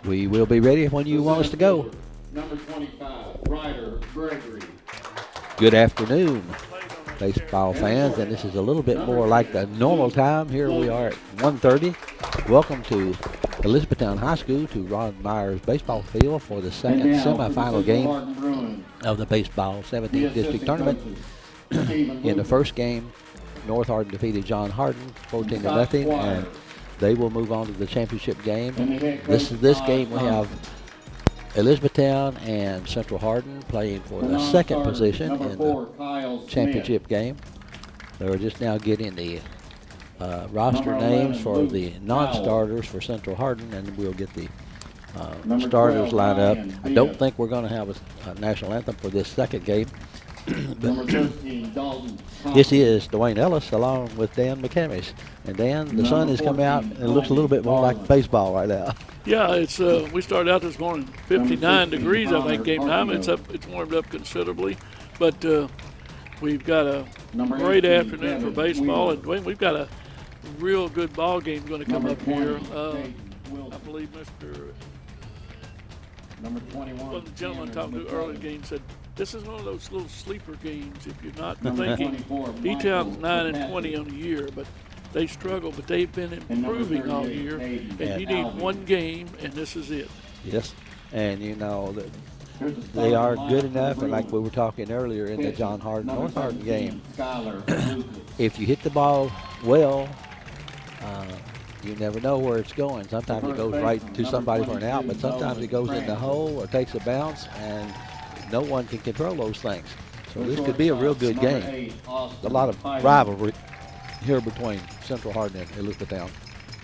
We will be ready when you want us to go. Number 25, Ryder Gregory. Good afternoon, baseball fans, and this is a little bit more like the normal time. Here we are at 1:30. Welcome to Elizabethtown High School, to Ron Myers baseball field for the second semifinal game of the baseball 17th district tournament. In the first game, North Hardin defeated John Hardin 14-0, and they will move on to the championship game. This game we have Elizabethtown and Central Hardin playing for the second position in the championship game. They're just now getting the roster names for the non-starters for Central Hardin, and we'll get the starters lined up. I don't think we're going to have a national anthem for this second game. This is Dwayne Ellis along with Dan McCamish. And Dan, the sun is coming out and it looks a little bit more like baseball right now. Yeah, it's we started out this morning 59 degrees, I think, game time. It's warmed up considerably. But we've got a great afternoon for baseball. And Dwayne, we've got a real good ball game going to come up here. I believe Mr. Number 21. One of the gentlemen talking to early game said, this is one of those little sleeper games. If you're not thinking, E-Town's 9-20 on the year, but they struggle, but they've been improving all year. And you need one game, and this is it. Yes, and you know that they are good enough, and like we were talking earlier in the John Hardin North Hardin game, if you hit the ball well, you never know where it's going. Sometimes it goes right to somebody for an out, but sometimes it goes in the hole or takes a bounce, and no one can control those things. So this could be a real good game. A lot of rivalry here between Central Hardin and Elizabethtown.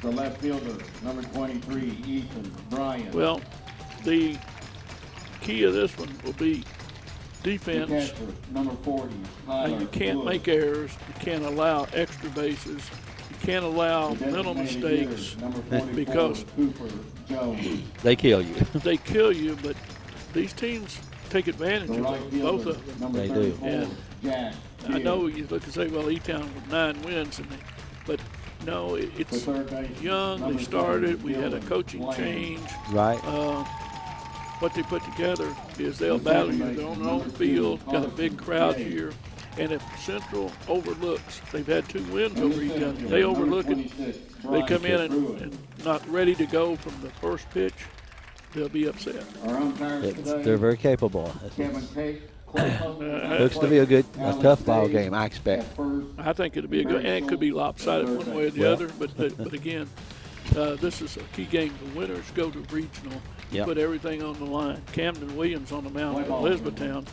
The left fielder, number 23, Ethan Bryan. Well, the key of this one will be defense. The catcher, number 40, Tyler And you can't Wood. make errors. You can't allow extra bases. You can't allow The mental designated mistakes hitter, number 44, because Cooper Jones. They kill you. they kill you, but these teams take advantage The right of fielder, both of them. number They do. 34, And Jack I Gibbs. know you look and say, well, E-Town with 9 wins, but no, The it's third baseman, young. number They started. 7, We had a Dylan coaching Blaine. change. Right. What they put together is they'll battle you on their own field, got a big crowd here. And if Central overlooks, they've had 2 wins over E-Town, they overlook it, they come in and not ready to go from the first pitch, they'll be upset. Our umpires today, They're very capable. Kevin Cake, Clay Hunt, Looks to be a tough ball game, I expect. at first, I think it'll be a good, and it could be lopsided one way or the Well. other, but again, this is a key game. The winners go to regional, Yep. put everything on the line. Camden Williams on the mound for Elizabethtown,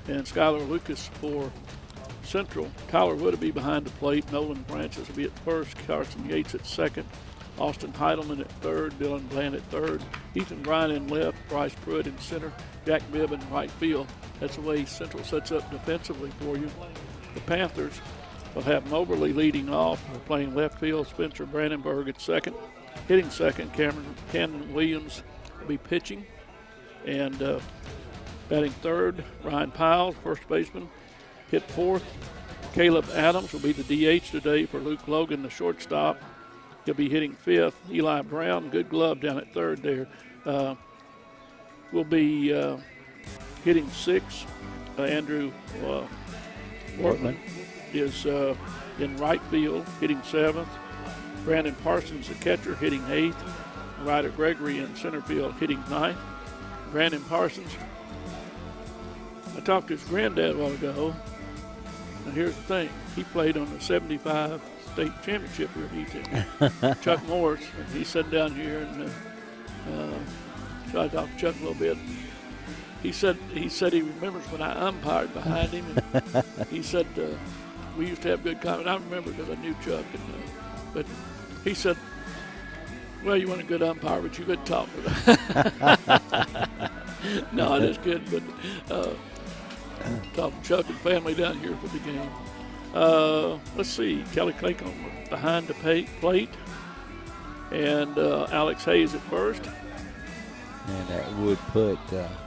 and Skylar Lucas for Central. Tyler Wood will be behind the plate. Nolan Francis will be at first. Carson Yates at second. Austin Heidelman at third. Dylan Bland at third. Ethan Bryan in left. Bryce Pruitt in center. Jack Bibb in right field. That's the way Central sets up defensively for you. The Panthers will have Moberly leading off. We're playing left field. Spencer Brandenburg at second. Hitting second, Camden Williams will be pitching. And batting third, Ryan Piles, first baseman. Hit fourth. Caleb Adams will be the DH today for Luke Logan, the shortstop. He'll be hitting fifth. Eli Brown, good glove down at third there, will be hitting sixth. Andrew Wortman is in right field, hitting seventh. Brandon Parsons, the catcher, hitting eighth. Ryder Gregory in center field, hitting ninth. Brandon Parsons, I talked to his granddad a while ago. And here's the thing, he played on the 75 state championship here at E-Town. Chuck Morris, and he's sitting down here, and so I talked to Chuck a little bit. He said he remembers when I umpired behind him, and he said we used to have good comments. I remember because I knew Chuck, but he said, well, you weren't a good umpire, but you could talk. No, it is good, but talking to Chuck and family down here for the game. Let's see, Kelly Clayton behind the plate, and Alex Hayes at first. And that would put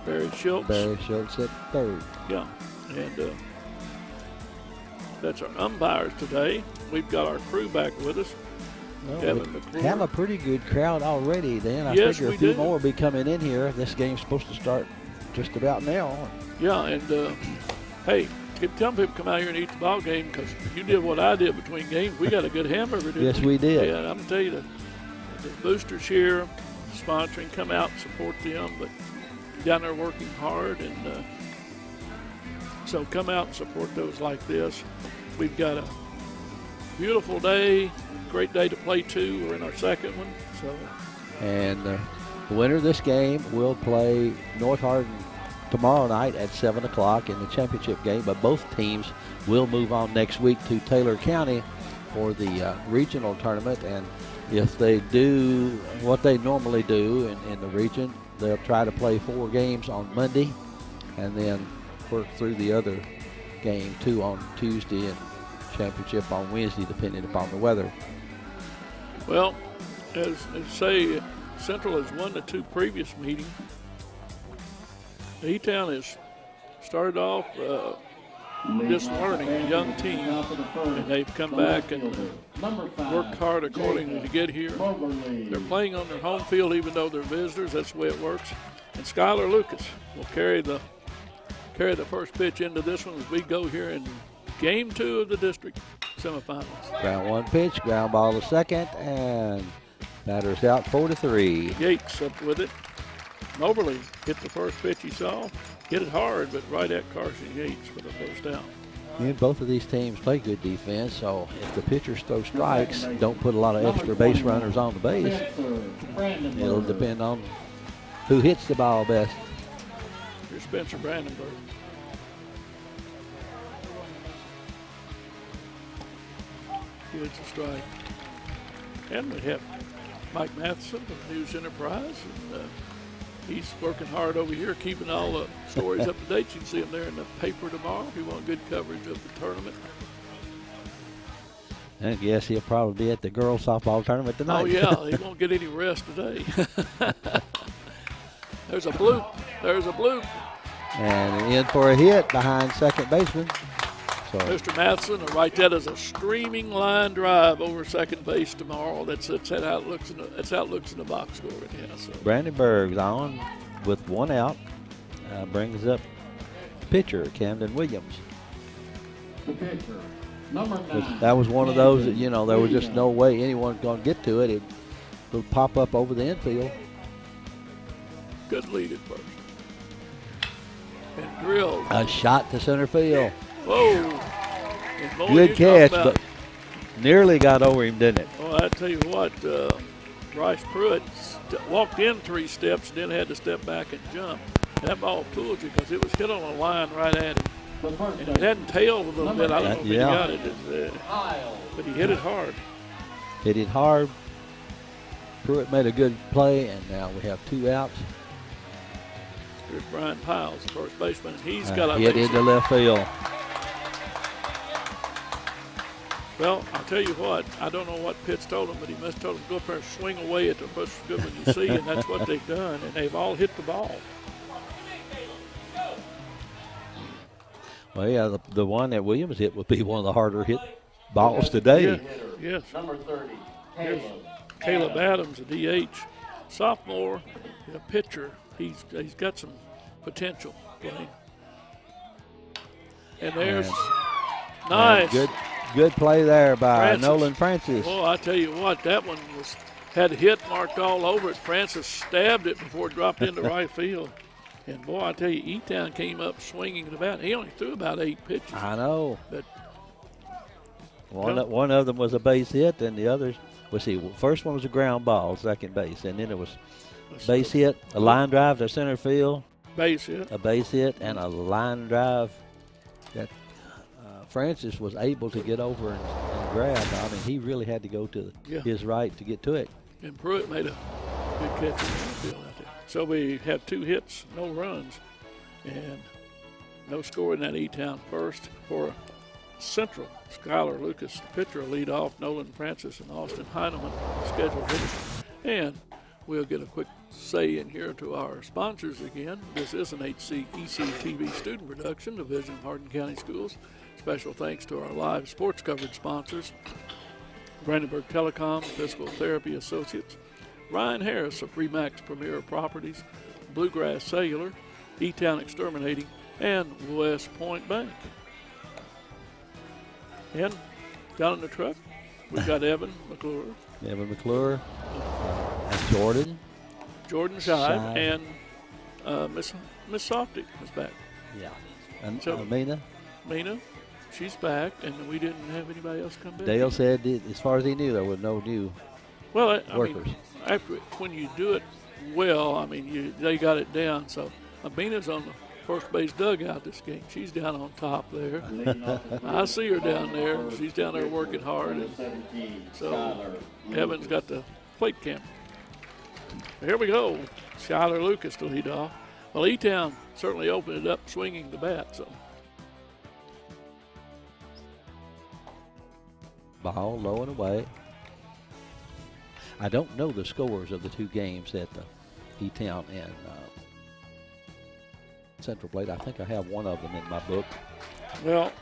Barry Schultz. Barry Schultz at third. Yeah, and that's our umpires today. We've got our crew back with us. Well, Kevin we McClure. have a pretty good crowd already then. I Yes, figure we a few do. more will be coming in here. This game's supposed to start just about now. Yeah, and hey, keep telling people to come out here and eat the ball game because you did what I did between games. We got a good hamburger, didn't Yes, we did. Yeah, I'm going to tell you, the boosters here sponsoring, come out and support them, but down there working hard, and so come out and support those like this. We've got a beautiful day, great day to play too. We're in our second one, so. And the winner of this game will play North Hardin tomorrow night at 7 o'clock in the championship game, but both teams will move on next week to Taylor County for the regional tournament. And if they do what they normally do in the region, they'll try to play 4 games on Monday and then work through the other game, 2 on Tuesday and championship on Wednesday, depending upon the weather. Well, as say, Central has won the 2 previous meetings. E-Town has started off just learning, a young team, and they've come back and worked hard accordingly to get here. They're playing on their home field even though they're visitors. That's the way it works. And Skylar Lucas will carry the first pitch into this one as we go here in game 2 of the district semifinals. Ground 1 pitch, ground ball to second, and batter's out 4-3. Yates up with it. Moberly hit the first pitch he saw. Hit it hard, but right at Carson Yates for the first out. And both of these teams play good defense, so if the pitchers throw strikes, don't put a lot of extra base runners on the base. It'll depend on who hits the ball best. Here's Spencer Brandenburg. Gets a strike. And we have Mike Matheson of News Enterprise. And, he's working hard over here, keeping all the stories up to date. You can see him there in the paper tomorrow if you want good coverage of the tournament. And yes, he'll probably be at the girls softball tournament tonight. Oh, yeah, he won't get any rest today. There's a bloop. There's a bloop. And in for a hit behind second baseman. So Mr. Matheson will write that as a streaming line drive over second base tomorrow. That's how it looks in the box score. Yeah, so. Brandenburg's on with 1 out. Brings up pitcher Camden Williams. The pitcher, number 9. That was one of those that, there was just no way anyone's going to get to it. It will pop up over the infield. Good lead at first. And drilled. A shot to center field. Whoa. And boy, Good you catch, talk about- but nearly got over him, didn't it? Well, I tell you what, Bryce Pruitt walked in 3 steps and then had to step back and jump. And that ball fooled you because it was hit on a line right at him. And it hadn't tailed a little bit. I don't know if he Yeah. got it. But he hit it hard. Hit it hard. Pruitt made a good play, and now we have 2 outs. Here's Brian Piles, the first baseman. He's got a Hit base into left field. Well, I'll tell you what, I don't know what Pitts told him, but he must have told him to go up there and swing away at the first good one you see, and that's what they've done, and they've all hit the ball. Well, yeah, the one that Williams hit would be one of the harder hit balls today. Yes. Number 30, Here's Caleb Adams, a DH. Sophomore, a pitcher. He's got some potential playing. And there's nice. Good play there by Francis. Nolan Francis. Oh, I tell you what, that one had hit marked all over it. Francis stabbed it before it dropped into right field. And boy, I tell you, E-Town came up swinging the bat. He only threw about 8 pitches. I know. But One of them was a base hit, and the others, first one was a ground ball, second base, and then it was base hit, a line drive to center field, base hit. a base hit, and a line drive that Francis was able to get over and grab. I mean, he really had to go to his right to get to it. And Pruitt made a good catch in the field out there. So we have 2 hits, no runs, and no score in that E-Town first for Central. Skylar Lucas, the pitcher, will lead off. Nolan Francis and Austin Heineman, scheduled hitters. And we'll get a quick say in here to our sponsors again, this is an HCEC-TV student production, Division of Hardin County Schools. Special thanks to our live sports coverage sponsors, Brandenburg Telecom, Physical Therapy Associates, Ryan Harris of Remax Premier Properties, Bluegrass Cellular, E-Town Exterminating, and West Point Bank. And down in the truck, we've got Evan McClure. Evan McClure, and Jordan Shive, and Miss Softy is back. Yeah. And So- Mina. Mina, she's back, and we didn't have anybody else come back. Dale said, as far as he knew, there were no new Well, I workers. mean, when you do it well, I mean, they got it down. So Mina's on the first base dugout this game. She's down on top there. I see her down there. She's down there working hard. And so Evan's got the plate camera. Here we go. Skylar Lucas to lead off. Well, E-Town certainly opened it up swinging the bat. So Ball low and away. I don't know the scores of the two games at the E-Town and Central Plate. I think I have one of them in my book. well,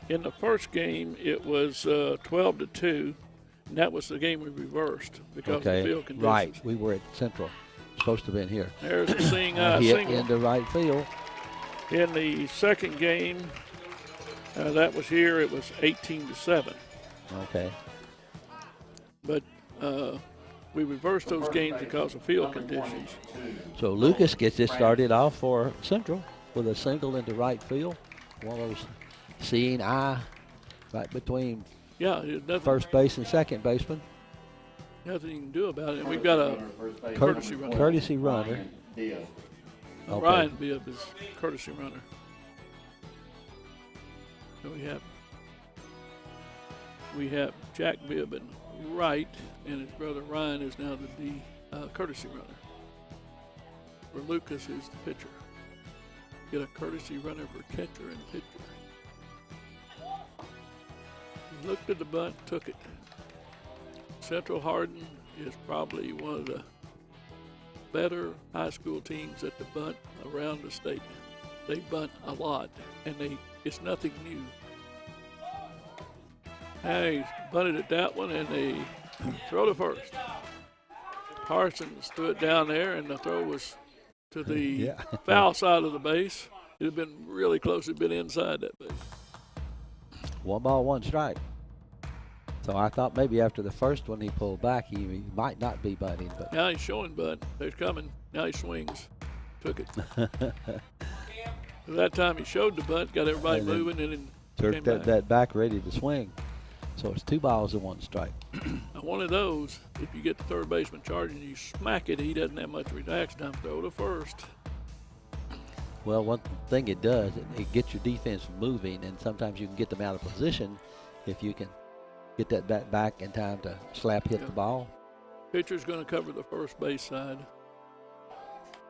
in the first game, it was 12-2, and that was the game we reversed because of field conditions. Right. We were at Central. Supposed to have been here. There's a seeing eye Hit single. into right field. In the second game, that was here, it was 18-7. Okay. But we reversed those games because of field conditions. So Lucas gets this started off for Central with a single into right field. One of those seeing eye right between Yeah, there's nothing, first base and second baseman. nothing you can do about it. And we've got a courtesy runner. Courtesy runner. Okay. Ryan Bibb is courtesy runner. So we have Jack Bibb in right, and his brother Ryan is now the courtesy runner. For Lucas, who's the pitcher. Get a courtesy runner for catcher and pitcher. He looked at the bunt, took it. Central Hardin is probably one of the better high school teams at the bunt around the state. They bunt a lot, and it's nothing new. Hey, bunted at that one, and they throw to first. Parsons threw it down there, and the throw was to the foul side of the base. It had been really close. It had been inside that base. 1 ball, 1 strike. So I thought maybe after the first one he pulled back, he might not be bunting. But Now he's showing bunt. They're coming. Now he swings. Took it. That time he showed the bunt, got everybody And then moving, and then jerked came that back ready to swing. So it's 2 balls and 1 strike. Now, one of those, if you get the third baseman charging, you smack it, he doesn't have much reaction time. Throw to first. Well, one thing it does, it gets your defense moving, and sometimes you can get them out of position if you can get that bat back in time to slap hit the ball. Pitcher's going to cover the first base side.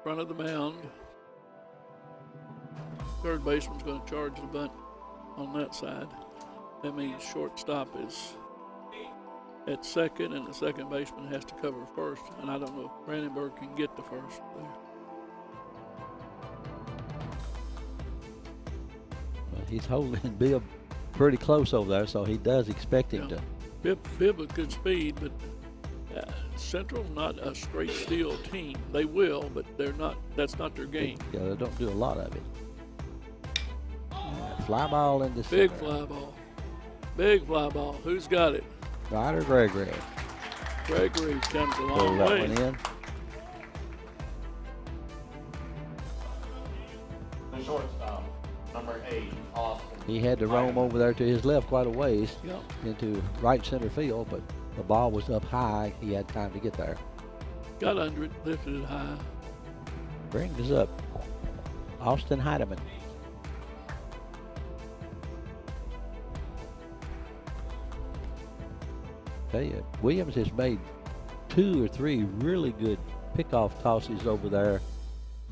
Front of the mound. Third baseman's going to charge the bunt on that side. That means shortstop is at second, and the second baseman has to cover first. And I don't know if Brandenburg can get the first there. Well, he's holding Bibb pretty close over there, so he does expect him to. Bibb with good speed, but Central's not a straight steal team. They will, but they're not. That's not their game. Yeah, they don't do a lot of it. Fly ball in the Big center. fly ball. Big fly ball. Who's got it? Ryder Gregory. Gregory comes a Pull long that way. one in. The shortstop, number 8, Austin. He had to roam over there to his left quite a ways Yep. into right center field, but the ball was up high. He had time to get there. Got under it, lifted it high. Brings up Austin Heidemann. Tell you, Williams has made 2 or 3 really good pickoff tosses over there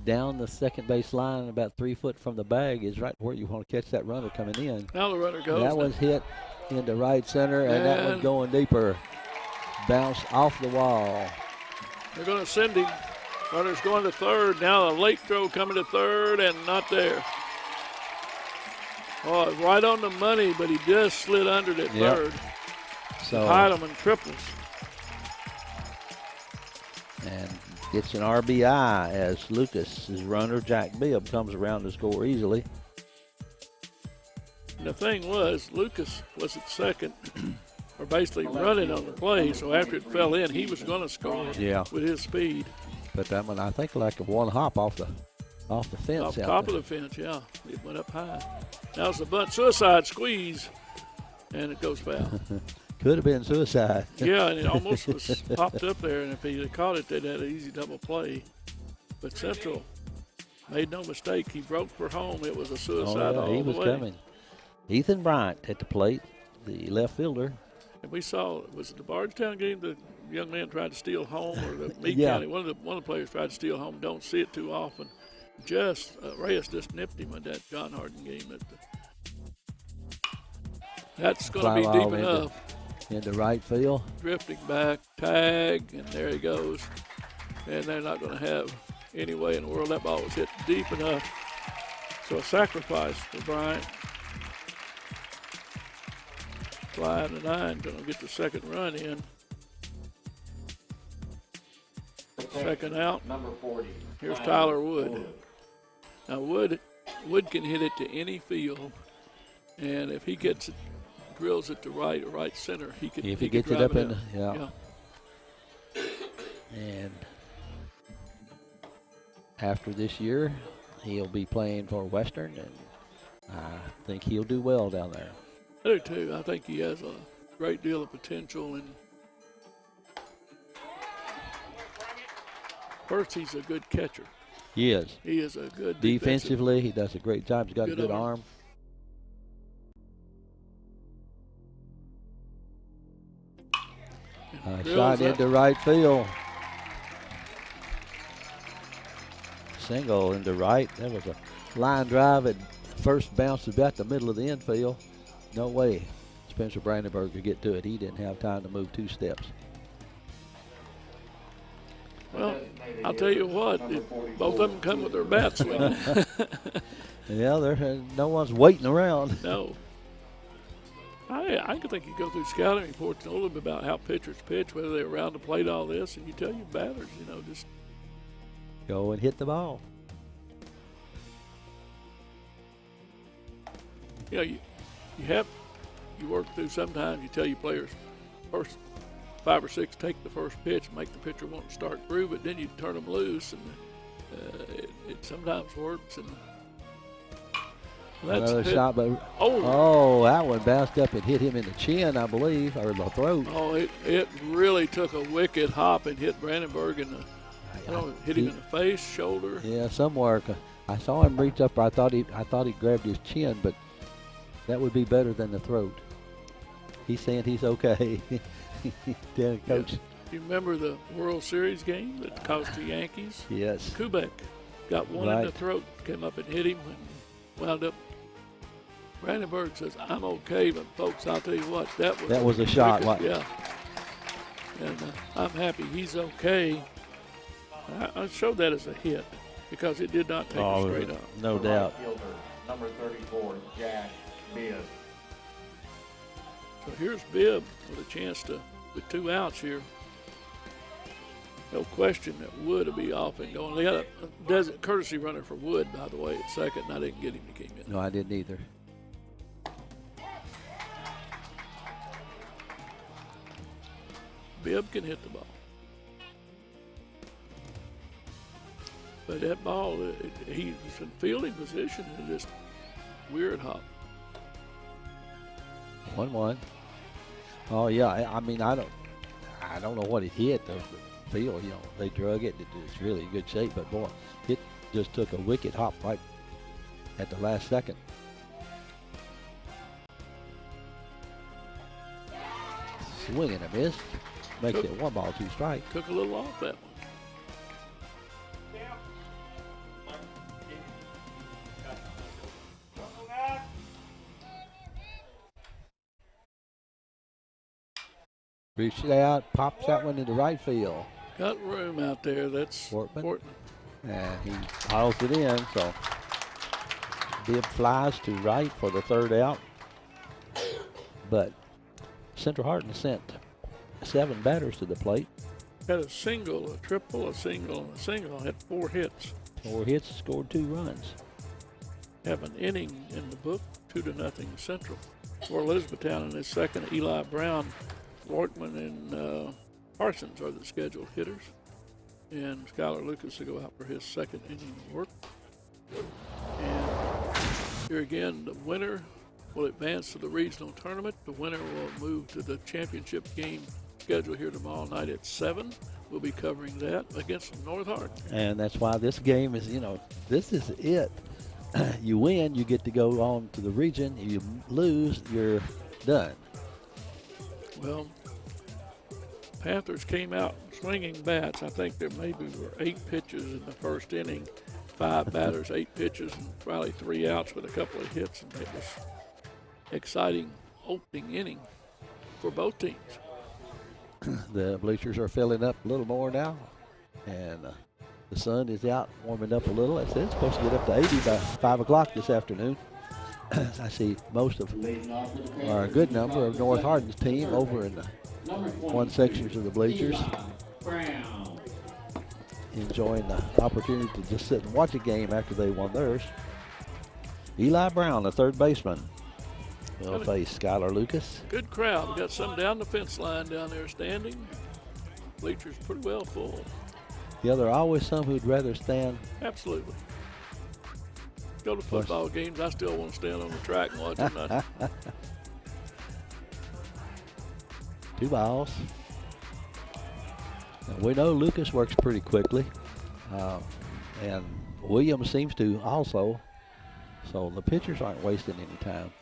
down the second base line, about 3 foot from the bag is right where you want to catch that runner coming in. Now the runner goes. That one's hit into right center, and that one's going deeper. Bounce off the wall. They're going to send him. Runner's going to third. Now a late throw coming to third and not there. Oh, right on the money, but he just slid under it at third. So Heidelman triples. And gets an RBI as Lucas's runner, Jack Bibb, comes around to score easily. And the thing was, Lucas was at second, or basically running on the play, so after it fell in, he was going to score with his speed. But that one, I think, like a one hop off the fence. Off out top there. of the fence, yeah. It went up high. Now it's a bunt suicide squeeze, and it goes foul. Could have been suicide. Yeah, and it almost was popped up there, and if he had caught it, they'd had an easy double play. But Central made no mistake. He broke for home. It was a suicide all he the was way. coming. Ethan Bryant at the plate, the left fielder. And we saw, was it the Bardstown game the young man tried to steal home, or the Meade Yeah. County? One of the players tried to steal home. Don't see it too often. Reyes just nipped him in that John Hardin game. That's going to be Fly deep ball enough. Into right field. Drifting back, tag, and there he goes. And they're not going to have any way in the world that ball was hit deep enough. So a sacrifice for Bryant. 5-9, going to get the second run in. Second out. Number 40. Here's Tyler Wood. Now Wood can hit it to any field, and if he gets it, drills it to right or right center, he could. If he he gets could it drive up in, yeah. And after this year, he'll be playing for Western, and I think he'll do well down there. I do too. I think he has a great deal of potential, and first he's a good catcher. He is. He is a good Defensively, he does a great job. He's got a Good good arm. Shot into right field. Single into right. That was a line drive. At first bounced about the middle of the infield. No way Spencer Brandenburg could get to it. He didn't have time to move 2 steps. Well, I'll tell you what, both of them come with their bats swinging. Yeah, no one's waiting around. No. I could think you go through scouting reports and a little bit about how pitchers pitch, whether they're around the plate, all this, and you tell your batters, just Go and hit the ball. you work through sometimes, you tell your players first 5 or 6 take the first pitch, make the pitcher want to start through, but then you turn them loose, and it sometimes works. And that's another shot, but that one bounced up and hit him in the chin, I believe, or the throat. Oh, it really took a wicked hop and hit Brandenburg in the. Hit him in the face, shoulder. Yeah, somewhere. I saw him reach up. I thought he grabbed his chin, but that would be better than the throat. He's saying he's okay. Coach. Yeah. You remember the World Series game that cost the Yankees? Yes. Kubek got one in the throat, came up and hit him, and wound up. Brandenburg says, "I'm okay," but folks, I'll tell you what, that was a shot. Yeah. And I'm happy he's okay. I showed that as a hit because it did not take it straight up. No doubt. Fielder, number 34, Jack Bibb. So here's Bibb with a chance to, with 2 outs here. No question that Wood will be off and going. They got a desert courtesy runner for Wood, by the way, at second, and I didn't get him. He came in. No, I didn't either. Bibb can hit the ball. But that ball, he's in fielding position and just weird hop. 1-1. Oh yeah, I mean I don't know what it hit. The field, they drug it. It's really in good shape, but boy, it just took a wicked hop right at the last second. Swing and a miss. Makes it 1-2 strike. Took a little off that one. Reaches out, pops that one into right field. Got room out there. That's Wortman. And he piles it in, so Bibb flies to right for the third out. But Central Hardin sent 7 batters to the plate. Had a single, a triple, a single, and a single. Had 4 hits. 4 hits, scored 2 runs. Have an inning in the book, 2-0 Central. For Elizabethtown in his second, Eli Brown, Wortman, and Parsons are the scheduled hitters. And Skylar Lucas to go out for his second inning of work. And here again, the winner will advance to the regional tournament. The winner will move to the championship game scheduled here tomorrow night at 7. We'll be covering that against North Hardin. And that's why this game is, this is it. You win, you get to go on to the region. You lose, you're done. Well, Panthers came out swinging bats. I think there maybe were 8 pitches in the first inning, 5 batters, 8 pitches, and probably 3 outs with a couple of hits. And it was exciting opening inning for both teams. The bleachers are filling up a little more now, and the sun is out warming up a little. It's supposed to get up to 80 by 5 o'clock this afternoon. I see most of, or a good number of North Hardin's team over in the one sections of the bleachers, enjoying the opportunity to just sit and watch a game after they won theirs. Eli Brown, the third baseman, will face Skylar Lucas. Good crowd. We got some down the fence line down there standing. Bleachers pretty well full. Yeah, there are always some who'd rather stand. Absolutely. Go to football games. I still want to stand on the track and watch them. 2 balls. And we know Lucas works pretty quickly, and Williams seems to also. So the pitchers aren't wasting any time.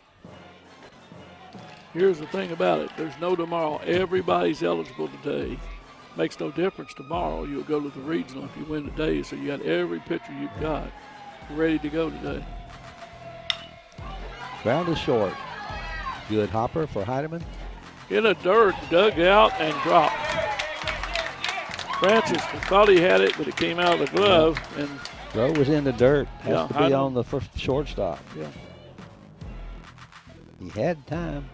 Here's the thing about it. There's no tomorrow. Everybody's eligible today. Makes no difference tomorrow. You'll go to the regional if you win today. So you got every pitcher you've got ready to go today. Ground is short. Good hopper for Heidemann. In the dirt, dug out and dropped. Francis thought he had it, but it came out of the glove. And Throw was in the dirt. Has to be Heidemann on the first shortstop. Yeah. He had time.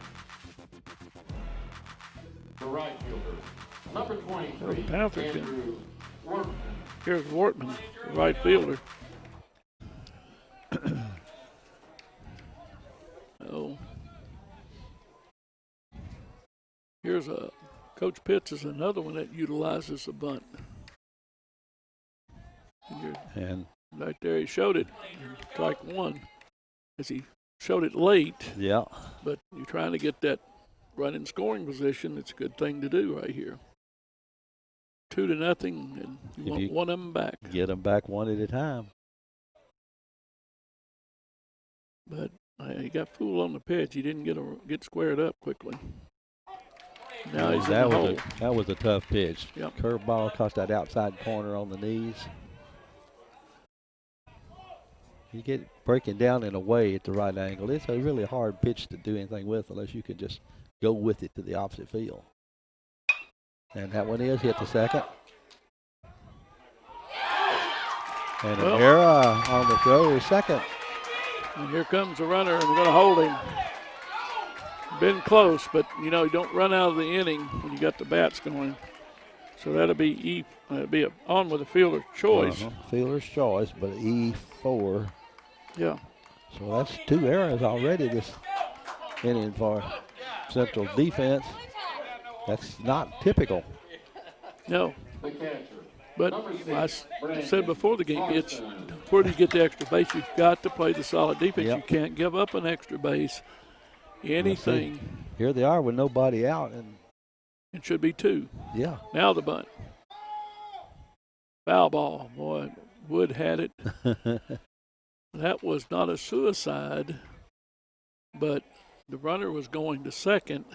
The right fielder, number 23, Panthers Andrew Wortman. Here's Wortman, the right fielder. Oh. Here's Coach Pitts is another one that utilizes the bunt. And right there, he showed it in strike 1 as he showed it late. yeah, But you're trying to get that run in scoring position. It's a good thing to do right here. 2-0, and you want one of them back. Get them back one at a time. But he got fooled on the pitch. He didn't get squared up quickly. Now he's in the hole. That was a tough pitch. Yep. Curveball caught that outside corner on the knees. You get breaking down in a way at the right angle. It's a really hard pitch to do anything with unless you can just go with it to the opposite field. And that one is hit to second. And an error on the throw is second. And here comes the runner, and they're going to hold him. Been close, but you don't run out of the inning when you got the bats going. So that'll be on with the fielder's choice. Fielder's choice, but E4. Yeah. So that's 2 errors already this inning for Central defense. That's not typical. No. But I said before the game, it's where do you get the extra base? You've got to play the solid defense. Yep. You can't give up an extra base. Anything. Here they are with nobody out, and it should be 2. yeah. Now the bunt. Foul ball. Boy, Wood had it. That was not a suicide, but the runner was going to second,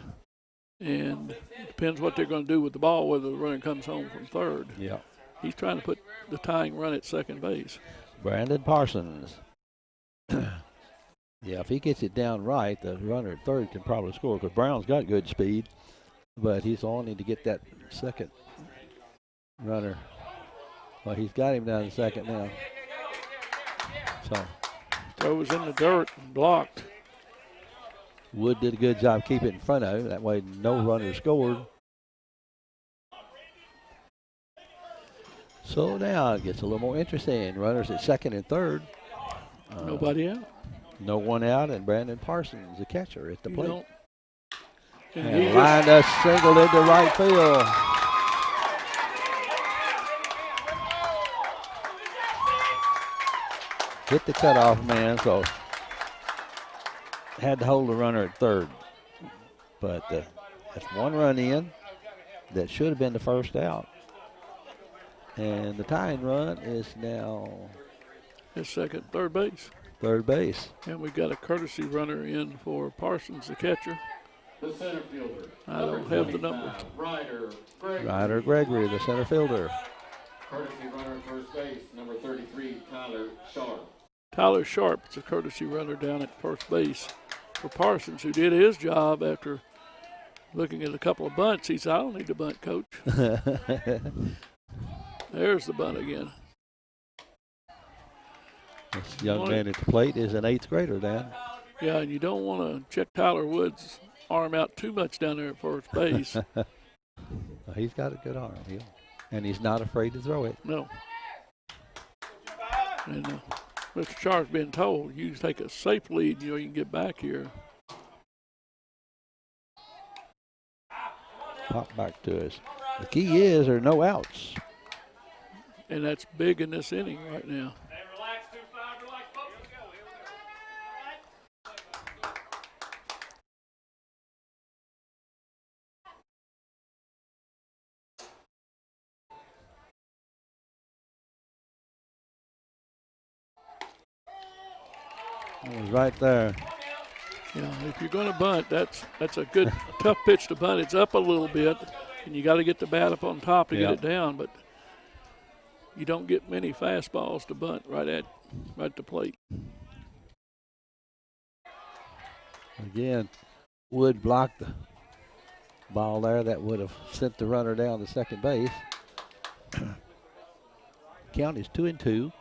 and it depends what they're going to do with the ball, whether the runner comes home from third. Yeah. He's trying to put the tying run at second base. Brandon Parsons. Yeah, if he gets it down right, the runner at third can probably score because Brown's got good speed, but he's only to get that second runner. Well, he's got him down to second now. So throw was in the dirt and blocked. Wood did a good job keeping it in front of him. That way no runner scored. So now it gets a little more interesting. Runners at second and third. Nobody out. No one out, and Brandon Parsons, the catcher, at the You plate. don't- And lined a single into right field. Hit the cutoff man, so had to hold the runner at third. But that's one run in that should have been the first out. And the tying run is now His second, third base. third base. And we've got a courtesy runner in for Parsons, the catcher. The center fielder. I don't have the numbers. Ryder Gregory, the center fielder. Courtesy runner at first base, number 33, Tyler Sharp. Tyler Sharp is a courtesy runner down at first base for Parsons, who did his job after looking at a couple of bunts. He said, I don't need to bunt, coach. There's the bunt again. This young man at the plate is an eighth grader, Dan. Yeah, and you don't want to check Tyler Wood's arm out too much down there at first base. He's got a good arm, and he's not afraid to throw it. No. And Mr. Sharp's been told, you take a safe lead, you can get back here. Pop back to us. The key is there are no outs. And that's big in this inning right now. It was right there. Yeah, if you're going to bunt, that's a good, tough pitch to bunt. It's up a little bit, and you got to get the bat up on top to get it down. But you don't get many fastballs to bunt right at the plate. Again, Wood blocked the ball there. That would have sent the runner down to second base. Count is 2-2.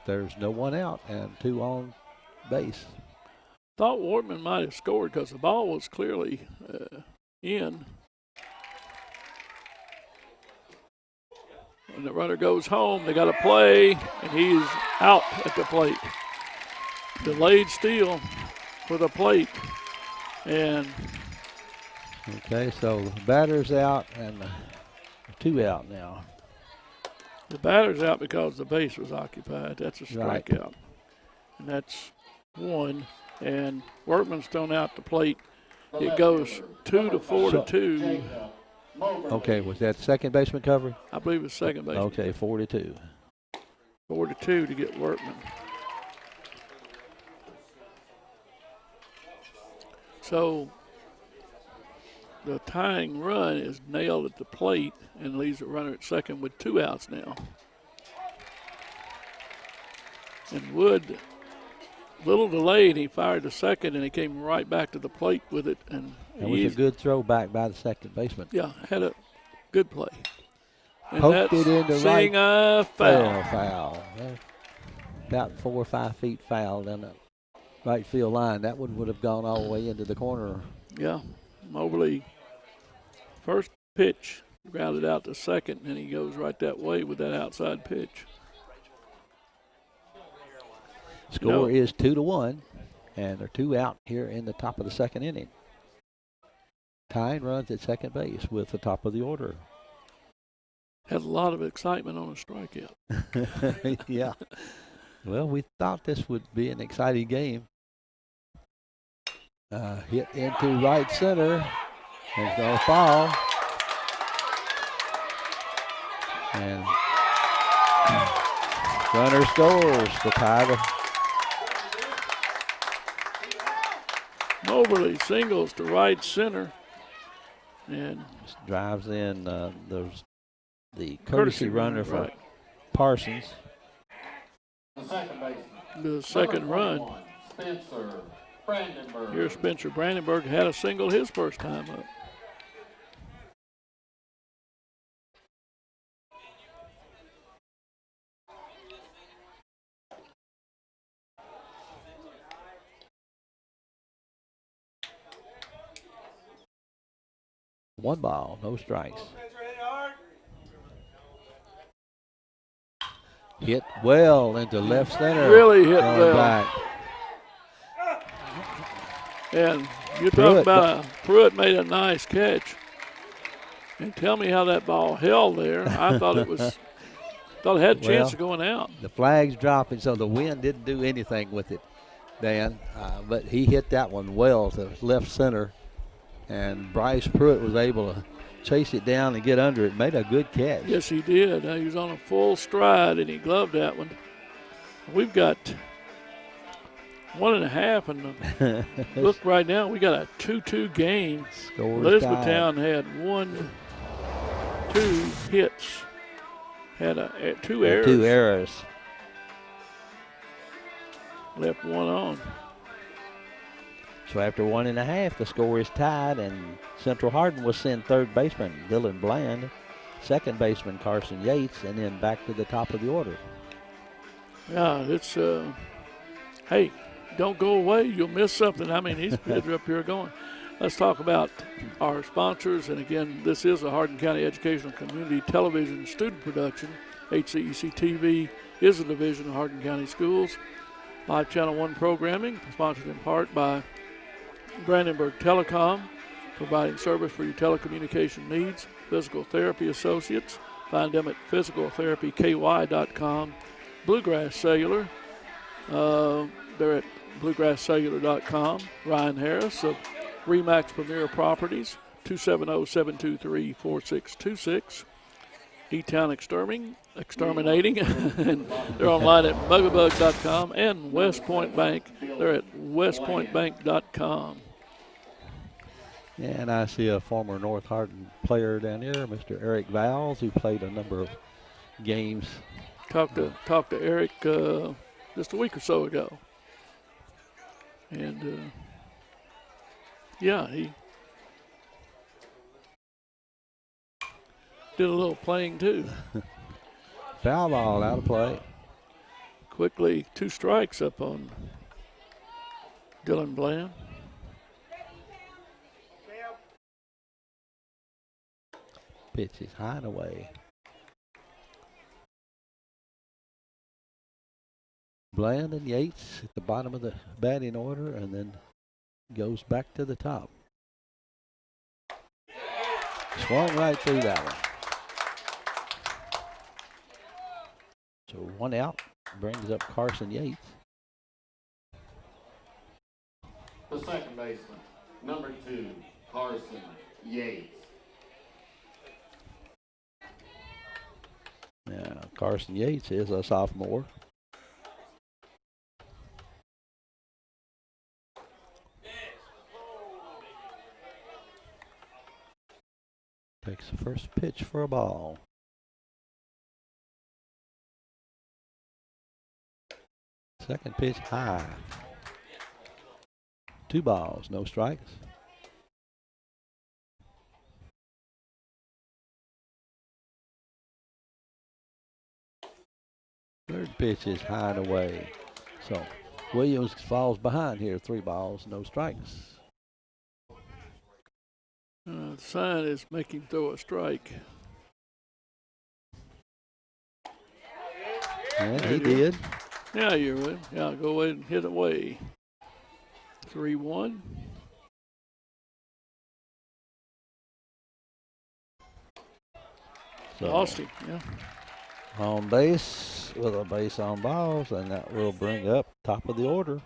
There's no one out and two on base. Thought Wortman might have scored because the ball was clearly in. When the runner goes home, they got a play, and he's out at the plate. Delayed steal for the plate. And okay, so the batter's out and two out now. the batter's out because the base was occupied. That's a strikeout. Right. And that's one. And Workman's thrown out the plate. It goes 2-4-2. Okay, was that second baseman cover? I believe it's second base. Okay, 4-2. 4-2 to get Workman. So the tying run is nailed at the plate and leaves the runner at second with two outs now. And Wood, little delayed, he fired to second and he came right back to the plate with it. And that was a good throw back by the second baseman. Yeah, had a good play. And poked it into right. A foul. Foul. About 4 or 5 feet foul down the right field line. That one would have gone all the way into the corner. Yeah, Mobley, first pitch, grounded out to second, and he goes right that way with that outside pitch. Score is 2-1, and they're two out here in the top of the second inning. Tyne runs at second base with the top of the order. Had a lot of excitement on a strikeout. Yeah. Well, we thought this would be an exciting game. Hit into right center. There's no foul. And runner scores to tie the. Moberly singles to right center. And drives in the courtesy runner for Parsons. The second run. Spencer Brandenburg. Here's Spencer Brandenburg, had a single his first time up. 1 ball, no strikes. Hit well into left center. Really hit Going well. back. And you talk Pruitt, about Pruitt made a nice catch. And tell me how that ball held there. I thought it was, thought it had a chance of going out. The flag's dropping, so the wind didn't do anything with it, Dan. But he hit that one well to left center. And Bryce Pruitt was able to chase it down and get under it. Made a good catch. Yes, he did. He was on a full stride, and he gloved that one. We've got 1.5, and look right now, we got a 2-2 game. Elizabethtown had 2 hits, had 2 errors. 2 errors. Left 1 on. So after 1.5, the score is tied, and Central Hardin will send third baseman Dylan Bland, second baseman Carson Yates, and then back to the top of the order. Yeah, it's, hey, don't go away. You'll miss something. I mean, these kids are up here going. Let's talk about our sponsors. And again, this is a Hardin County Educational Community Television student production. HCEC-TV is a division of Hardin County Schools. Live Channel 1 programming, sponsored in part by Brandenburg Telecom, providing service for your telecommunication needs. Physical Therapy Associates, find them at physicaltherapyky.com. Bluegrass Cellular, they're at bluegrasscellular.com. Ryan Harris of Remax Premier Properties, 270-723-4626. E-Town Exterminating, and they're online at bugabug.com. And West Point Bank, they're at westpointbank.com. And I see a former North Hardin player down here, Mr. Eric Vowles, who played a number of games. Talked to Eric just a week or so ago. And, yeah, he did a little playing too. Foul ball out of play. Quickly, 2 strikes up on Dylan Bland. Pitch is high and away. Bland and Yates at the bottom of the batting order, and then goes back to the top. Swung right through that one. So 1 out, brings up Carson Yates. The second baseman, number 2, Carson Yates. Now, Carson Yates is a sophomore. Takes the first pitch for a ball. Second pitch high. 2 balls, no strikes. Third pitch is high and away. So Williams falls behind here. 3 balls, no strikes. The sign is make him throw a strike. And he did. Yeah, you're right. Yeah, go ahead and hit away. 3-1. So Lost him, yeah. on base with a base on balls, and that will bring up top of the order.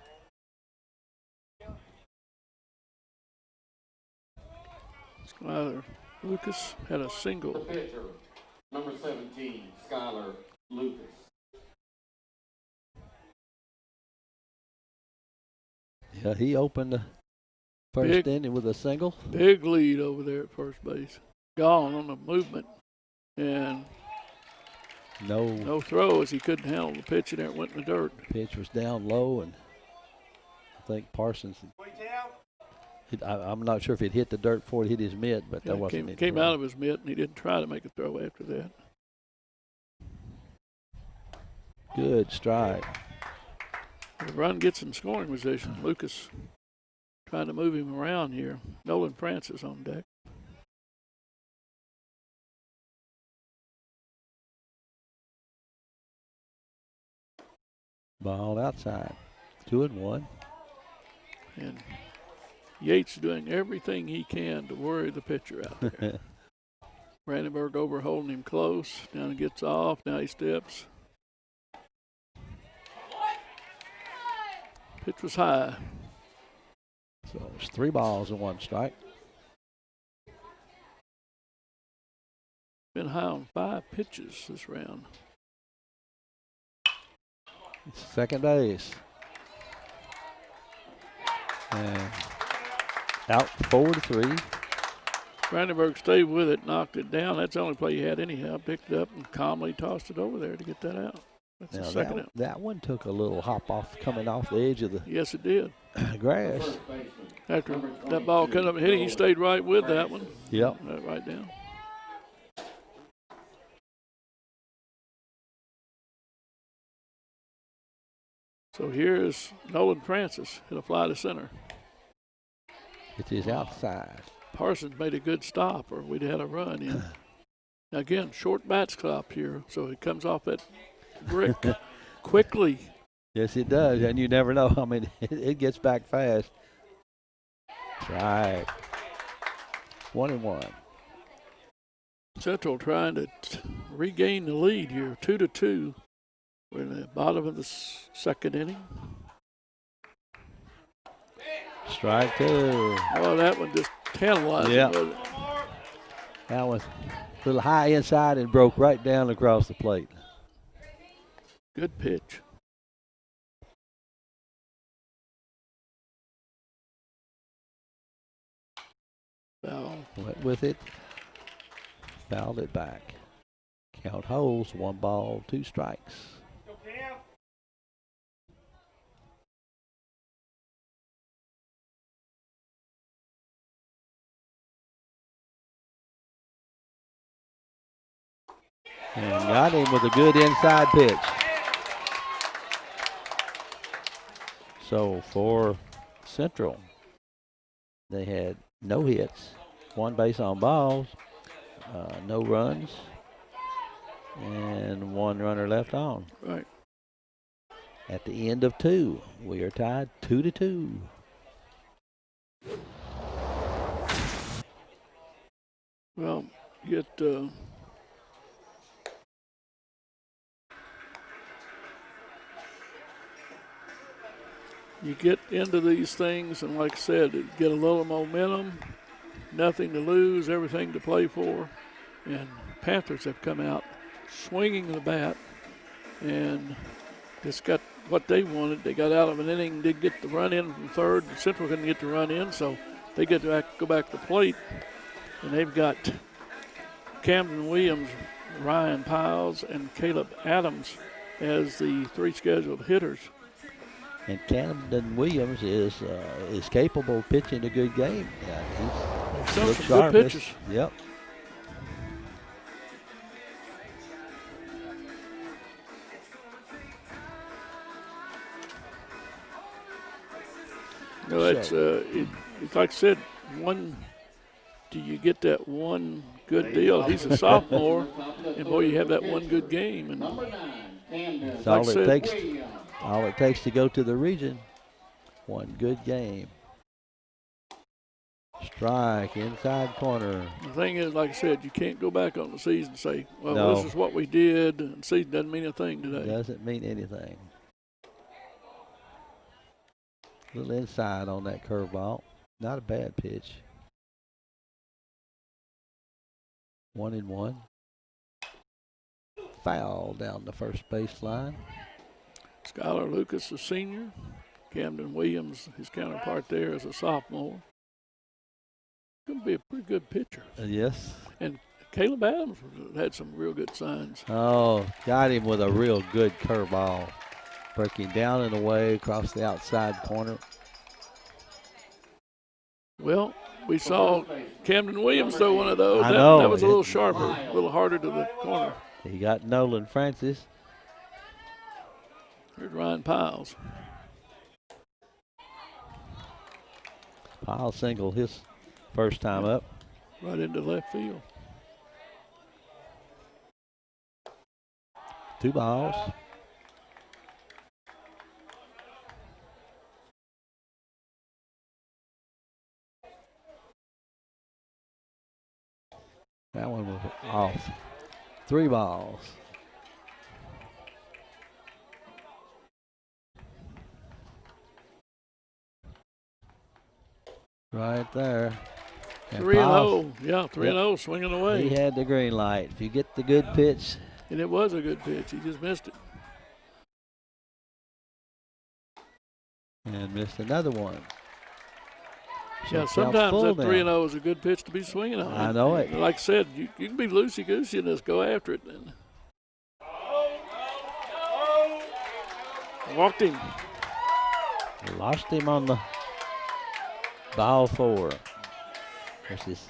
Skylar Lucas had a The single. pitcher, number 17, Skylar Lucas. Yeah, he opened the first inning with a single. Big lead over there at first base. Gone on the movement. And no throw as he couldn't handle the pitch, and there it went in the dirt. Pitch was down low, and I think Parsons. I'm not sure if it hit the dirt before it hit his mitt, but that wasn't it. Came out of his mitt, and he didn't try to make a throw after that. Good strike. The run gets in scoring position. Lucas trying to move him around here. Nolan Francis on deck. Ball outside. 2-1. And Yates doing everything he can to worry the pitcher out there. Brandenburg over holding him close. Now he gets off. Now he steps. Pitch was high. So it's 3 balls and 1 strike. Been high on 5 pitches this round. It's second base. And out 4-3. Brandenburg stayed with it, knocked it down. That's the only play he had anyhow. Picked it up and calmly tossed it over there to get that out. That's the second out. That one took a little hop off coming off the edge of the Yes, it did. grass. After that ball cut up and hit him, he stayed right with that one. Yep. Right down. So here is Nolan Francis. Hit a fly to center. It is outside. Parsons made a good stop, or we'd had a run in. Now again, short bat stop here, so it comes off that brick quickly. Yes, it does, and you never know. I mean, it gets back fast. Right. 1-1. Central trying to regain the lead here, 2-2. We're in the bottom of the second inning. Strike 2. Oh, that one just tantalizing. Yeah. Wasn't it? That was a little high inside and broke right down across the plate. Good pitch. Foul. Went with it. Fouled it back. Count holds. 1 ball, 2 strikes. And got him with a good inside pitch. So for Central, they had no hits, 1 base on balls, no runs, and 1 runner left on. Right. At the end of 2, we are tied 2-2. Well, you get into these things, and like I said, get a little momentum, nothing to lose, everything to play for. And Panthers have come out swinging the bat and just got what they wanted. They got out of an inning, did get the run in from third. Central couldn't get the run in, so they get to go back to the plate. And they've got Camden Williams, Ryan Piles, and Caleb Adams as the 3 scheduled hitters. And Camden Williams is capable of pitching a good game. He's done some good pitches. Yep. You know, that's it's like I said, do you get that one good deal? He's a sophomore, and boy, you have that one good game. And it's all it takes. All it takes to go to the region. 1 good game. Strike, inside corner. The thing is, like I said, you can't go back on the season and say, well, No. This is what we did, and season doesn't mean a thing today. Doesn't mean anything. A little inside on that curveball. Not a bad pitch. 1-1. Foul down the first baseline. Skylar Lucas, a senior. Camden Williams, his counterpart there, is a sophomore. Going to be a pretty good pitcher. Yes. And Caleb Adams had some real good signs. Oh, got him with a real good curveball. Breaking down and away across the outside corner. Well, we saw Camden Williams throw one of those. I know. That was a little sharper, a little harder to the corner. He got Nolan Francis. Here's Ryan Piles. Piles singled his first time up. Right into left field. 2 balls. That one was off. 3 balls. Right there. 3-0. Yeah, 3-0, swinging away. He had the green light. If you get the good pitch. And it was a good pitch. He just missed it. And missed another one. Yeah, sometimes that 3-0 is a good pitch to be swinging on. I know it. Like I said, you can be loosey-goosey and just go after it. Then. Walked him. Lost him on the ball 4. His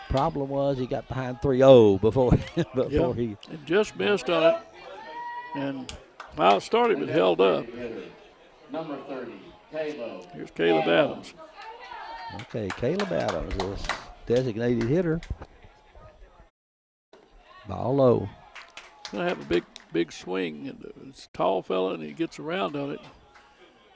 problem was he got behind 3-0 before he. And just missed on it. And while it started, it held up. Number 30, Caleb. Here's Caleb Adams. Okay, Caleb Adams is designated hitter. Ball low. Going to have a big swing. And it's a tall fella, and he gets around on it.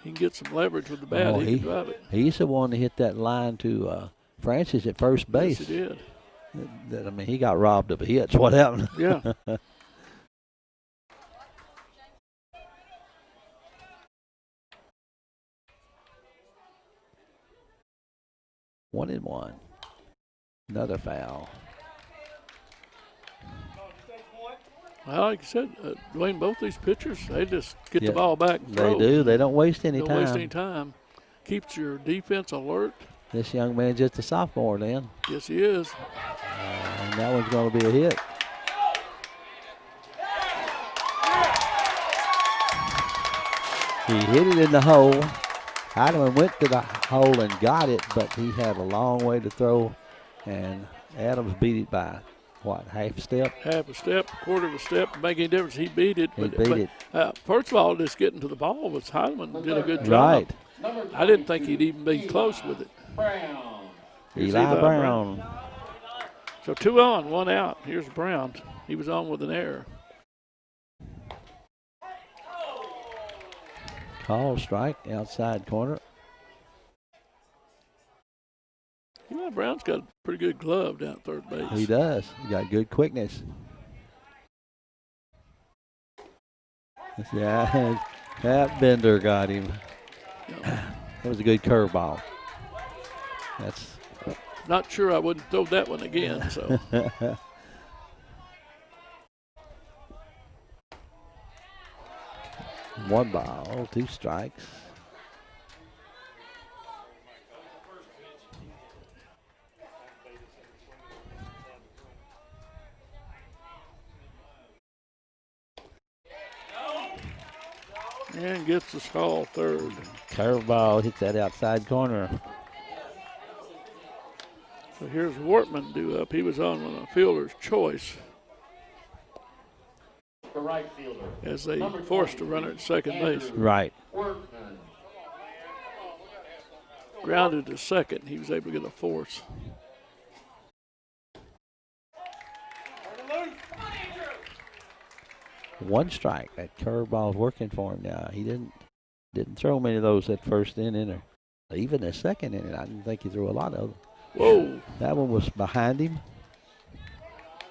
He can get some leverage with the bat. He can drive it. He's the one that hit that line to Francis at first base. Yes, he did. I mean, he got robbed of a hit. What happened? Yeah. 1-1. Another foul. Well, like I said, Dwayne, both these pitchers, they just get the ball back and throw. They do. They don't waste any time. Don't waste any time. Keeps your defense alert. This young man's just a sophomore then. Yes, he is. And that one's going to be a hit. He hit it in the hole. Hardin went to the hole and got it, but he had a long way to throw, and Adams beat it by, what, half a step? Half a step, quarter of a step, make any difference. He beat it. He beat it. First of all, just getting to the ball was Hardin did a good job. Right. I didn't think he'd even be close with it. Brown. Eli Brown. So 2 on, 1 out. Here's Brown. He was on with an error. Call strike, outside corner. Eli Brown's got a pretty good glove down at third base. He does. He got good quickness. Yeah, that bender got him. That was a good curveball. That's not sure I wouldn't throw that one again. So. 1 ball, 2 strikes. And gets the call third. Curveball hits that outside corner. So here's Wortman due up. He was on a fielder's choice. The right fielder. As they forced a runner at second base. Right. Workman. Grounded to second. He was able to get a force. One strike. That curveball's working for him now. He didn't throw many of those that first inning or even the second inning. I didn't think he threw a lot of them. Whoa. That one was behind him.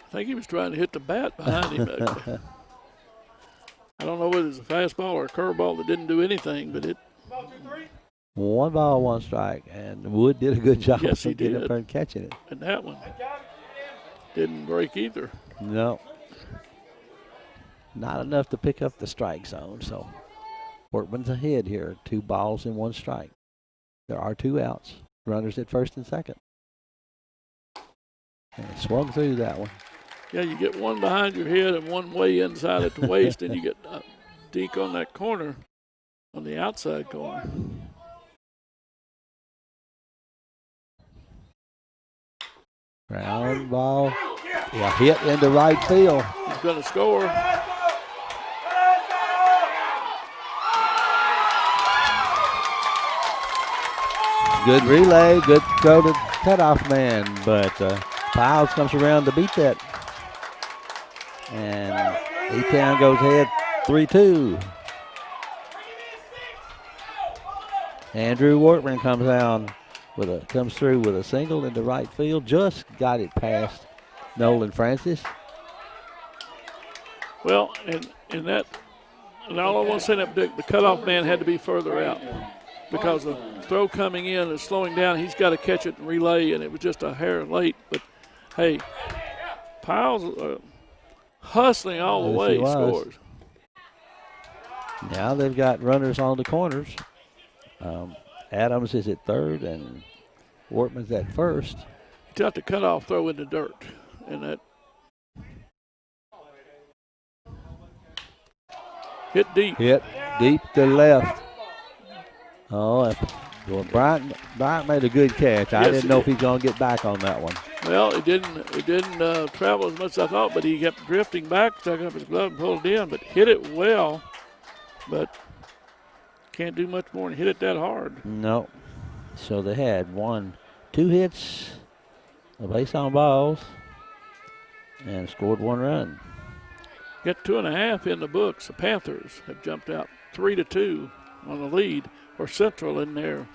I think he was trying to hit the bat behind him. I don't know whether it's a fastball or a curveball that didn't do anything, but it. 1 ball, 1 strike, and Wood did a good job. Yes, he getting did. up there and catching it. And that one didn't break either. No. Not enough to pick up the strike zone, so Workman's ahead here. 2 balls and 1 strike. There are 2 outs. Runners at first and second. And he swung through that one. Yeah, you get one behind your head and one way inside at the waist, and you get Deke on that corner, on the outside corner. Ground ball. Yeah, hit into right field. He's going to score. Good relay, good throw to cutoff man, but Piles comes around to beat that. And E-Town goes ahead 3-2. Andrew Workman comes through with a single into right field. Just got it past Nolan Francis. Well, and all I want to say that the cutoff man had to be further out because the throw coming in is slowing down. He's got to catch it and relay, and it was just a hair late. But, hey, Piles hustling all the way, scores. Now they've got runners on the corners. Adams is at third, and Wortman's at first. He got the cutoff throw in the dirt, and that hit deep. Hit deep to left. Oh, well, Bryant made a good catch. I didn't know if he's going to get back on that one. Well, it didn't travel as much as I thought, but he kept drifting back, stuck up his glove and pulled it in, but hit it well. But can't do much more than hit it that hard. No. So they had 2 hits, a base on balls, and scored 1 run. Got 2.5 in the books. The Panthers have jumped out 3-2 on the lead. For Central in their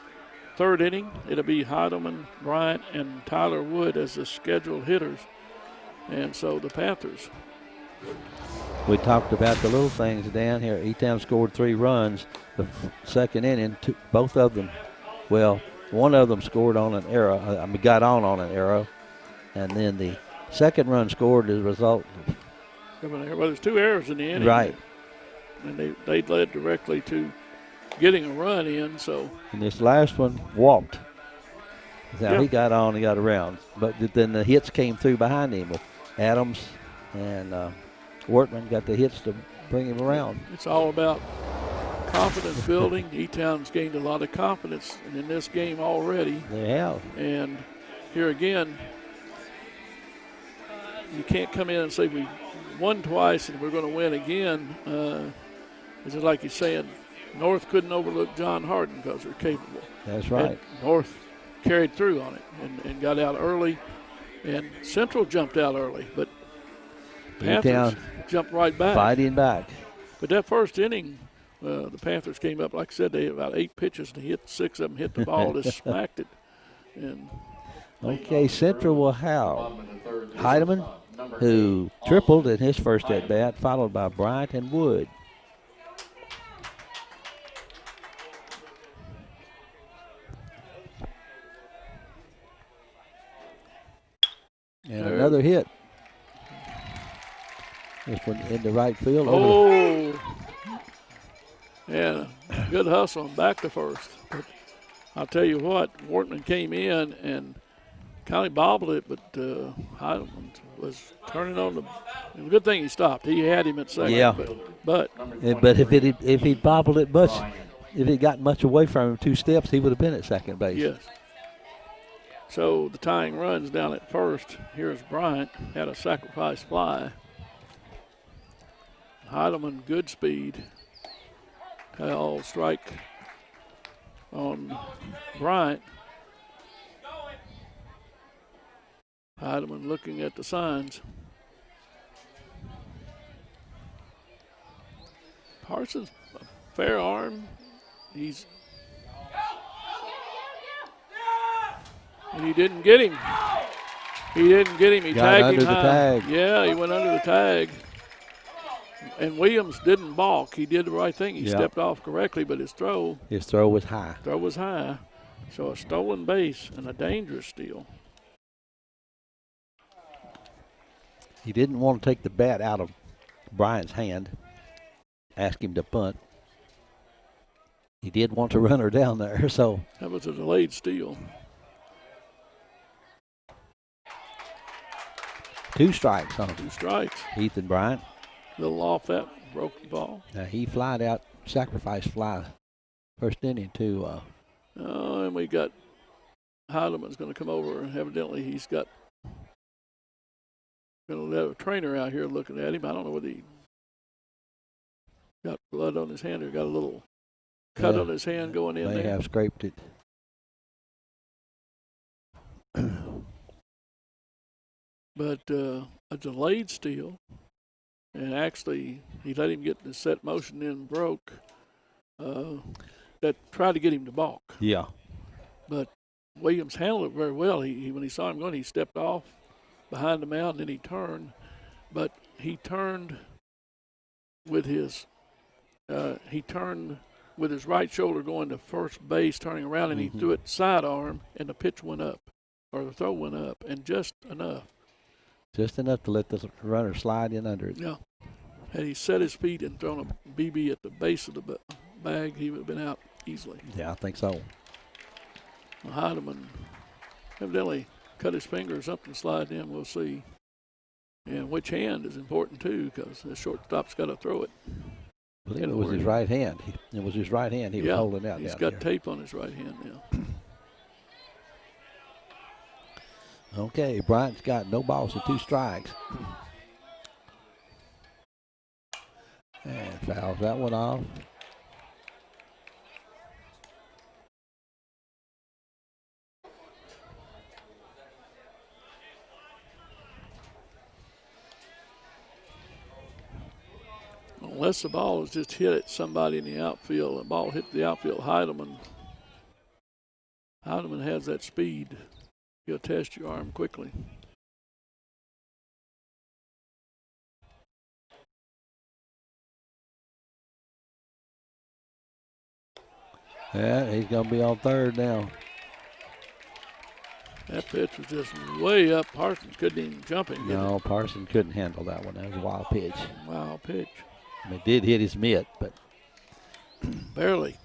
third inning, it'll be Heidelman, Bryant, and Tyler Wood as the scheduled hitters. And so the Panthers. We talked about the little things down here. E-Town scored 3 runs. The second inning, both of them, well, one of them scored on an error. Got on an arrow. And then the second run scored as a result. Well, there's 2 errors in the inning. Right. And they led directly to getting a run in, so. And this last one walked. Now he got on, he got around. But then the hits came through behind him with Adams and Wortman got the hits to bring him around. It's all about confidence building. E-Town's gained a lot of confidence in this game already. They have. And here again, you can't come in and say we won twice and we're going to win again. It's just like you're saying, North couldn't overlook John Hardin because they're capable. That's right. And North carried through on it and got out early. And Central jumped out early, but Panthers jumped right back. Fighting back. But that first inning, the Panthers came up, like I said, they had about 8 pitches, and hit 6 of them hit the ball, just smacked it. And okay, Central will have Heidemann, who tripled in his first at-bat, followed by Bryant and Wood. And another hit. This one in the right field. Oh, yeah, good hustle back to first. But I'll tell you what, Wortman came in and kind of bobbled it, but Heidelman was turning on the. And good thing he stopped. He had him at second. Yeah. But if he bobbled it much, if it got much away from him 2 steps, he would have been at second base. Yes. So the tying runs down at first. Here's Bryant, had a sacrifice fly. Heidelman, good speed. Kyle strike on Bryant. Heidelman looking at the signs. Parsons, a fair arm. And he didn't get him. He tagged him high. Tag. Yeah, he went under the tag. And Williams didn't balk. He did the right thing. He stepped off correctly, but his throw was high. So a stolen base and a dangerous steal. He didn't want to take the bat out of Bryant's hand, ask him to punt. He did want to run her down there, so. That was a delayed steal. 2 strikes on him. 2 strikes. Ethan Bryant. Little off that, broke the ball. Now he flied out, sacrifice fly, first inning too. And we got Heidelman's going to come over, and evidently he's got going to let a trainer out here looking at him. I don't know whether he got blood on his hand or got a little cut on his hand going in there. They have scraped it. But a delayed steal, and actually he let him get the set motion in and broke. That tried to get him to balk. Yeah. But Williams handled it very well. He when he saw him going, he stepped off behind the mound, and he turned, but he turned with his right shoulder going to first base, turning around, and he threw it sidearm, and the pitch went up, or the throw went up, and just enough. Just enough to let the runner slide in under it. Yeah. Had he set his feet and thrown a BB at the base of the bag, he would have been out easily. Yeah, I think so. Heidemann evidently cut his finger or something, slide in, we'll see. And which hand is important, too, because the shortstop's got to throw it. I believe it was his right hand. It was his right hand he was holding out. He's got tape on his right hand now. Okay, Bryant's got no balls and 2 strikes. And fouls that one off. Unless the ball is just hit at somebody in the outfield, the ball hit the outfield, Heidemann has that speed. He'll test your arm quickly. Yeah, he's going to be on third now. That pitch was just way up. Parsons couldn't even jump it. No, Parsons couldn't handle that one. That was a wild pitch. Wild pitch. It did hit his mitt, but barely.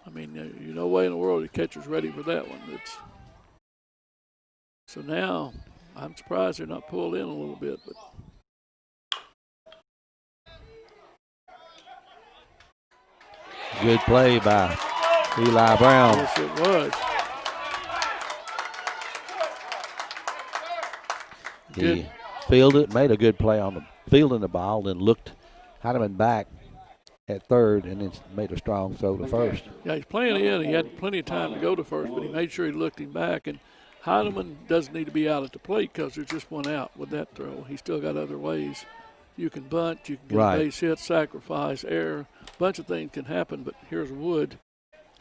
I mean, you no way in the world the catcher's ready for that one. So now, I'm surprised they're not pulled in a little bit, but. Good play by Eli Brown. Yes, it was. He fielded, made a good play on the fielding the ball, then looked Heidemann back at third, and then made a strong throw to first. Yeah, he's playing in. He had plenty of time to go to first, but he made sure he looked him back. And Heidemann doesn't need to be out at the plate because there's just one out with that throw. He's still got other ways. You can bunt, you can get a base hit, sacrifice, error. A bunch of things can happen, but here's Wood.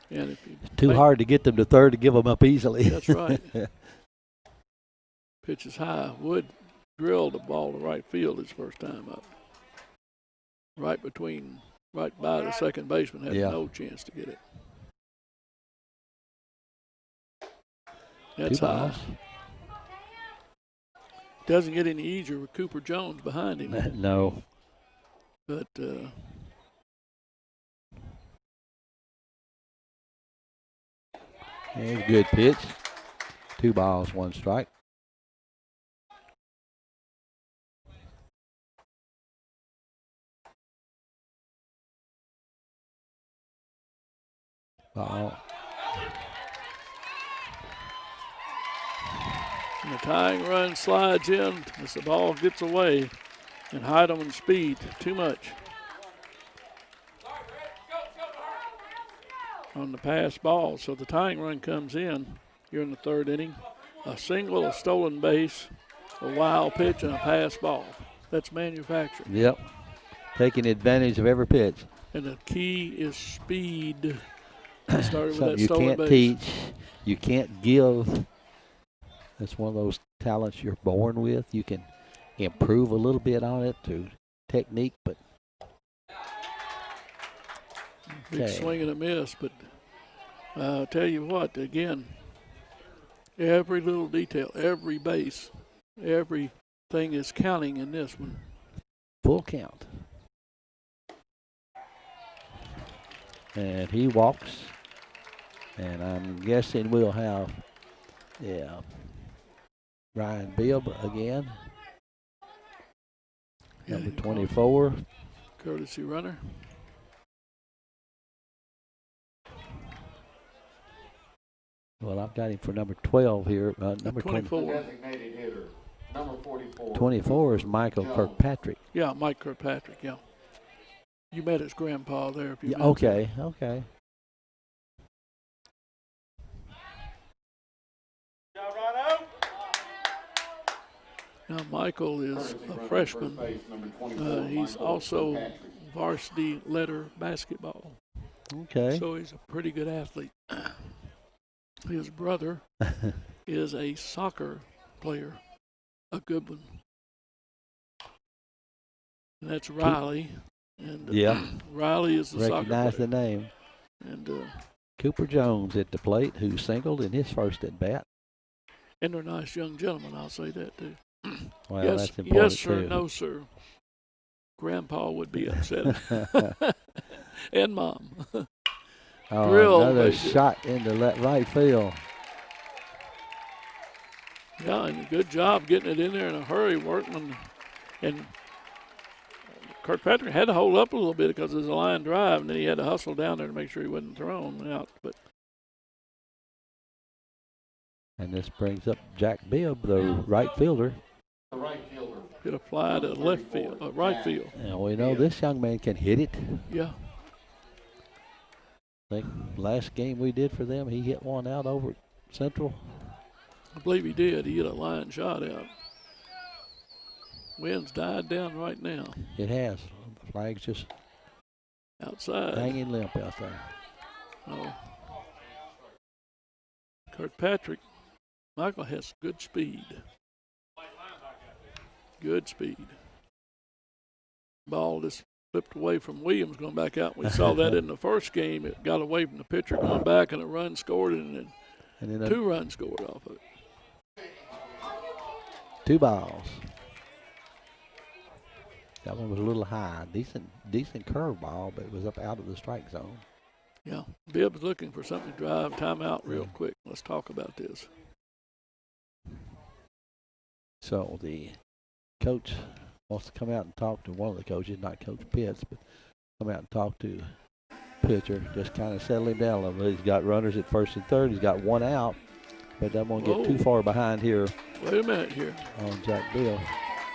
And if you too hard to get them to third to give them up easily. That's right. Pitch is high. Wood drilled the ball to right field his first time up. Right by the second baseman, had no chance to get it. That's high. Doesn't get any easier with Cooper Jones behind him. No. But It's a good pitch. 2 balls, 1 strike. Ball. And the tying run slides in as the ball gets away, and Heidemann's speed too much on the pass ball. So the tying run comes in here in the third inning. A single, a stolen base, a wild pitch, and a pass ball. That's manufactured. Yep. Taking advantage of every pitch. And the key is speed. Started with that you stolen can't base. teach. You can't give. That's one of those talents you're born with. You can improve a little bit on it through technique, but big swing and a miss. But I'll tell you what, again, every little detail, every base, everything is counting in this one. Full count. And he walks. And I'm guessing we'll have, Ryan Bibb again. Number 24. Courtesy runner. Well, I've got him for number 12 here. Number 24. Designated hitter, number 44. 24 is Michael Kirkpatrick. Yeah, Mike Kirkpatrick, yeah. You met his grandpa there. If you Okay. Now, Michael is a freshman. He's also varsity letter basketball. Okay. So he's a pretty good athlete. His brother is a soccer player, a good one. And that's Riley. And Riley is the soccer player. Recognize the name. And Cooper Jones at the plate, who singled in his first at bat. and they're nice young gentlemen, I'll say that too. Well, yes, that's important yes, sir, too. no, sir. Grandpa would be upset. And Mom. Oh, Drill, another baby. shot into right field. Yeah, and a good job getting it in there in a hurry, Workman. And Kirkpatrick had to hold up a little bit because it was a line drive, and then he had to hustle down there to make sure he wasn't thrown out. But And this brings up Jack Bibb, the right fielder. The right fielder. could apply to left field, right field. And we know this young man can hit it. Yeah. I think last game we did for them, he hit one out over at Central. I believe he did. He hit a line shot out. Wind's died down right now. It has. The flag's just Outside. hanging limp out there. Oh. Kirkpatrick, Michael has good speed. Good speed. Ball just flipped away from Williams going back out. We saw that in the first game. It got away from the pitcher going back, and a run scored, and then 2 runs scored off of it. 2 balls. That one was a little high. Decent curve ball, but it was up out of the strike zone. Yeah, Bibb's looking for something to drive. Timeout real quick. Let's talk about this. So the coach wants to come out and talk to one of the coaches, not Coach Pitts, but come out and talk to pitcher. Just kind of settle him down a little bit. He's got runners at first and third. He's got 1 out, but doesn't want to get too far behind here. Wait a minute here. On Jack Bill.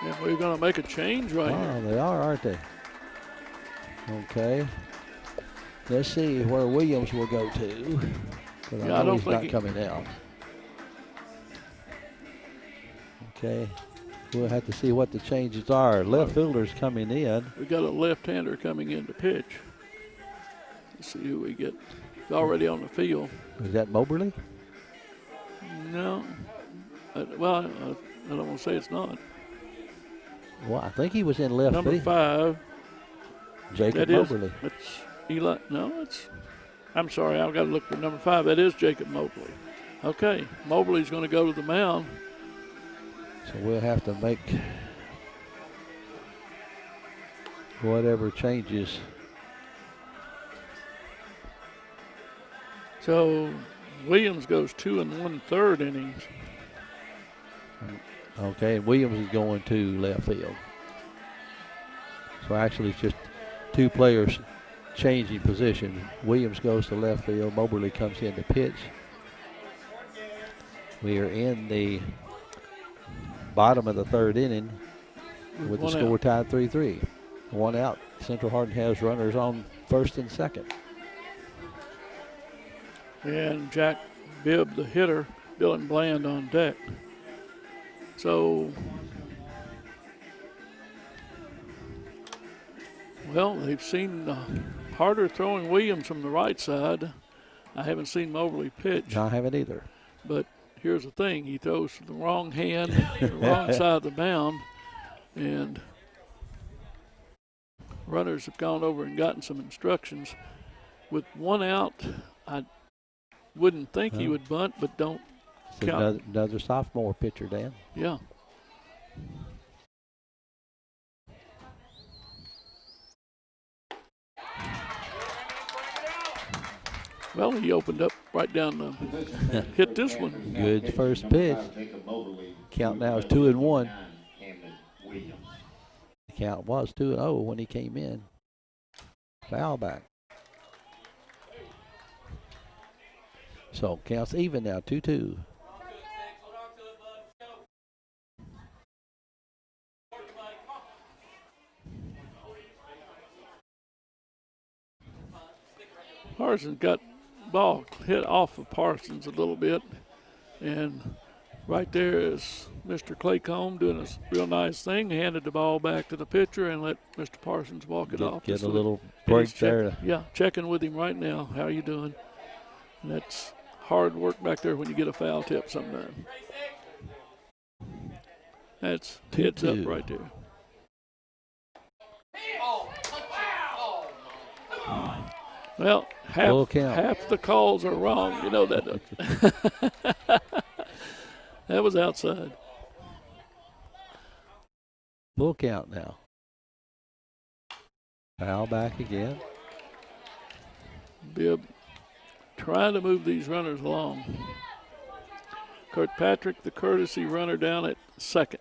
And we're going to make a change right here. Oh, they are, aren't they? Okay. Let's see where Williams will go to. Yeah, I don't he's think not coming out. Okay. We'll have to see what the changes are. Left fielder's coming in. We got a left-hander coming in to pitch. Let's see who we get. He's already on the field. Is that Moberly? No. I don't want to say it's not. Well, I think he was in left Number field. 5. Jacob Moberly. It's Eli. No, it's. I'm sorry, I've got to look for number 5. That is Jacob Moberly. Okay, Moberly's going to go to the mound. So we'll have to make whatever changes. So Williams goes 2 1/3 innings. Okay, and Williams is going to left field. So actually it's just 2 players changing position. Williams goes to left field. Moberly comes in to pitch. We are in the bottom of the 3rd inning with the score tied 3-3. 1 out. Central Hardin has runners on first and second. And Jack Bibb, the hitter, Dylan Bland on deck. So, well, they've seen harder throwing Williams from the right side. I haven't seen Moberly pitch. I haven't either. But here's the thing. He throws from the wrong hand, the wrong side of the mound, and runners have gone over and gotten some instructions. With 1 out, I wouldn't think he would bunt, but don't count. Another sophomore pitcher, Dan. Yeah. Well, he opened up right down the hit this one. Good first pitch. Count now is 2-1. The count was 2-0 when he came in. Foul back. So counts even now, 2-2. Parsons got ball hit off of Parsons a little bit, and right there is Mr. Claycomb doing a real nice thing. Handed the ball back to the pitcher and let Mr. Parsons walk it off. Get a little break there. Yeah, checking with him right now. How you doing? And that's hard work back there when you get a foul tip sometime. That's heads up right there. Well, half the calls are wrong. You know that. That was outside. Full count now. Foul back again. Bibb trying to move these runners along. Kirkpatrick, the courtesy runner, down at second.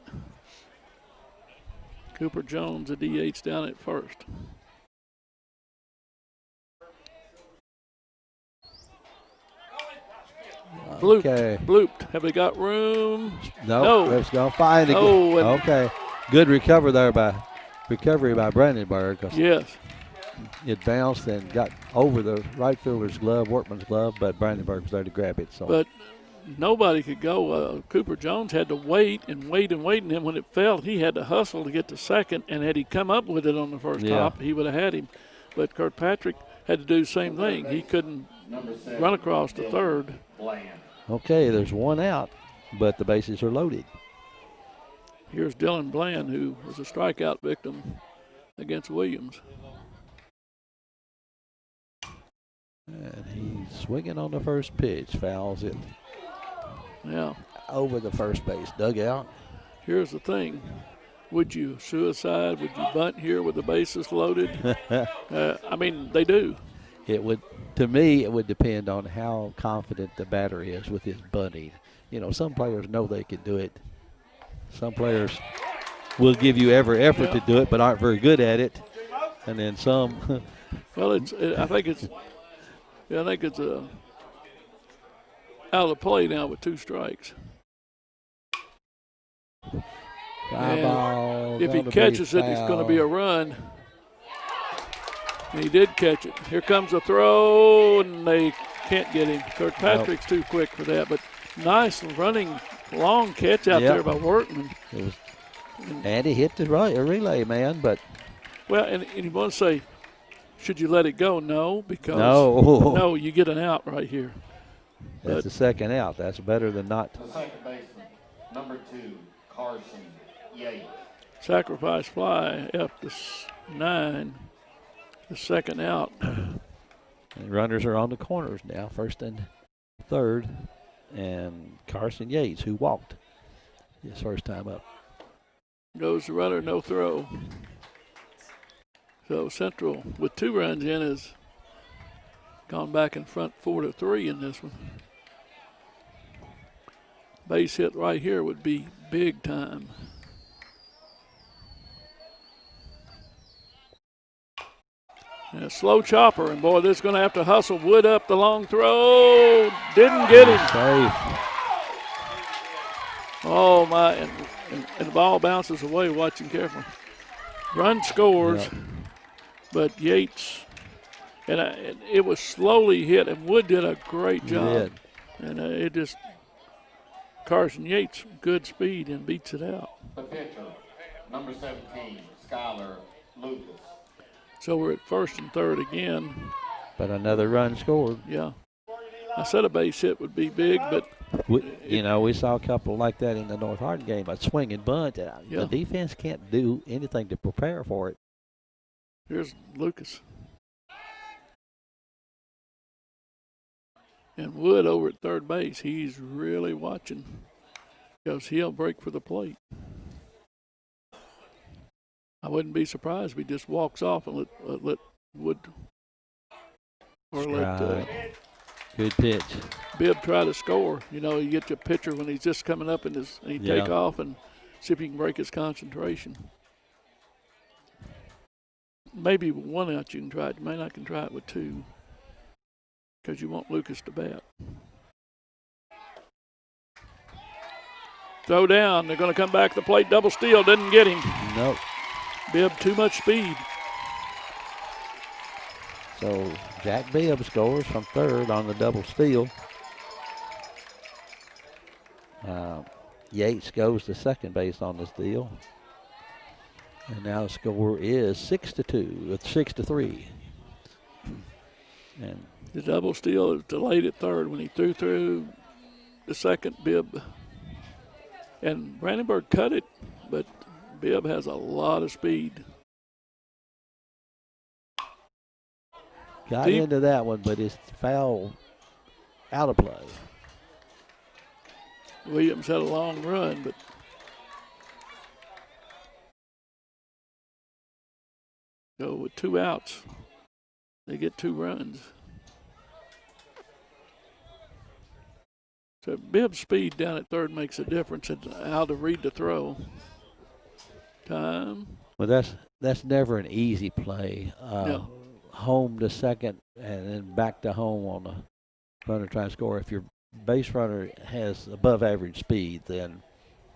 Cooper Jones, the DH, down at first. Blooped. Have they got room? No. Let's go find it. Oh, okay. Good recovery by Brandenburg. Yes. It bounced and got over the right fielder's glove, Workman's glove, but Brandenburg was there to grab it. So. But nobody could go. Cooper Jones had to wait, and then when it fell, he had to hustle to get to second, and had he come up with it on the first hop, he would have had him. But Kirkpatrick had to do the same thing. He couldn't run across to third. Okay, there's one out, but the bases are loaded. Here's Dylan Bland, who was a strikeout victim against Williams. And he's swinging on the first pitch, fouls it. Yeah. Over the first base dugout. Here's the thing. Would you suicide? Would you bunt here with the bases loaded? I mean, they do. To me, it would depend on how confident the batter is with his bunting. You know, some players know they can do it. Some players will give you every effort to do it, but aren't very good at it. And then some. Well, I think it's out of play now with 2 strikes. If he catches it, it's going to be a run. And he did catch it. Here comes a throw, and they can't get him. Kirkpatrick's too quick for that, but nice running, long catch out there by Workman. And he hit the relay, man, but. Well, and you want to say, should you let it go? No, because no, you get an out right here. That's the second out. That's better than not. The second baseman, number 2, Carson Yates. Sacrifice fly up to 9. The second out. And runners are on the corners now, first and third. And Carson Yates, who walked his first time up. Goes the runner, no throw. So Central, with 2 runs in, has gone back in front 4-3 in this one. Base hit right here would be big time. And a slow chopper, and boy, this is going to have to hustle. Wood up the long throw. Didn't get him. Safe. Oh, my. And the ball bounces away. Watching carefully. Run scores, but Yates, and it was slowly hit, and Wood did a great job. And it just, Carson Yates, good speed, and beats it out. The pitcher, number 17, Skylar Lucas. So we're at first and third again. But another run scored. Yeah. I said a base hit would be big, but. We saw a couple like that in the North Hardin game, a swing and bunt. The defense can't do anything to prepare for it. Here's Lucas. And Wood over at third base, he's really watching because he'll break for the plate. I wouldn't be surprised if he just walks off and let Wood or good pitch. Bibb try to score. You know, you get your pitcher when he's just coming up and he take off and see if he can break his concentration. Maybe with 1 out you can try it. You may not can try it with 2 because you want Lucas to bat. Throw down. They're going to come back to the plate. Double steal. Didn't get him. Nope. Bibb, too much speed. So Jack Bibb scores from third on the double steal. Yates goes to second base on the steal. And now the score is 6-3. And The double steal is delayed at third when he threw through the second. Bibb and Brandenburg cut it, but Bibb has a lot of speed. Got Deep. into that one, but it's foul out of play. Williams had a long run, but so with 2 outs, they get 2 runs. So Bibb's speed down at third makes a difference in how to read the throw. Time. Well, that's never an easy play. No. Home to second and then back to home on the runner trying to score. If your base runner has above average speed, then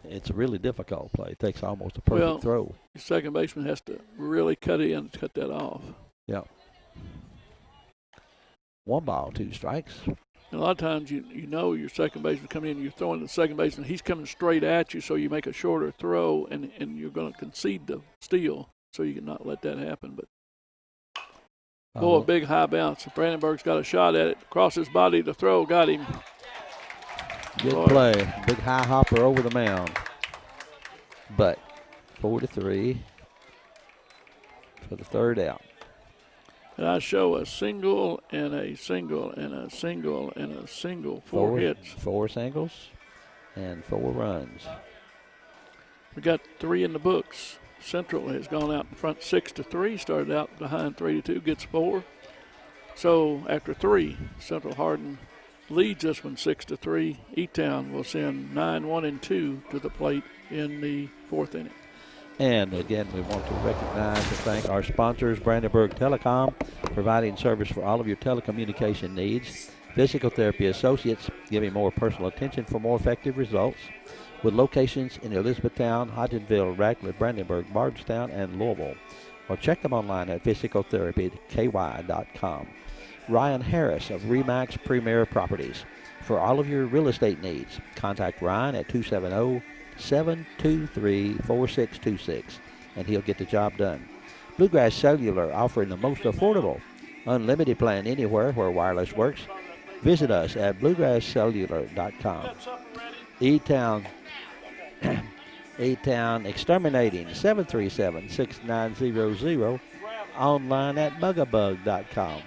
it's a really difficult play. It takes almost a perfect throw. Your second baseman has to really cut in to cut that off. Yeah. 1 ball, 2 strikes. And a lot of times you know your second baseman coming in, you're throwing to the second baseman, he's coming straight at you, so you make a shorter throw, and you're going to concede the steal, so you can not let that happen. But a big high bounce. Brandenburg's got a shot at it. Across his body, the throw got him. Good play. Big high hopper over the mound. But 4-3 for the third out. And I show a single and a single and a single and a single. 4 hits. 4 singles and 4 runs. We got 3 in the books. Central has gone out in front 6-3, started out behind 3-2, gets 4. So after 3, Central Hardin leads this one 6-3. E-Town will send 9-1-2 to the plate in the 4th inning. And again, we want to recognize and thank our sponsors, Brandenburg Telecom, providing service for all of your telecommunication needs. Physical Therapy Associates, giving more personal attention for more effective results. With locations in Elizabethtown, Hodgenville, Radcliffe, Brandenburg, Bardstown, and Louisville. Or check them online at physicaltherapyky.com. Ryan Harris of Remax Premier Properties. For all of your real estate needs, contact Ryan at 270-723-4626, and he'll get the job done. Bluegrass Cellular, offering the most affordable, unlimited plan anywhere where wireless works. Visit us at bluegrasscellular.com. E-Town Exterminating, 737-6900, online at bugabug.com.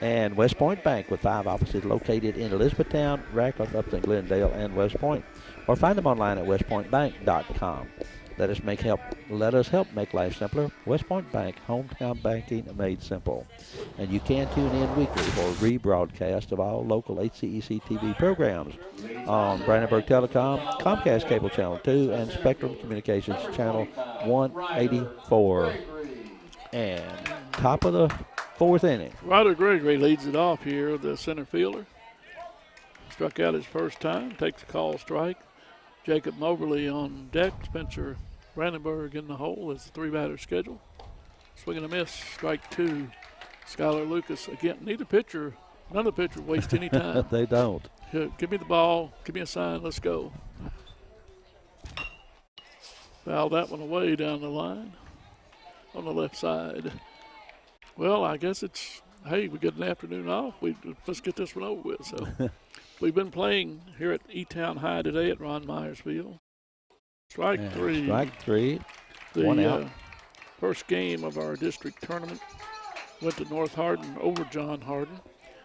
And West Point Bank, with 5 offices located in Elizabethtown, Radcliffe, Upton, Glendale, and West Point. Or find them online at westpointbank.com. Let us help make life simpler. West Point Bank, hometown banking made simple. And you can tune in weekly for rebroadcast of all local HCEC-TV programs on Brandenburg Telecom, Comcast Cable Channel 2, and Spectrum Communications Channel 184. And top of the 4th inning. Ryder Gregory leads it off here, the center fielder. Struck out his first time, takes a call strike. Jacob Moberly on deck. Spencer Brandenburg in the hole as the 3-batter schedule. Swing and a miss, strike 2. Skylar Lucas again. None of the pitcher waste any time. They don't. Give me the ball, give me a sign, let's go. Foul that one away down the line on the left side. Well, I guess we get an afternoon off. Let's get this one over with. So we've been playing here at E-Town High today at Ron Myers Field. Strike 3. Strike 3. The 1 out. First game of our district tournament went to North Hardin over John Hardin,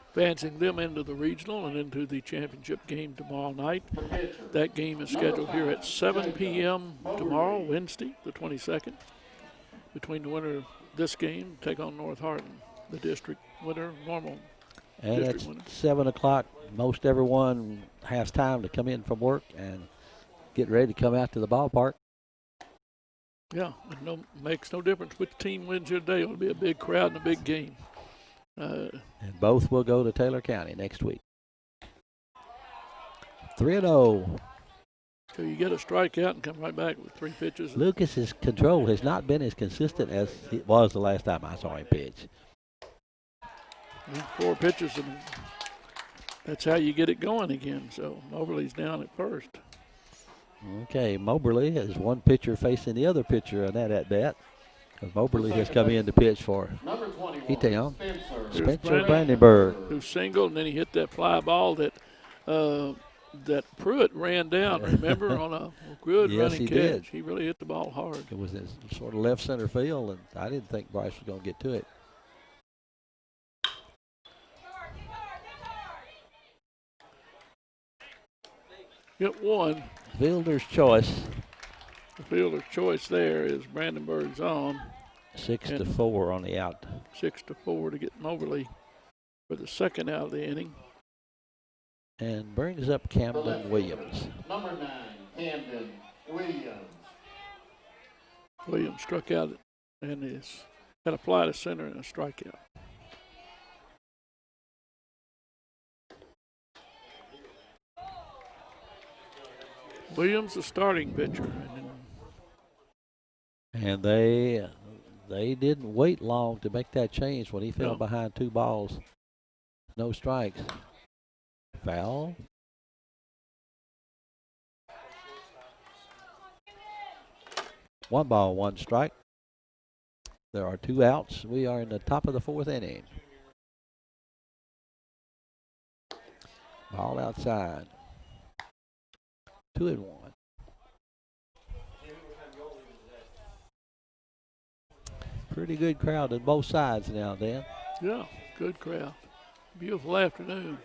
advancing them into the regional and into the championship game tomorrow night. That game is scheduled here at 7 p.m. tomorrow, Wednesday, the 22nd. Between the winner of this game, take on North Hardin, the district winner, normal. And it's 7 o'clock. Most everyone has time to come in from work and get ready to come out to the ballpark. Yeah, it makes no difference which team wins here today. It'll be a big crowd and a big game. And both will go to Taylor County next week. 3-0. So you get a strikeout and come right back with 3 pitches. Lucas's control has not been as consistent as it was the last time I saw him pitch. 4 pitches, and that's how you get it going again. So Moberly's down at first. Okay, Moberly has one pitcher facing the other pitcher on that at bat. Because Moberly has come in to pitch for Number 21, E-Town. Spencer. Spencer Brandenburg. Who singled, and then he hit that fly ball that Pruitt ran down, remember, on a good Yes, running he catch. did. He really hit the ball hard. It was in sort of left center field, and I didn't think Bryce was going to get to it. Hit one. Fielder's choice. The fielder's choice there is Brandenburg's on. 6-4 on the out. 6-4 to get Moberly for the second out of the inning. And brings up Camden Williams. Number 9, Camden Williams. Williams struck out and is had a fly to center and a strikeout. Williams, the starting pitcher. And they didn't wait long to make that change when he fell behind 2 balls. No strikes. Foul. One ball, 1 strike. There are 2 outs. We are in the top of the 4th inning. Ball outside. 2-1. Pretty good crowd on both sides now, Dan. Yeah, good crowd. Beautiful afternoon.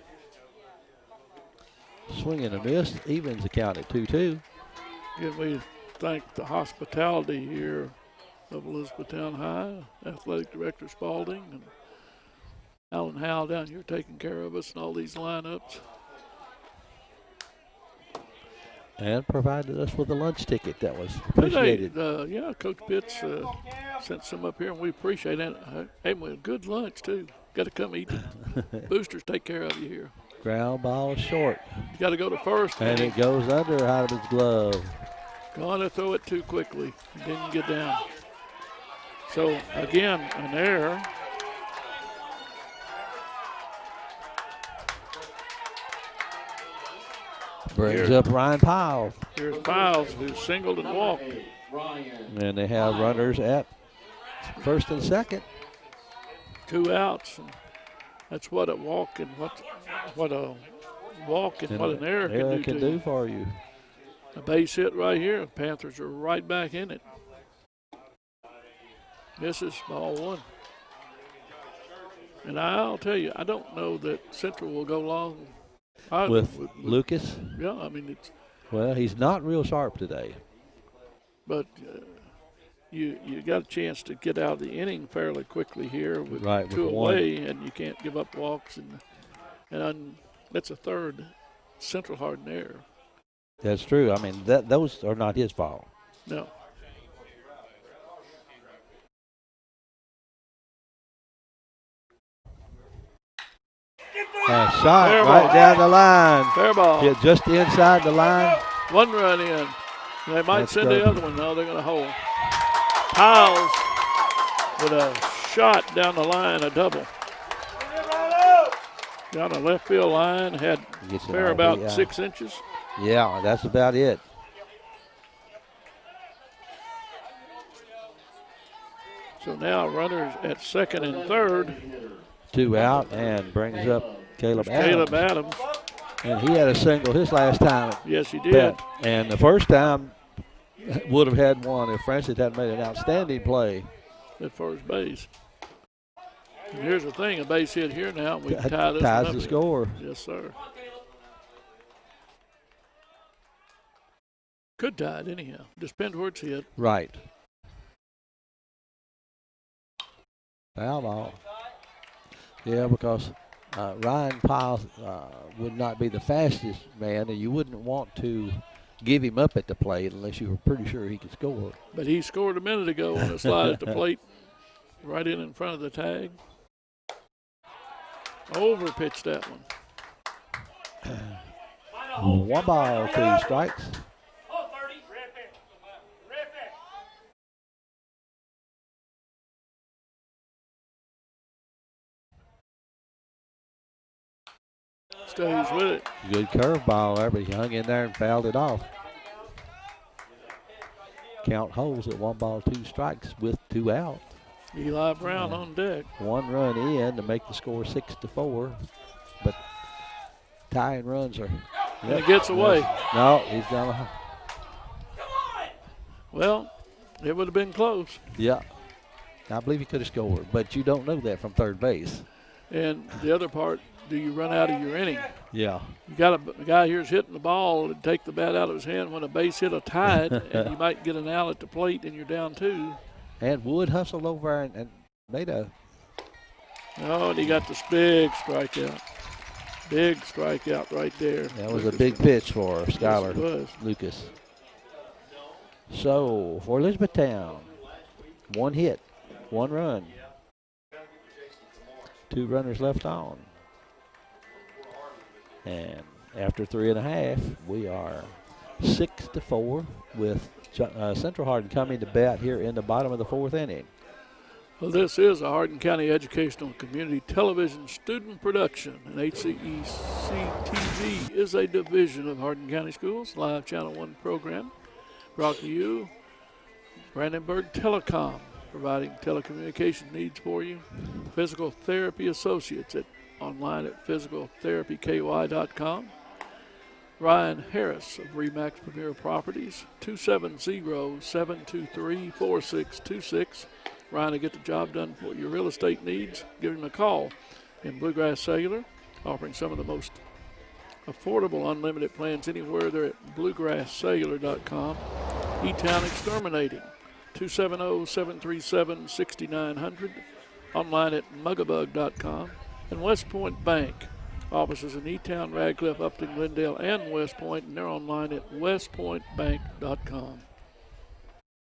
Swing and a miss. Evens the count at 2-2. Again, we thank the hospitality here of Elizabethtown High, Athletic Director Spalding, and Alan Howe down here taking care of us and all these lineups. And provided us with a lunch ticket that was appreciated. Yeah, Coach Pitts sent some up here, and we appreciate it. Hey, well, good lunch, too. Got to come eat it. Boosters take care of you here. Ground ball short. You got to go to first. And it goes under out of his glove. Gonna throw it too quickly. Didn't get down. So, again, an error. Brings up Ryan Powell. Here's Piles, who singled and walked. And they have runners at first and second. 2 outs. And that's what a walk and what a walk and what an error can do for you. A base hit right here. Panthers are right back in it. Misses, ball 1. And I'll tell you, I don't know that Central will go long with Lucas. Yeah, I mean it's. Well, he's not real sharp today. But you got a chance to get out of the inning fairly quickly here with 2 away, and you can't give up walks, and that's a third Central Hardin error. That's true. I mean, those are not his fault. No. A shot fair right ball. Down the line. Fair ball. Hit just inside the line. 1 run in. They might send the other one. No, they're going to hold. Piles with a shot down the line, a double. Down the left field line, had fair about 6 inches. Yeah, that's about it. So now runners at second and third. 2 out and brings up Caleb Adams. And he had a single his last time. Yes, he did. And the first time would have had one if Francis had made an outstanding play at first base. And here's the thing, a base hit here now. We tie this ties up the score. Yes, sir. Could tie it anyhow. Just depends where it's hit. Right. Foul ball. Yeah, because Ryan Powell would not be the fastest man, and you wouldn't want to give him up at the plate unless you were pretty sure he could score. But he scored a minute ago on a slide at the plate, right in front of the tag. Overpitched that one. 1 ball, 2 strikes. Stays with it. Good curveball there, but he hung in there and fouled it off. count holds at 1-2 with 2 out. Eli Brown Yeah. on deck. 1 run in to make the score 6-4. But tying runs are. And it gets away. No, he's gonna. Well, it would have been close. Yeah. I believe he could have scored, but you don't know that from third base. And the other part, do you run out of your inning? Yeah. You got a guy here's hitting the ball and take the bat out of his hand when a base hit a tied, and you might get an out at the plate and you're down 2. And Wood hustled over and made a. Oh, and he got this big strikeout. Big strikeout right there. That was a big pitch for Skylar Yes, it was. Lucas. So for Elizabethtown, 1 hit, 1 run, 2 runners left on. And after 3.5, we are 6-4 with Central Hardin coming to bat here in the bottom of the 4th inning. Well, this is a Hardin County Educational and Community Television student production, and HCEC-TV is a division of Hardin County Schools live Channel 1 program brought to you Brandenburg Telecom, providing telecommunication needs for you. Physical Therapy Associates online at physicaltherapyky.com. Ryan Harris of Remax Premier Properties, 270-723-4626. Ryan will get the job done for your real estate needs. Give him a call. In Bluegrass Cellular, offering some of the most affordable unlimited plans anywhere. They're at bluegrasscellular.com. E-Town Exterminating, 270-737-6900. Online at mugabug.com. And West Point Bank, offices in E-Town, Radcliffe, Upton, Glendale, and West Point, and they're online at westpointbank.com.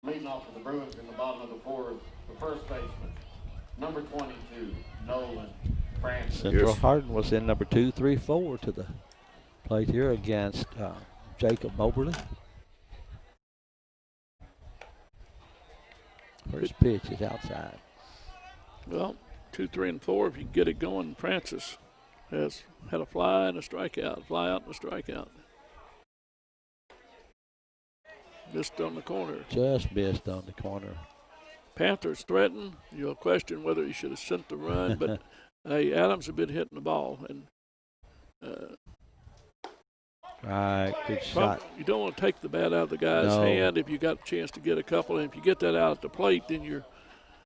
Leading off for the Bruins in the bottom of the 4th, the first baseman, number 22, Nolan Francis. Central Hardin was in number 2, 3, 4 to the plate here against Jacob Moberly. First pitch is outside. Well, 2, 3, and 4, if you can get it going. Francis has had a fly and a strikeout, fly out and a strikeout. Missed on the corner. Just missed on the corner. Panthers threaten. You'll question whether he should have sent the run, but hey, Adams had been hitting the ball, and Right, good shot. you don't want to take the bat out of the guy's hand if you got a chance to get a couple, and if you get that out at the plate, then you're.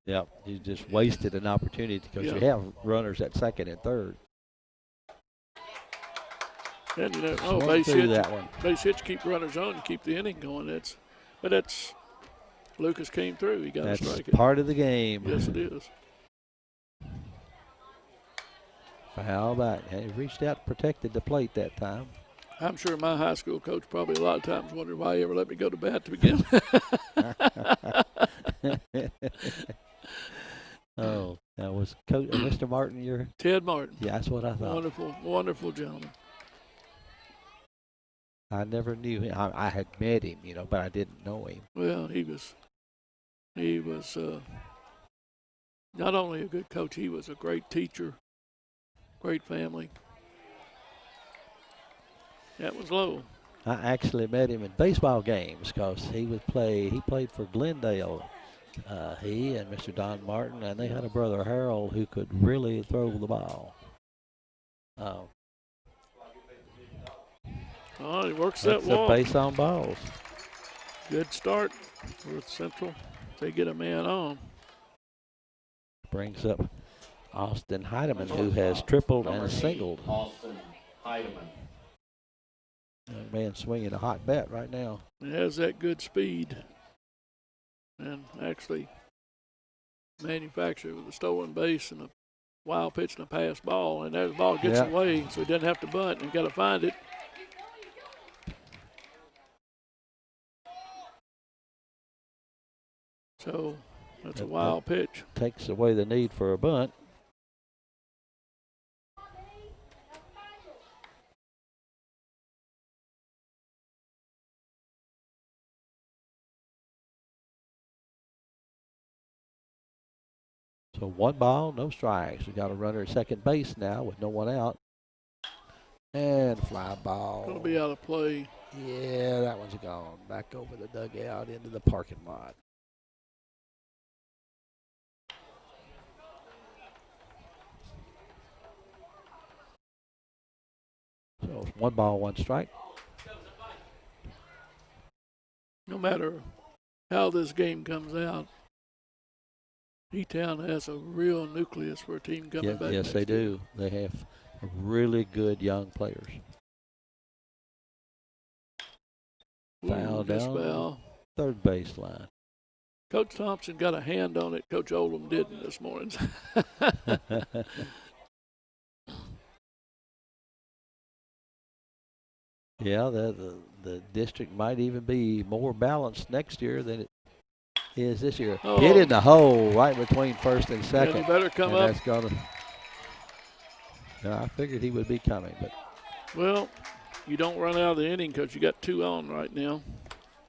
Yep, you just wasted an opportunity because you have runners at second and third. And you know, Swung base through hits, that one. base hits keep runners on, you keep the inning going. But Lucas came through. He got a That's strike. part of the game. Yes, it is. Foul back. He reached out, protected the plate that time. I'm sure my high school coach probably a lot of times wondered why he ever let me go to bat to begin. Oh, that was Coach Mr. Martin. Ted Martin. Yeah, that's what I thought. Wonderful, wonderful gentleman. I never knew him. I had met him, but I didn't know him. Well, he was not only a good coach, he was a great teacher, great family. That was low. I actually met him in baseball games because he played for Glendale. He and Mr. Don Martin, and they had a brother Harold who could really throw the ball. Oh, he works that That's a wall. base on balls. Good start for Central. They get a man on. Brings up Austin Heidemann, who has tripled and singled. Austin Heidemann. That man swinging a hot bat right now. He has that good speed. And actually manufactured with a stolen base and a wild pitch and a pass ball. And there the ball gets away, so he doesn't have to bunt and got to find it. So that's a wild pitch. Takes away the need for a bunt. So 1 ball, no strikes. We got a runner at second base now with no one out. And fly ball. Going to be out of play. Yeah, that one's gone. Back over the dugout into the parking lot. So it's 1 ball, 1 strike. No matter how this game comes out, E-Town has a real nucleus for a team coming back. Yes, they do. They have really good young players. Foul down foul. third baseline. Coach Thompson got a hand on it. Coach Oldham didn't this morning. Yeah, the district might even be more balanced next year than it is this year. Oh. Hit in the hole right between first and second. And he better come and up. That's gonna. I figured he would be coming, but. Well, you don't run out of the inning because you got 2 on right now.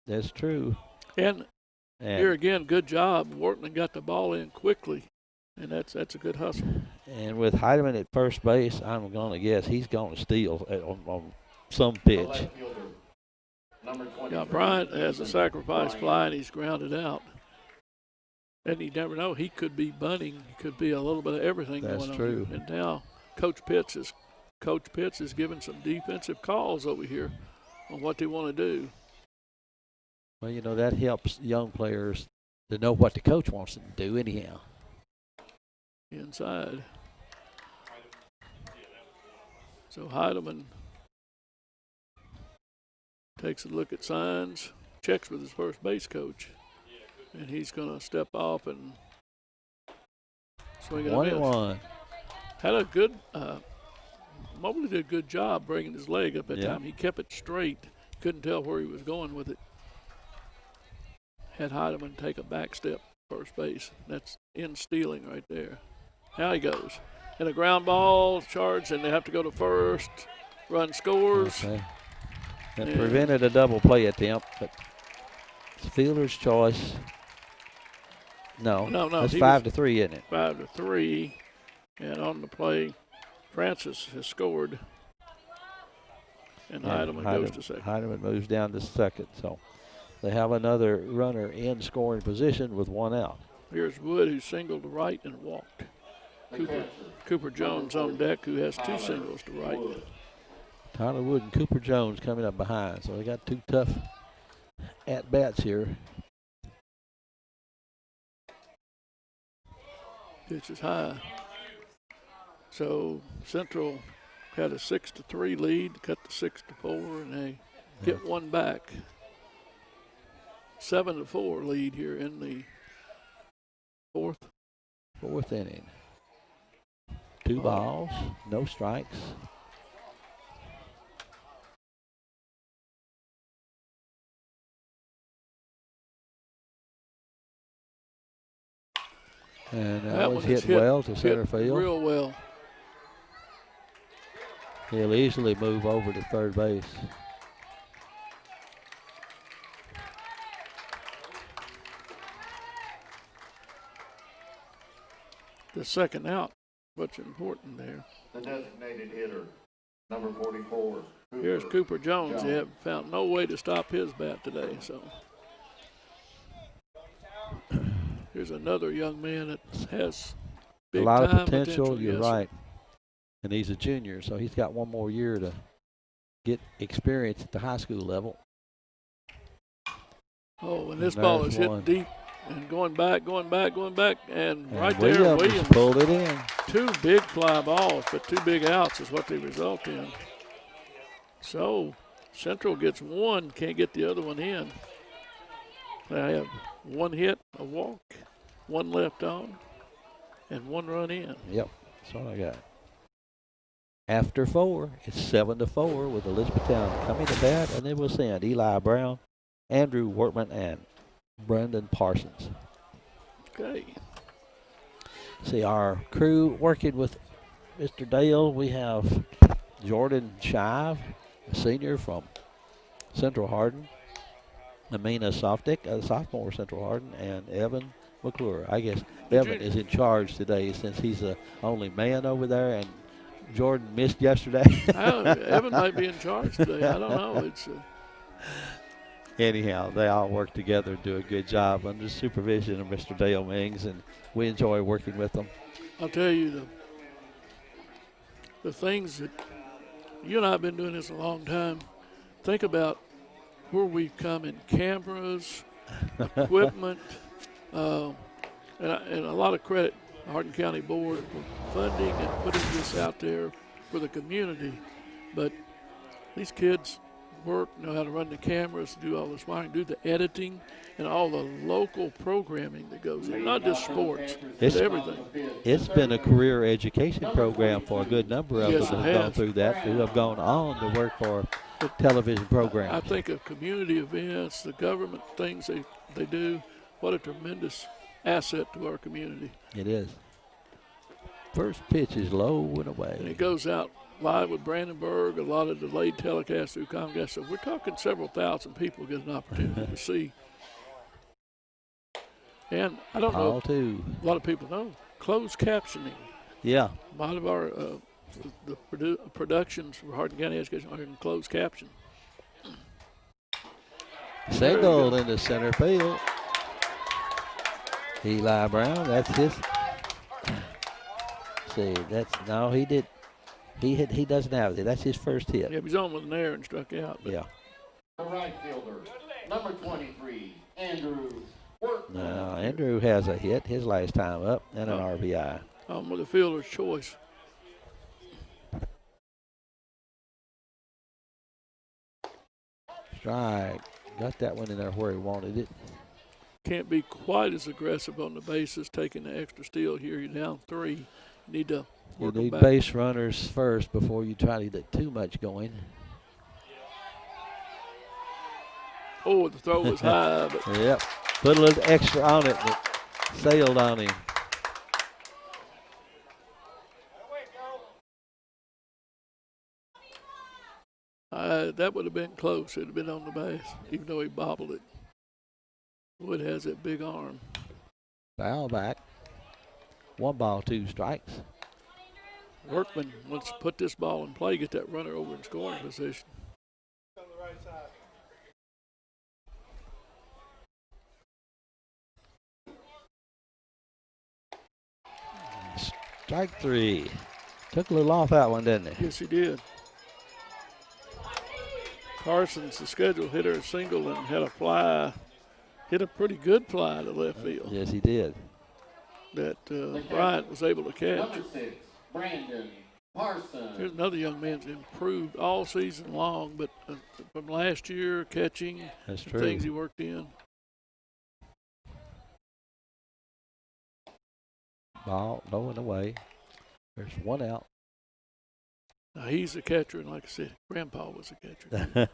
That's true. And here again, good job. Wortman got the ball in quickly, and that's a good hustle. And with Heidemann at first base, I'm going to guess he's going to steal on some pitch. Yeah, Bryant has a sacrifice fly, and he's grounded out. And you never know. He could be bunting. He could be a little bit of everything That's going on. true. And now Coach Pitts is giving some defensive calls over here on what they want to do. Well, you know, that helps young players to know what the coach wants them to do anyhow. Inside. So Heidemann takes a look at signs, checks with his first base coach, and he's going to step off and swing it. 1-1. Had a good, Mobley did a good job bringing his leg up that Yeah. time. He kept it straight. Couldn't tell where he was going with it. Had Heidemann take a back step first base. That's in stealing right there. Now he goes. And a ground ball charged, and they have to go to first. Run scores. Okay. That prevented a double play attempt, but it's fielder's choice. No, that's 5-3, isn't it? 5-3. And on the play, Francis has scored. And Heidemann goes to second. Heidemann moves down to second, so they have another runner in scoring position with 1 out. Here's Wood, who singled to right and walked. Cooper Jones on deck, who has 2 singles to right. Tyler Wood and Cooper Jones coming up behind, so they got 2 tough at-bats here. Pitch is high. So Central had a 6-3 lead, cut to 6-4, and they get 1 back. 7-4 lead here in the fourth inning. 2 balls, no strikes. And that was hit well to center field. Real well. He'll easily move over to third base. The second out, what's important there. The designated hitter, number 44. Here's Cooper Jones. They have found no way to stop his bat today. So here's another young man that has big a lot time of potential. You're yes. right. And he's a junior, so he's got 1 more year to get experience at the high school level. Oh, and this ball is hit deep and going back, and right there, Williams pulled it in. 2 big fly balls, but 2 big outs is what they result in. So Central gets 1, can't get the other one in. They have 1 hit, a walk, 1 left on, and 1 run in. Yep, that's what I got. After 4, it's 7-4 with Elizabethtown coming to bat, and then we'll send Eli Brown, Andrew Wortman, and Brendan Parsons. Okay. See our crew working with Mr. Dale. We have Jordan Shive, a senior from Central Hardin, Amina Softic, a sophomore Central Hardin, and Evan McClure. I guess Evan is in charge today since he's the only man over there, and Jordan missed yesterday. Evan might be in charge today. I don't know. Anyhow, they all work together and do a good job under the supervision of Mr. Dale Mings, and we enjoy working with them. I'll tell you the things that you and I have been doing this a long time. Think about where we've come in cameras, equipment, and a lot of credit Hardin County Board for funding and putting this out there for the community. But these kids know how to run the cameras, do all this wiring, do the editing, and all the local programming that goes in, not just sports, but everything. It's been a career education program for a good number of Yes, them it that have gone has. through that, who have gone on to work for television programs. I think of community events, the government things they do, what a tremendous asset to our community. It is. First pitch is low and away. And it goes out live with Brandenburg, a lot of delayed telecasts through Comcast. So we're talking several thousand people get an opportunity to see. And I don't know, a lot of people know, closed captioning. Yeah. A lot of our productions for Hardin County Education are in closed caption. Single in the center field. Eli Brown, that's his. See, he doesn't have it. That's his first hit. Yeah, he's on with an error and struck out. Yeah. The right fielder, number 23, Andrew Workman. Now, Andrew has a hit his last time up and an RBI. With the fielder's choice. Strike. Got that one in there where he wanted it. Can't be quite as aggressive on the bases, taking the extra steal here. You're down 3. You need to work them back. Base runners first before you try to get too much going. Oh, the throw was high. But yep. Put a little extra on it, but sailed on him. That would have been close. It would have been on the base, even though he bobbled it. Wood has that big arm. Foul back. 1 ball, 2 strikes. Workman wants to put this ball in play, get that runner over in scoring position. On the right side. Strike 3. Took a little off that one, didn't he? Yes, he did. Carson's the scheduled hitter, a single, and had a fly. Hit a pretty good fly to left field. Yes, he did. That Bryant was able to catch. Number 6, Brandon Parsons. Here's another young man's improved all season long, but from last year, catching, That's true. things he worked in. Ball low and away. There's 1 out. Now, he's a catcher, and like I said, Grandpa was a catcher.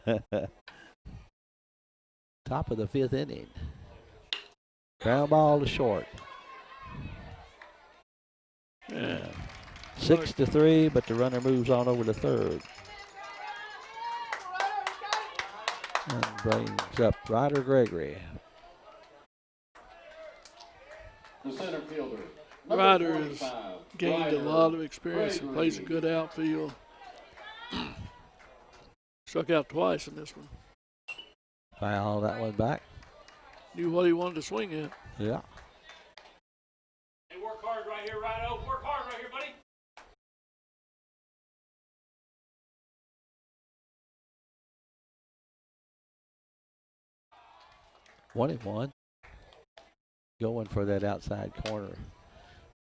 Top of the 5th inning. Ground ball to short. Yeah. 6-3, but the runner moves on over to third. And brings up Ryder Gregory. The center fielder. Ryder has gained a lot of experience and plays a good outfield. Struck out twice in this one. Foul that one back. Knew what he wanted to swing at. Yeah. Hey, work hard right here, Rhino. Work hard right here, buddy. One and one. Going for that outside corner.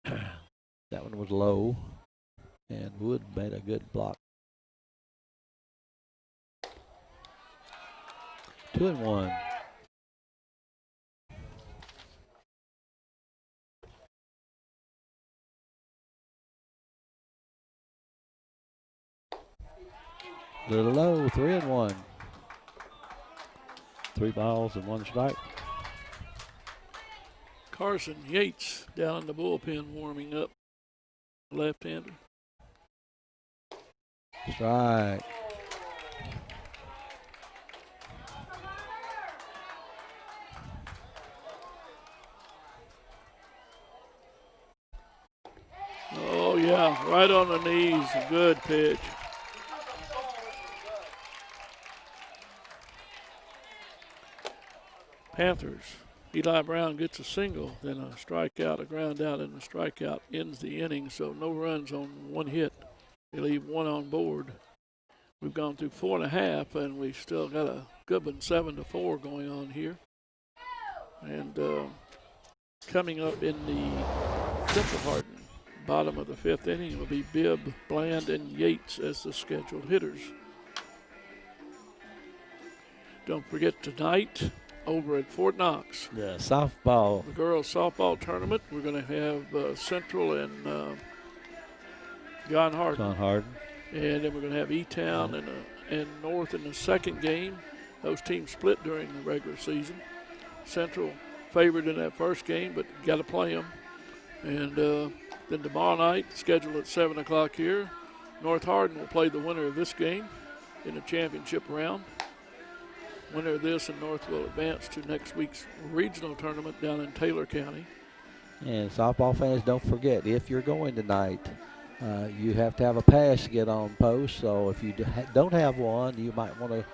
That one was low. And Wood made a good block. 2-1. Little low, 3-1. 3 balls and 1 strike. Carson Yates down in the bullpen warming up. Left-hander. Strike. Oh, yeah, right on the knees. A good pitch. Panthers. Eli Brown gets a single, then a strikeout, a ground out, and a strikeout ends the inning. So no runs on one hit. They leave one on board. We've gone through 4.5, and we've still got a good one, 7-4 going on here. And coming up in the Central Hardin, bottom of the 5th inning, will be Bibb, Bland, and Yates as the scheduled hitters. Don't forget tonight, over at Fort Knox, The softball. the girls' softball tournament. We're going to have Central and John Hardin. John Hardin. And then we're going to have E-Town and North in the second game. Those teams split during the regular season. Central favored in that first game, but got to play them. And then tomorrow night, scheduled at 7 o'clock here, North Hardin will play the winner of this game in the championship round. Winner of this and North will advance to next week's regional tournament down in Taylor County. And softball fans, don't forget, if you're going tonight, you have to have a pass to get on post. So if you don't have one, you might want to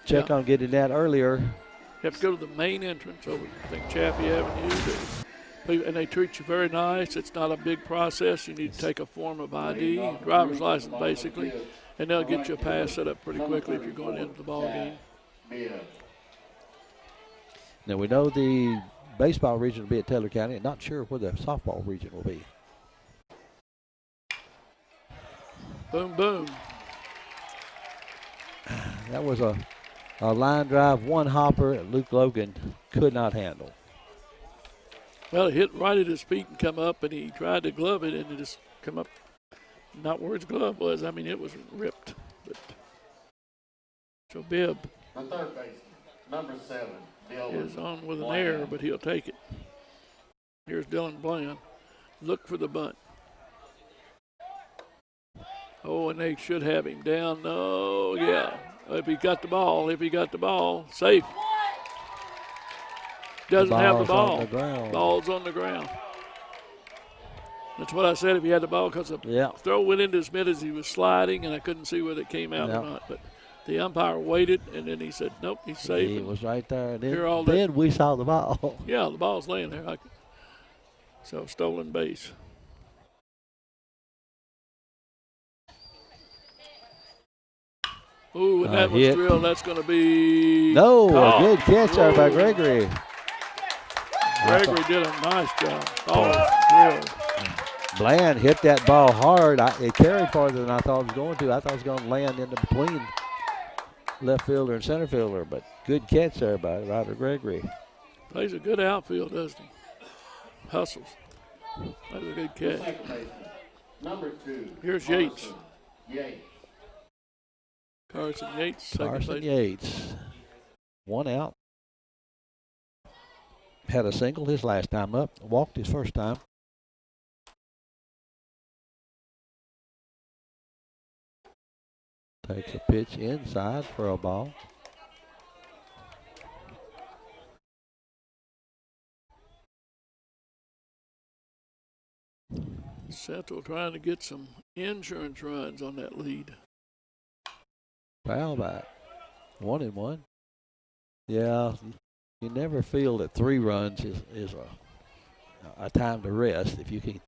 check on getting that earlier. You have to go to the main entrance over, I think, Chaffee Avenue. And they treat you very nice. It's not a big process. You need to take a form of ID, driver's license basically, and they'll get you a pass set up pretty quickly if you're going into the ball game. Now we know the baseball region will be at Taylor County. Not sure where the softball region will be. Boom, boom. That was a line drive, one hopper that Luke Logan could not handle. Well, it hit right at his feet and come up, and he tried to glove it, and it just come up not where his glove was. I mean, it was ripped. But so Bibb The third baseman, number 7, Dylan. is on with an error, but he'll take it. Here's Dylan Bland. Look for the bunt. Oh, and they should have him down. No, yeah. If he got the ball, safe. Doesn't have the ball. On the ground. Ball's on the ground. That's what I said, if he had the ball, because the throw went into his mid as he was sliding, and I couldn't see whether it came out or not. But the umpire waited, and then he said, nope, he's safe. He was right there. And Then then we saw the ball. Yeah, the ball's laying there. So stolen base. Ooh, and that was drilled. That's going to be No, caught. a good catch there by Gregory. Gregory did a nice job. Oh, drilled. Bland hit that ball hard. It carried farther than I thought it was going to. I thought it was going to land into between left fielder and center fielder, but good catch there by Ryder Gregory. Plays a good outfield, doesn't he? Hustles. That was a good catch. Second baseman, number 2. Here's Yates. Yates. Carson Yates, second Carson base. Yates. One out. Had a single his last time up. Walked his first time. Takes a pitch inside for a ball. Central trying to get some insurance runs on that lead. Foul back. 1-1. Yeah, you never feel that 3 runs is a time to rest. If you can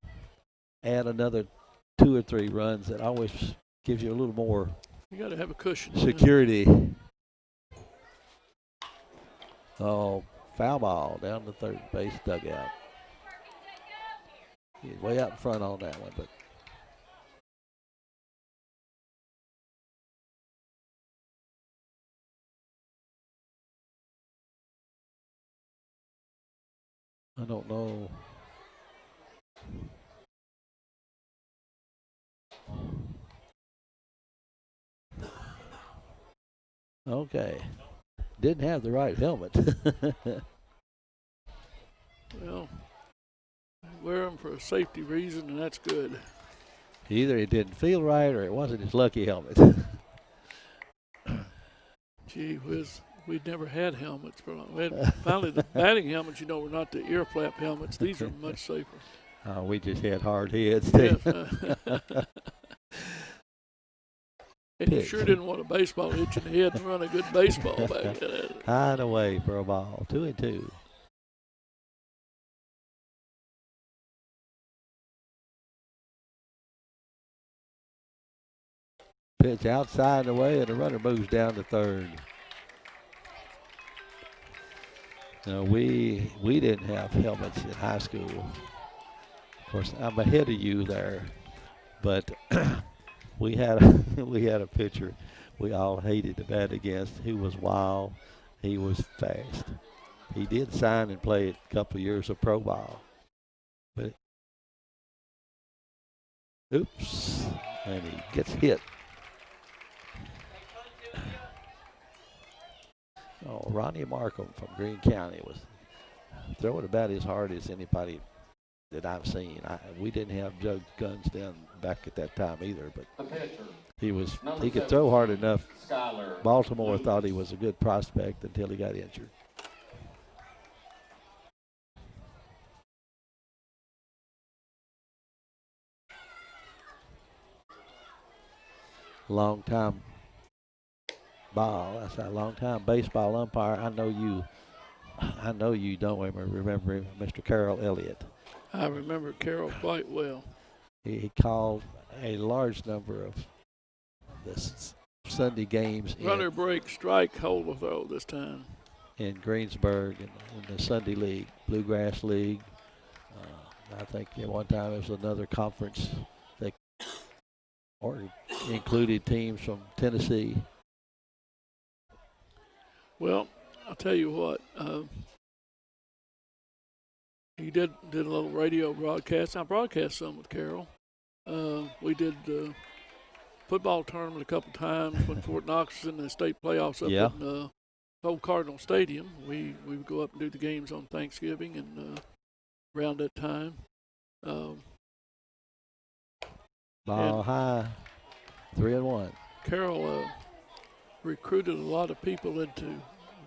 add another 2 or 3 runs, that always gives you a little more You got to have a cushion. security. Oh, foul ball down the third base dugout. He's way out in front on that one, but I don't know. Okay. Didn't have the right helmet. Well, wear them for a safety reason, and that's good. Either it didn't feel right or it wasn't his lucky helmet. Gee whiz, we'd never had helmets for long. Finally, the batting helmets, were not the ear flap helmets. These are much safer. We just had hard heads too. Yes, And you pitch. sure didn't want a baseball hit you in the head and run a good baseball back then. High and away for a ball. 2-2. Pitch outside the way, and the runner moves down to third. Now we didn't have helmets in high school. Of course, I'm ahead of you there, but we had a pitcher we all hated to bat against. He was wild. He was fast. He did sign and play a couple of years of pro ball, but oops, and he gets hit. Oh, Ronnie Markham from Greene County was throwing about as hard as anybody that I've seen. We didn't have jug guns down back at that time either, but he could throw hard enough. Baltimore thought he was a good prospect until he got injured. Long time that's a long time baseball umpire. I know you don't remember Mr. Carroll Elliott. I remember Carroll quite well. He called a large number of the Sunday games. Runner break, strike, hold or throw this time. In Greensburg in the Sunday League, Bluegrass League. I think at one time it was another conference that included teams from Tennessee. Well, I'll tell you what. He did a little radio broadcast. I broadcast some with Carroll. We did the football tournament a couple times when Fort Knox was in the state playoffs up in Old Cardinal Stadium. We would go up and do the games on Thanksgiving and around that time. Ball high, 3-1. Carroll recruited a lot of people into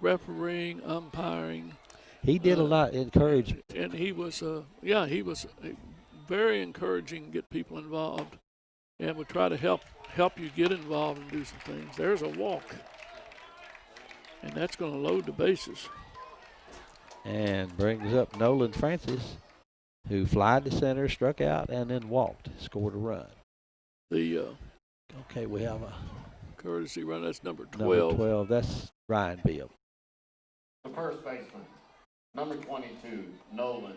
refereeing, umpiring. He did a lot, encouraged. And he was very encouraging, get people involved, and would try to help you get involved and do some things. There's a walk, and that's going to load the bases. And brings up Nolan Francis, who flied to center, struck out, and then walked, scored a run. Okay, we have a courtesy run. That's number 12. Number 12, that's Ryan Bibb. The first baseman, number 22, Nolan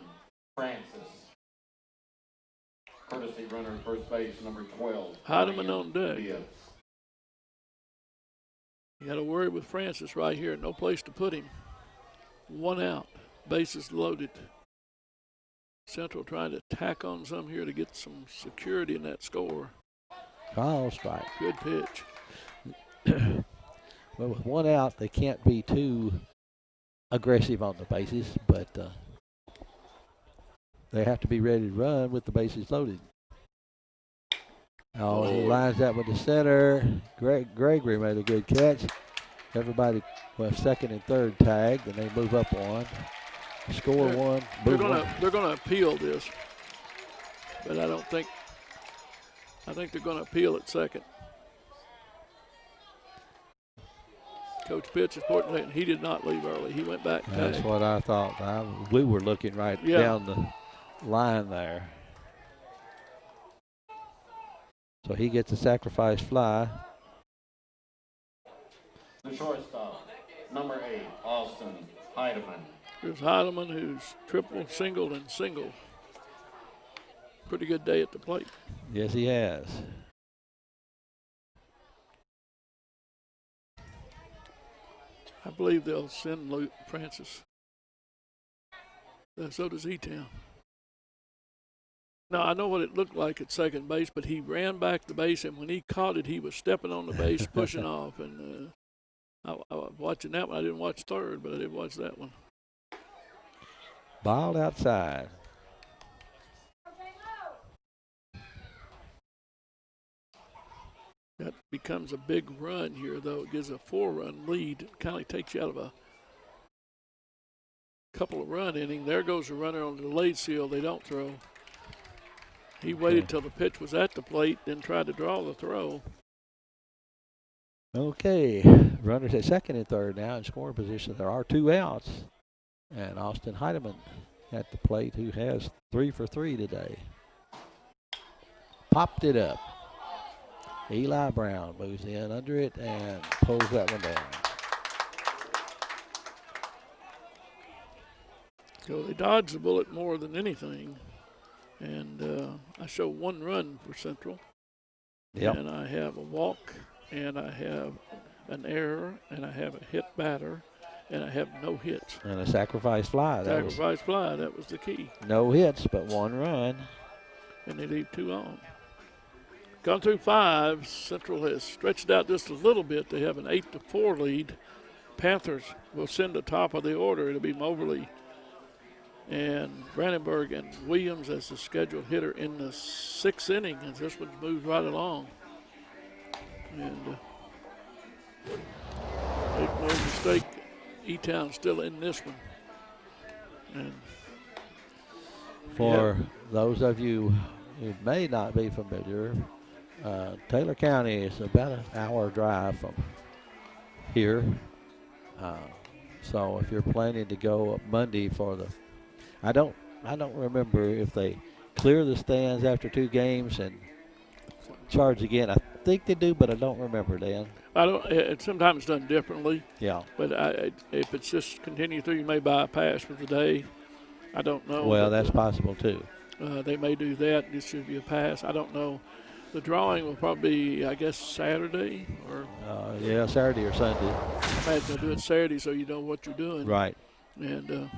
Francis. Courtesy runner at first base, number 12. Hardin on deck. Bibb. You got to worry with Francis right here. No place to put him. One out. Bases loaded. Central trying to tack on some here to get some security in that score. Ball strike. Good pitch. Well, with one out, they can't be too aggressive on the bases, but they have to be ready to run with the bases loaded. Oh, he lines that with the center. Gregory made a good catch. Everybody with second and third tagged, and they move up one. Score one. They're going to appeal this, but I think they're going to appeal at second. Coach Pitts is pointing that he did not leave early. He went back. That's what I thought. We were looking right down the line there. So he gets a sacrifice fly. The shortstop, number 8, Austin Heidemann. Here's Heidemann, who's triple, singled, and singled. Pretty good day at the plate. Yes, he has. I believe they'll send Luke Francis. So does E-Town. Now, I know what it looked like at second base, but he ran back the base, and when he caught it, he was stepping on the base, pushing off. And I was watching that one. I didn't watch third, but I did watch that one. Ball outside. That becomes a big run here, though. It gives a 4-run lead. It kind of takes you out of a couple of run inning. There goes the runner on the delayed seal. They don't throw. He waited till the pitch was at the plate, then tried to draw the throw. Okay, runners at second and third now in scoring position. There are 2 outs. And Austin Heidemann at the plate, who has 3 for 3 today. Popped it up. Eli Brown moves in under it and pulls that one down. So they dodged the bullet more than anything. And I show 1 run for Central. Yep. And I have a walk, and I have an error, and I have a hit batter, and I have no hits. And a sacrifice fly. Sacrifice fly, that was the key. No hits, but 1 run. And they leave 2 on. Gone through 5. Central has stretched out just a little bit. They have an 8-4 lead. Panthers will send the top of the order. It'll be Moberly and Brandenburg and Williams as the scheduled hitter in the 6th inning, as this one moves right along. And make no mistake, E-Town's still in this one. And For those of you who may not be familiar, Taylor County is about an hour drive from here. So if you're planning to go up Monday for the, I don't remember if they clear the stands after 2 games and charge again. I think they do, but I don't remember, Dan. I don't. It's sometimes done differently. Yeah. But if it's just continue through, you may buy a pass for the day. I don't know. Well, but, that's possible too. They may do that. This should be a pass. I don't know. The drawing will probably be, I guess, Saturday or. Yeah, Saturday or Sunday. I imagine they'll do it Saturday so you know what you're doing. Right. And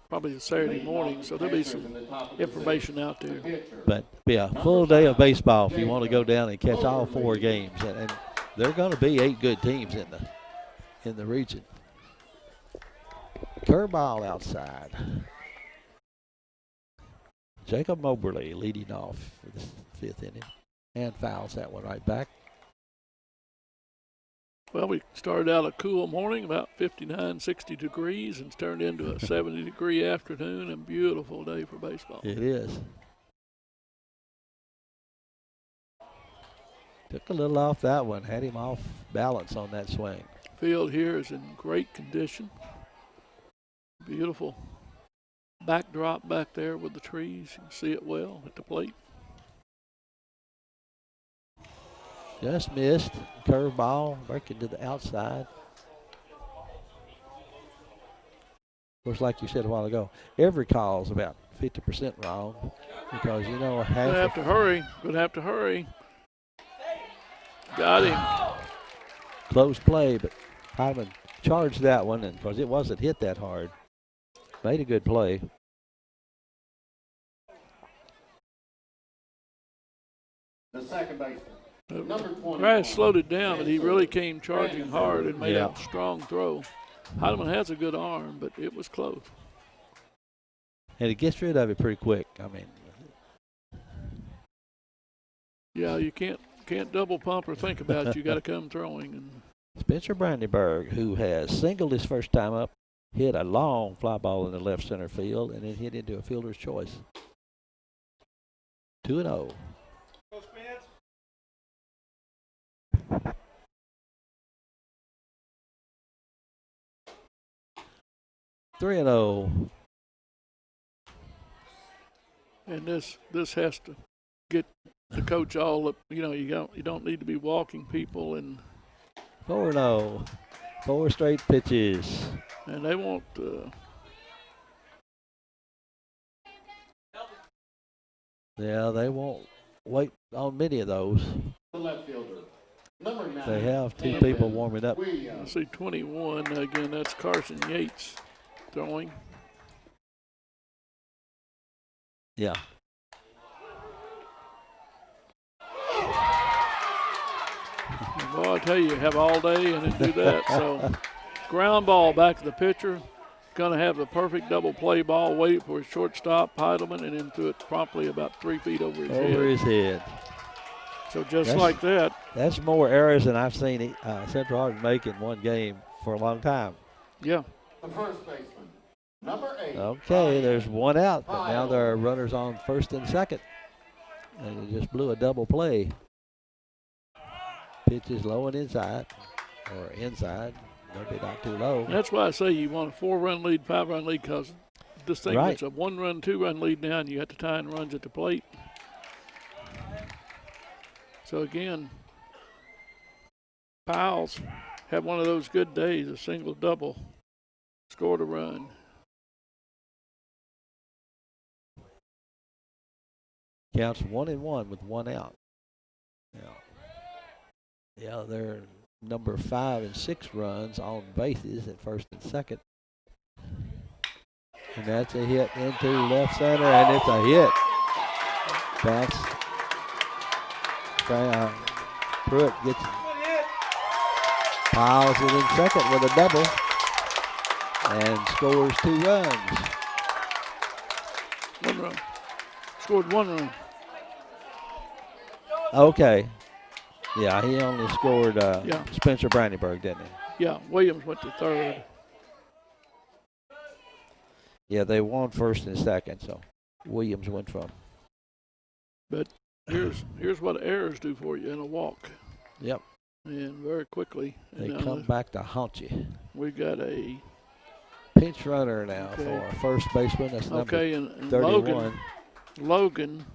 probably Saturday morning, so there'll be some information out there. But yeah, full day of baseball if you want to go down and catch all 4 games, and there are going to be 8 good teams in the region. Curveball outside. Jacob Moberly leading off for the 5th inning, and fouls that one right back. Well, we started out a cool morning, about 59, 60 degrees, and it's turned into a 70-degree afternoon and beautiful day for baseball. It is. Took a little off that one, had him off balance on that swing. Field here is in great condition. Beautiful backdrop back there with the trees. You can see it well at the plate. Just missed. Curveball breaking to the outside. Of course, like you said a while ago, every call is about 50% wrong because, you know, half. Gonna have to hurry. Gonna have to hurry. Got him. Close play, but Hyman charged that one, and because it wasn't hit that hard, made a good play. The second baseman. Number 20. Grass slowed it down, but he really came charging hard and made a strong throw. Heidemann has a good arm, but it was close. And he gets rid of it pretty quick. I mean, yeah, you can't double pump or think about it. You got to come throwing. And Spencer Brandenburg, who has singled his first time up, hit a long fly ball in the left center field and then hit into a fielder's choice. 2-0. 3-0. And this has to get the coach all up. You know, you don't need to be walking people, and 4-0. 4 straight pitches. And they won't. Yeah, they won't wait on many of those. The left fielder. Number 9. They have 2 people warming up. I see 21 again. That's Carson Yates throwing. Yeah. Boy, I tell you have all day and then do that. So ground ball back to the pitcher. Going to have the perfect double play ball, waiting for his shortstop, Heidelman, and then threw it promptly about 3 feet over his head. Over his head. So just like that. That's more errors than I've seen Central Hardin make in one game for a long time. Yeah. The first baseman. Number 8. Okay, there's 1 out, but now there are runners on first and second. And he just blew a double play. Pitch is low and inside. or inside. Maybe not too low. That's why I say you want a 4-run lead, 5-run lead, because this thing Right. is a 1-run, 2-run lead now, and you have to tie in runs at the plate. So again, Piles had one of those good days, a single double, scored a run. Counts 1-1 with 1 out. Yeah, they're number 5 and 6 runs on bases at first and second. And that's a hit into left center, and it's a hit. Bounce. Pruitt gets piles it in second with a double and scores 2 runs. 1 run. Scored 1 run. Okay. Yeah, he only scored Yeah. Spencer Brandyburg, didn't he? Yeah, Williams went to third. Yeah, they won first and second, so Williams went from. But here's what errors do for you in a walk. Yep. And very quickly. They and come back to haunt you. We got a Pinch runner now Okay. for first baseman. That's number and 31. Logan,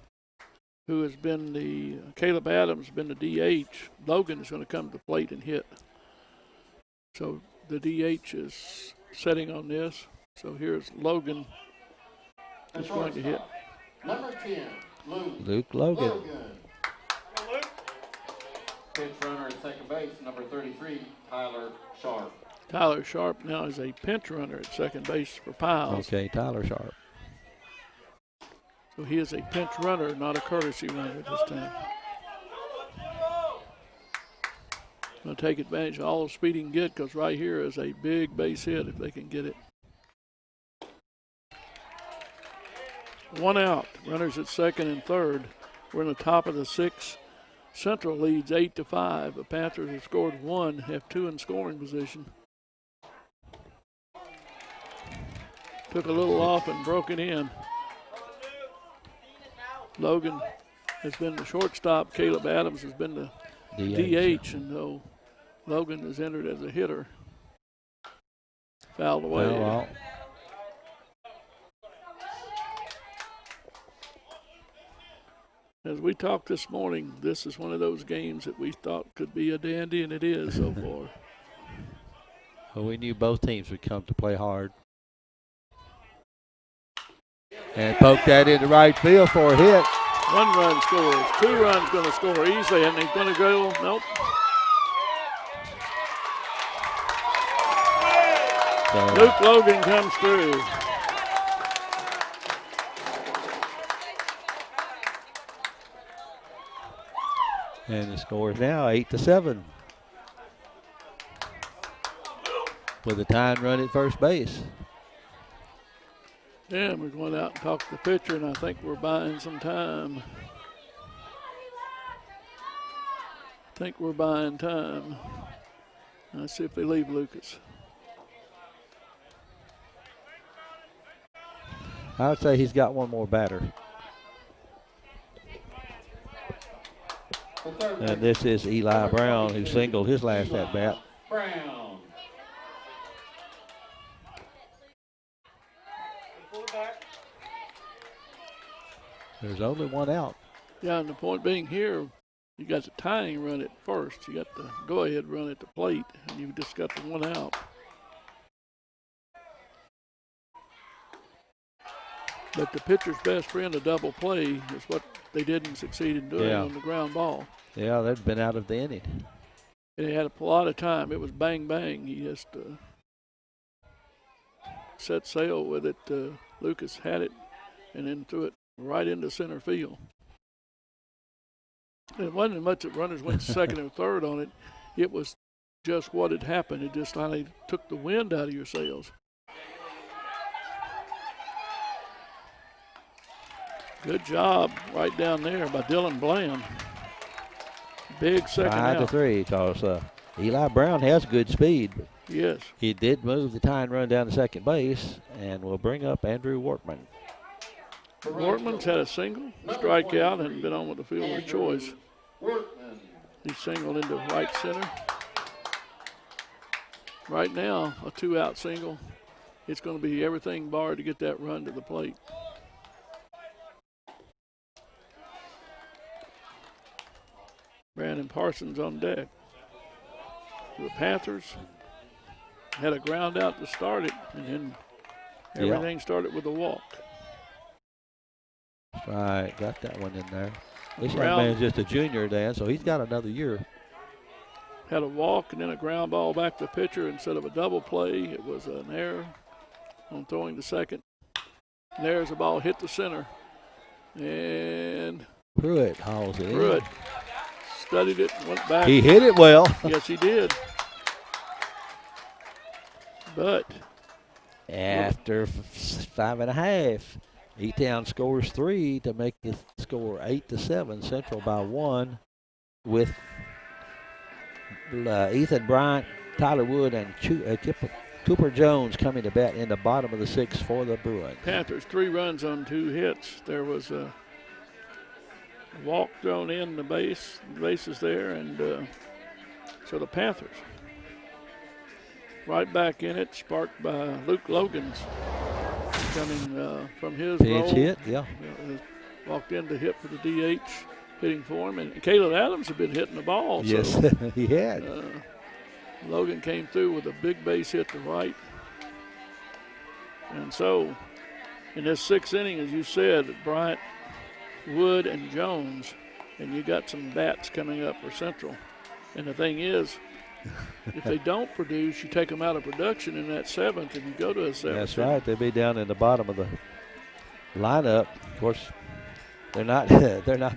who has been Caleb Adams, been the DH. Logan is going to come to the plate and hit. So the DH is setting on this. So here's Logan. Is going to hit. Number 10, Luke Logan. Pinch runner at second base, number 33, Tyler Sharp. Tyler Sharp now is a pinch runner at second base for Piles. Okay, Tyler Sharp. So he is a pinch runner, not a courtesy runner this time. Going to take advantage of all the speed he can get, because right here is a big base hit if they can get it. 1 out. Runners at second and third. We're in the top of the 6th. Central leads 8-5. The Panthers have scored 1, have 2 in scoring position. Took a little off and broke it in. Logan has been the shortstop. Caleb Adams has been the DH, and though Logan is entered as a hitter. Fouled away. Foul out. As we talked this morning, this is one of those games that we thought could be a dandy, and it is so far. Well, we knew both teams would come to play hard. And poke that into right field for a hit. 1 run scores. 2 runs going to score easily, and he's going to go, nope. So Luke Logan comes through. and the score is now 8-7. With a tying run at first base. Yeah, we're going out and talk to the pitcher, and I think we're buying some time. Let's see if they leave Lucas. I would say he's got one more batter. And this is Eli Brown, who singled his last at-bat. Brown. There's only one out. Yeah, and the point being here, you got the tying run at first. You got the go-ahead run at the plate, and you've just got the one out. But the pitcher's best friend, a double play, is what they didn't succeed in doing on the ground ball. Yeah, they'd been out of the inning. And he had a lot of time. It was bang, bang. He just set sail with it. Lucas had it and then threw it right into center field. And it wasn't much that runners went second and third on it. It was just what had happened. It just finally took the wind out of your sails. Good job right down there by Dylan Bland. Big second out. 5-3, because Eli Brown has good speed. But yes. he did move the tying run down to second base, and will bring up Andrew Wortman. Wortman's had a single, strikeout, and been on with the fielder's choice. Wortman. He singled into right center. right now, a 2-out single. It's going to be everything barred to get that run to the plate. Brandon Parsons on deck. The Panthers had a ground out to start it, and then everything started with a walk. That's right, got that one in there. This young Ground- man's just a junior, Dan, so he's got another year. Had a walk and then a ground ball back to the pitcher instead of a double play. It was an error on throwing to second. And there's the ball hit the center. And Pruitt hauls it Pruitt studied it, went back. in. He hit it well. Yes, he did. But After 5.5, E-Town scores 3 to make the score 8-7. Central by 1 with Ethan Bryant, Tyler Wood, and Cooper Jones coming to bat in the bottom of the 6th for the Bruins. Panthers 3 runs on 2 hits. There was a walk thrown in the bases there, and so the Panthers right back in it, sparked by Luke Logan's coming from his Pinch role. hit, yeah. Walked in to hit for the DH, hitting for him, and Caleb Adams had been hitting the ball. Yes, so, he had. Logan came through with a big base hit to right. And so, in this 6th inning, as you said, Bryant, Wood, and Jones, and you got some bats coming up for Central. And the thing is, if they don't produce, you take them out of production in that 7th, and you go to a 7th. That's right. They'll be down in the bottom of the lineup. Of course, they're not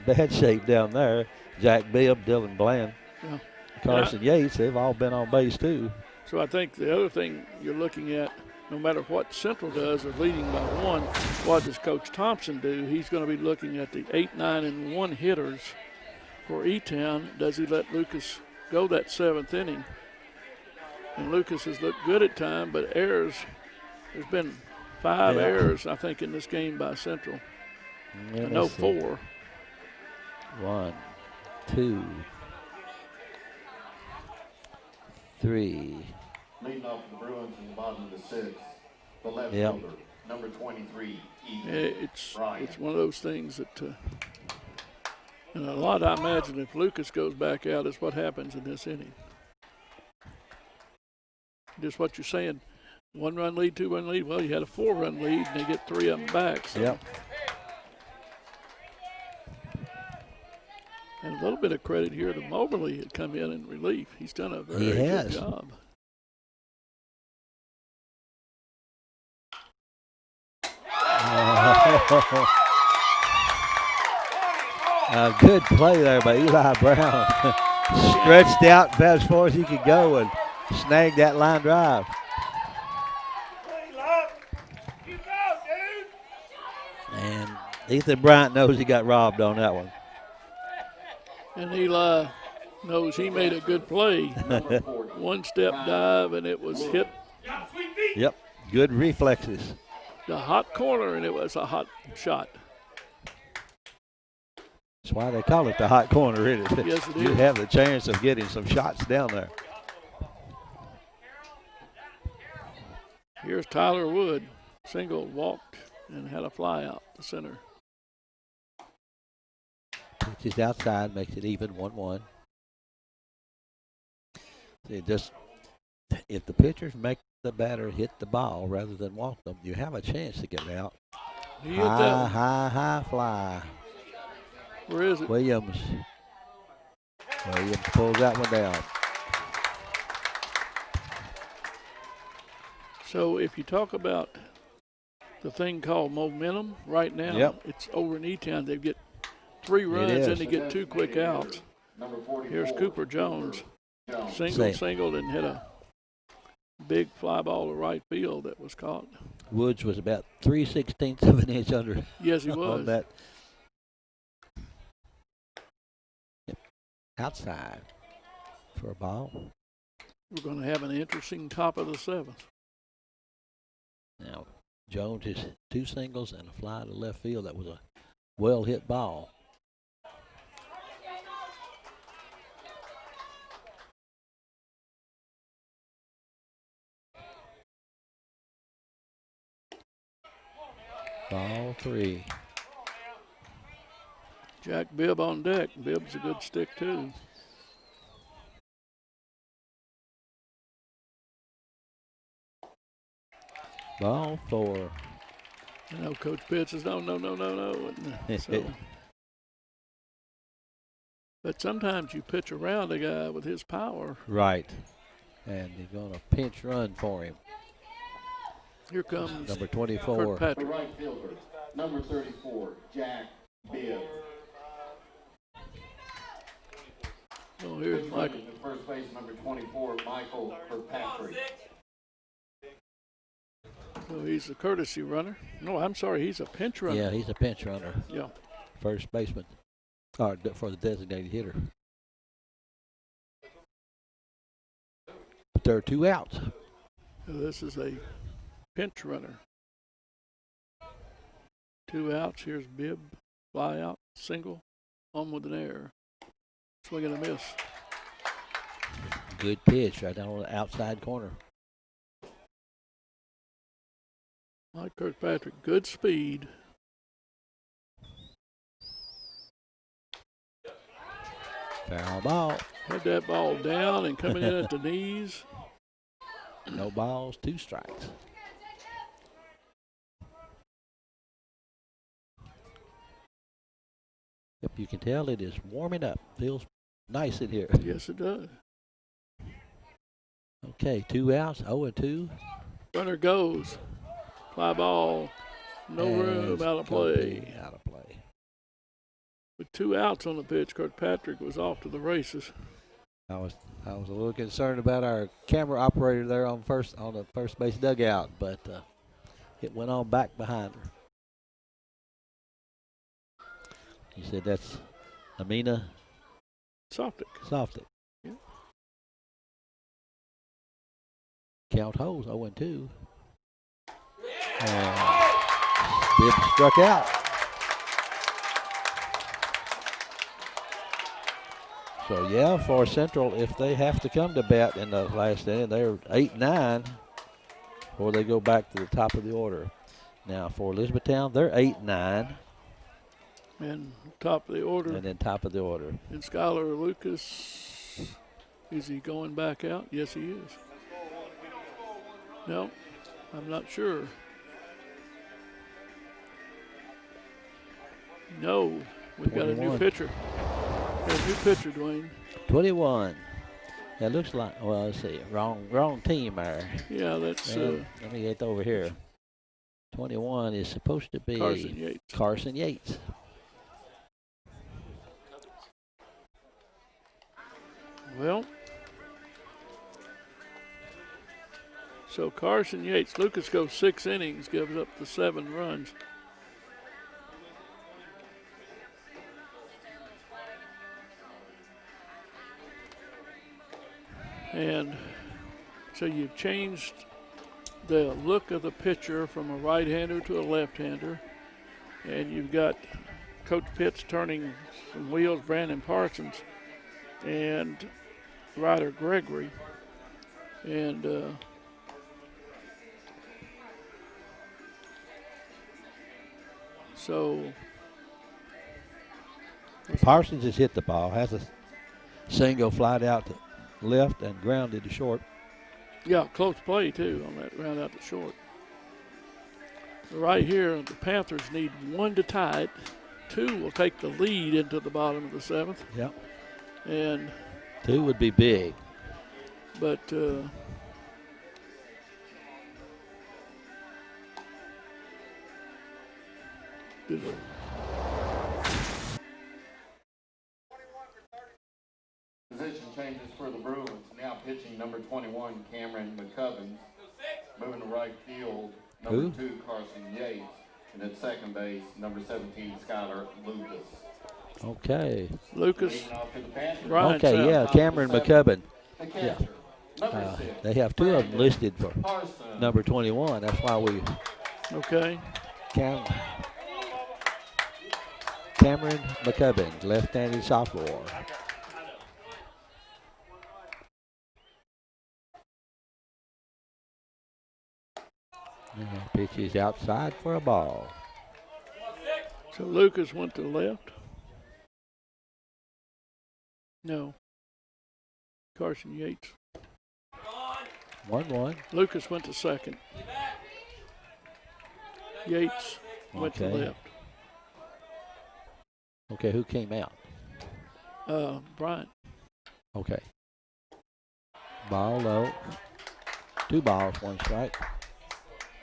bad shape down there. Jack Bibb, Dylan Bland, Yeah. Carson Yates, they've all been on base too. So I think the other thing you're looking at, no matter what Central does, or leading by 1, what does Coach Thompson do? He's going to be looking at the 8, 9, and 1 hitters for E-Town. Does he let Lucas go that 7th inning? And Lucas has looked good at time, but errors, there's been 5 errors, I think, in this game by Central. Yeah, No 4. 1, 2, 3. Leading off the Bruins in the bottom of the 6th, the left Yep. fielder, number 23, Ethan It's Bryant. one of those things that, and a lot, I imagine, if Lucas goes back out, is what happens in this inning. Just what you're saying, 1-run lead, 2-run lead. Well, you had a 4-run lead, and they get 3 of them back. So. Yep. And a little bit of credit here to Moberly had come in relief. He's done a very good has. job. A good play there by Eli Brown. Stretched out about as far as he could go and snagged that line drive. And Ethan Bryant knows he got robbed on that one. And Eli knows he made a good play. One-step dive, and it was hit Yep, good reflexes. the hot corner, and it was a hot shot. That's why they call it the hot corner, isn't it? Yes, it You is. have the chance of getting some shots down there. Here's Tyler Wood. Single, walked, and had a fly out the center. Pitches outside, makes it even 1-1. If the pitchers make the batter hit the ball rather than walk them, you have a chance to get it out. He hit that one. High fly. Where is it? Williams pulls that one down. So if you talk about the thing called momentum right now, Yep. it's over in E-Town. They get 3 runs is. and they get 2 quick outs. Number 44, Here's Cooper Jones. Jones. Singled, and hit a big fly ball to right field that was caught. Woods was about 3/16 of an inch under Yes, he on was. that. Yep. Outside for a ball. We're going to have an interesting top of the 7th. Now, Jones has 2 singles and a fly to left field. That was a well-hit ball. Ball 3. Jack Bibb on deck. Bibb's a good stick, too. Ball 4. You know, Coach Pitts says, no. And so, but sometimes you pitch around a guy with his power. Right. And they're going to pinch run for him. Here comes number 24. Kurt The Patrick. right fielder, number 34, Jack Bibb. Oh, here's Pitch Michael. running to first base, number 24, Michael Kirkpatrick. Oh, he's a courtesy runner. No, I'm sorry, he's a pinch runner. Yeah, he's a pinch runner. Yeah. First baseman. Or for the designated hitter. But there are 2 outs. So this is a pinch runner. 2 outs. Here's Bibb. Fly out. Single. Home with an error. Swing and a miss. Good pitch right down on the outside corner. Mike Kirkpatrick, good speed. Foul ball. Had that ball down and coming in at the knees. No balls, 2 strikes. Yep, you can tell it is warming up. Feels nice in here. Yes, it does. Okay, 2 outs, 0-2. Runner goes. Fly ball. No room, It's out of gonna play. be out of play. With 2 outs on the pitch, Kirkpatrick was off to the races. I was a little concerned about our camera operator there on the first base dugout, but it went on back behind her. You said that's Amina Softic. Softic. Yeah. Count holds 0-2. And Bibb struck out. So yeah, for Central, if they have to come to bat in the last inning, they're 8-9 before they go back to the top of the order. Now for Elizabethtown, they're 8-9. And top of the order. And then top of the order. And Skylar Lucas, is he going back out? Yes, he is. No, I'm not sure. No, we've got a new 21. pitcher. Got a new pitcher, Dwayne. 21. That looks like, well, let's see, wrong team there. Yeah, that's Let me get over here. 21 is supposed to be Carson Yates. Carson Yates. Well, so Carson Yates, Lucas goes 6 innings, gives up the 7 runs. And so you've changed the look of the pitcher from a right-hander to a left-hander. And you've got Coach Pitts turning some wheels, Brandon Parsons, and Ryder Gregory. And so Parsons has hit the ball, has a single flied out to left and grounded to short. yeah, close play too on that round out to short. Right here, the Panthers need 1 to tie it. 2 will take the lead into the bottom of the 7th. Yep. And 2 would be big. but Position changes for the Bruins. Now pitching number 21, Cameron McCubbins. Moving to right field, number 2, Carson Yates. And at second base, number 17, Skylar Lucas. Okay. Lucas, Leading off to the Panthers. Ryan Okay, South. yeah, Cameron McCubbin. The catcher, number 6. They have 2 of them listed for Carson. number 21. That's why we okay. Cameron McCubbin, left-handed sophomore. Pitch is outside for a ball. So Lucas went to the left. No. Carson Yates. 1-1. Lucas went to second. Yates went to Okay. left. Okay, who came out? Bryant. Okay. Ball low. 2 balls, 1 strike.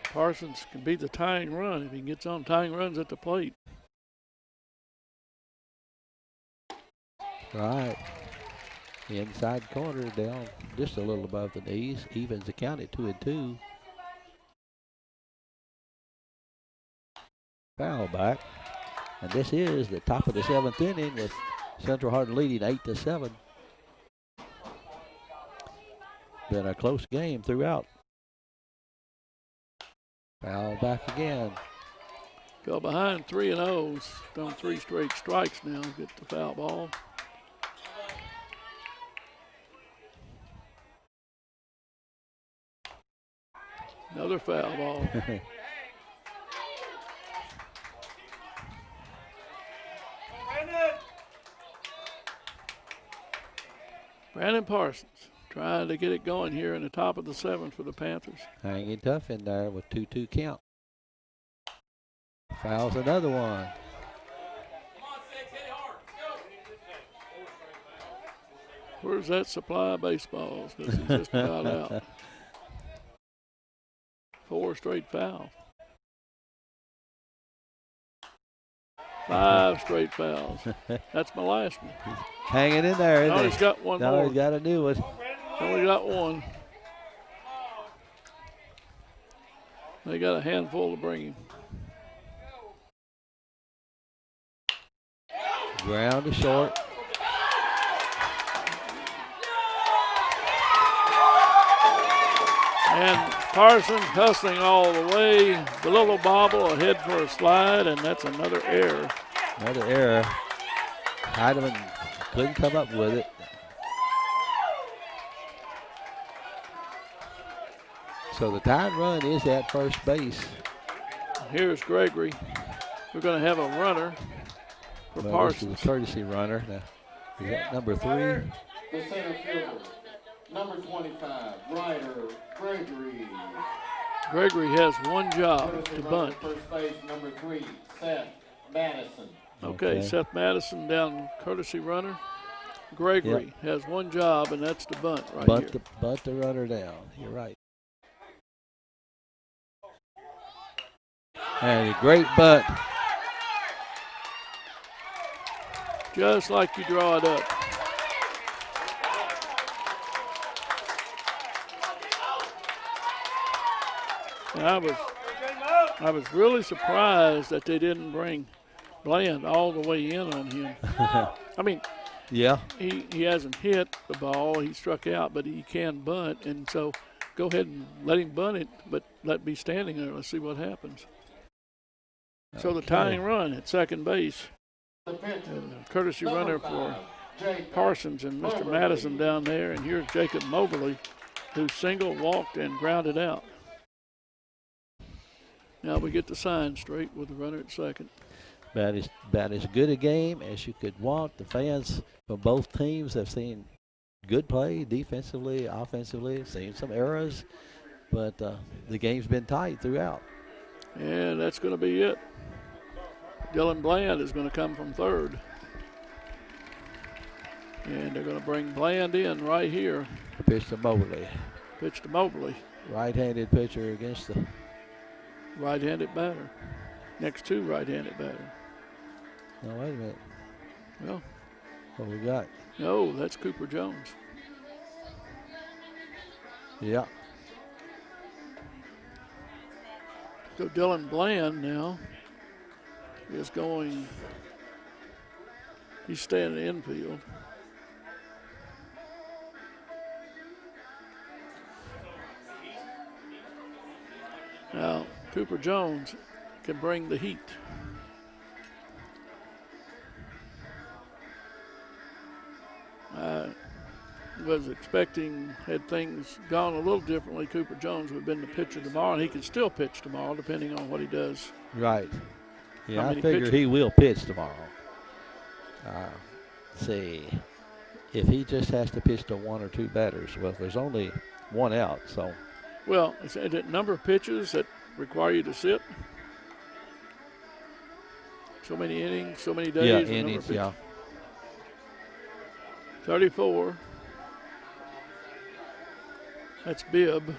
Parsons can be the tying run if he gets on tying runs at the plate. Right. The inside corner down just a little above the knees. Evens the count at 2-2. Foul back. And this is the top of the 7th inning with Central Hardin leading 8-7. Been a close game throughout. Foul back again. Fell behind 3-0. Done 3 straight strikes now. Get the foul ball. Another foul ball. Brandon Parsons trying to get it going here in the top of the 7th for the Panthers. Hanging tough in there with 2-2 count. Fouls another one. Where's that supply of baseballs? Because he's just about out. 4 straight fouls. 5 straight fouls. That's my last one. Hanging in there, isn't Now he? he's got one Now more. he's got a new one. Only got one. They got a handful to bring him. Ground is short. And Parsons hustling all the way. The little bobble ahead for a slide, and that's another error. Another error. Heidemann couldn't come up with it. So the tying run is at first base. Here's Gregory. We're going to have a runner for Well, Parsons. this is a courtesy runner. Now, is that number 3? The center fielder, number 25, Ryder Gregory. Gregory has one job Courtesy to runner bunt. First base, number 3, Seth Madison. Okay, Seth Madison down courtesy runner. Gregory has one job, and that's to bunt right here. Bunt the runner down. You're right. And a great bunt. Just like you draw it up. And I was really surprised that they didn't bring Bland all the way in on him. I mean, Yeah. he hasn't hit the ball. He struck out, but he can bunt. And so go ahead and let him bunt it, but let it be standing there. Let's see what happens. So the tying run at second base. The pitcher, Courtesy runner for Parsons and Mr. Madison down there. And here's Jacob Mobley, who single, walked, and grounded out. Now we get the sign straight with the runner at second. About as good a game as you could want. The fans from both teams have seen good play defensively, offensively, seen some errors, but the game's been tight throughout. And that's going to be it. Dylan Bland is going to come from third. And they're going to bring Bland in right here. Pitch to Mobley. Pitch to Mobley. Right-handed pitcher against the Right-handed batter. Next to right-handed batter. No, wait a minute. Well, What we got? no, that's Cooper Jones. Yeah. So Dylan Bland now is going, he's staying in the infield. Now, Cooper Jones can bring the heat. I was expecting, had things gone a little differently, Cooper Jones would have been the pitcher tomorrow, and he can still pitch tomorrow depending on what he does. Right. Yeah, I many figure pitches. he will pitch tomorrow. Let's see. If he just has to pitch to 1 or 2 batters, well, there's only 1 out, so. Well, is it a number of pitches that require you to sit? So many innings, so many days. Yeah, a number of innings, pitches. yeah. 34. That's Bibb.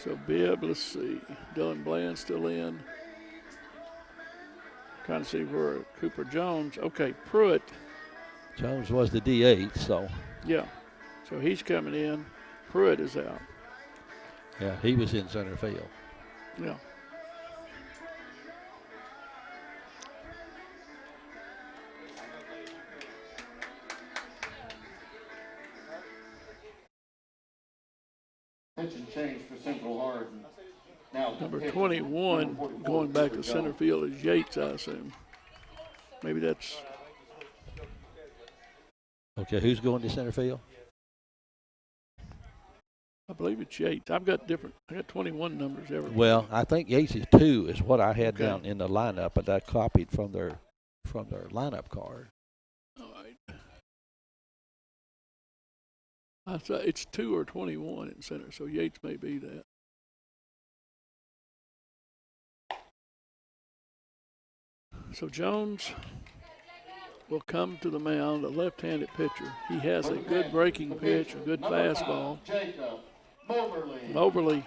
So Bibb, let's see. Dylan Bland still in. Trying to see where Cooper Jones. Okay, Pruitt. Jones was the DH, so. Yeah. So he's coming in. Pruitt is out. Yeah, he was in center field. Yeah. Pitching change for Central Hardin. Now, Number pitching, 21 number 44, going back to Cooper center Jones. field is Yates, I assume. Maybe that's. Okay, who's going to center field? I believe it's Yates. I got 21 numbers everywhere. Well, I think Yates is 2 is what I had Okay. down in the lineup, but I copied from their lineup card. All right. I thought it's 2 or 21 in center, so Yates may be that. So Jones will come to the mound, a left-handed pitcher. He has a good breaking pitch, a good Number 5, fastball. Jacob Moberly. Moberly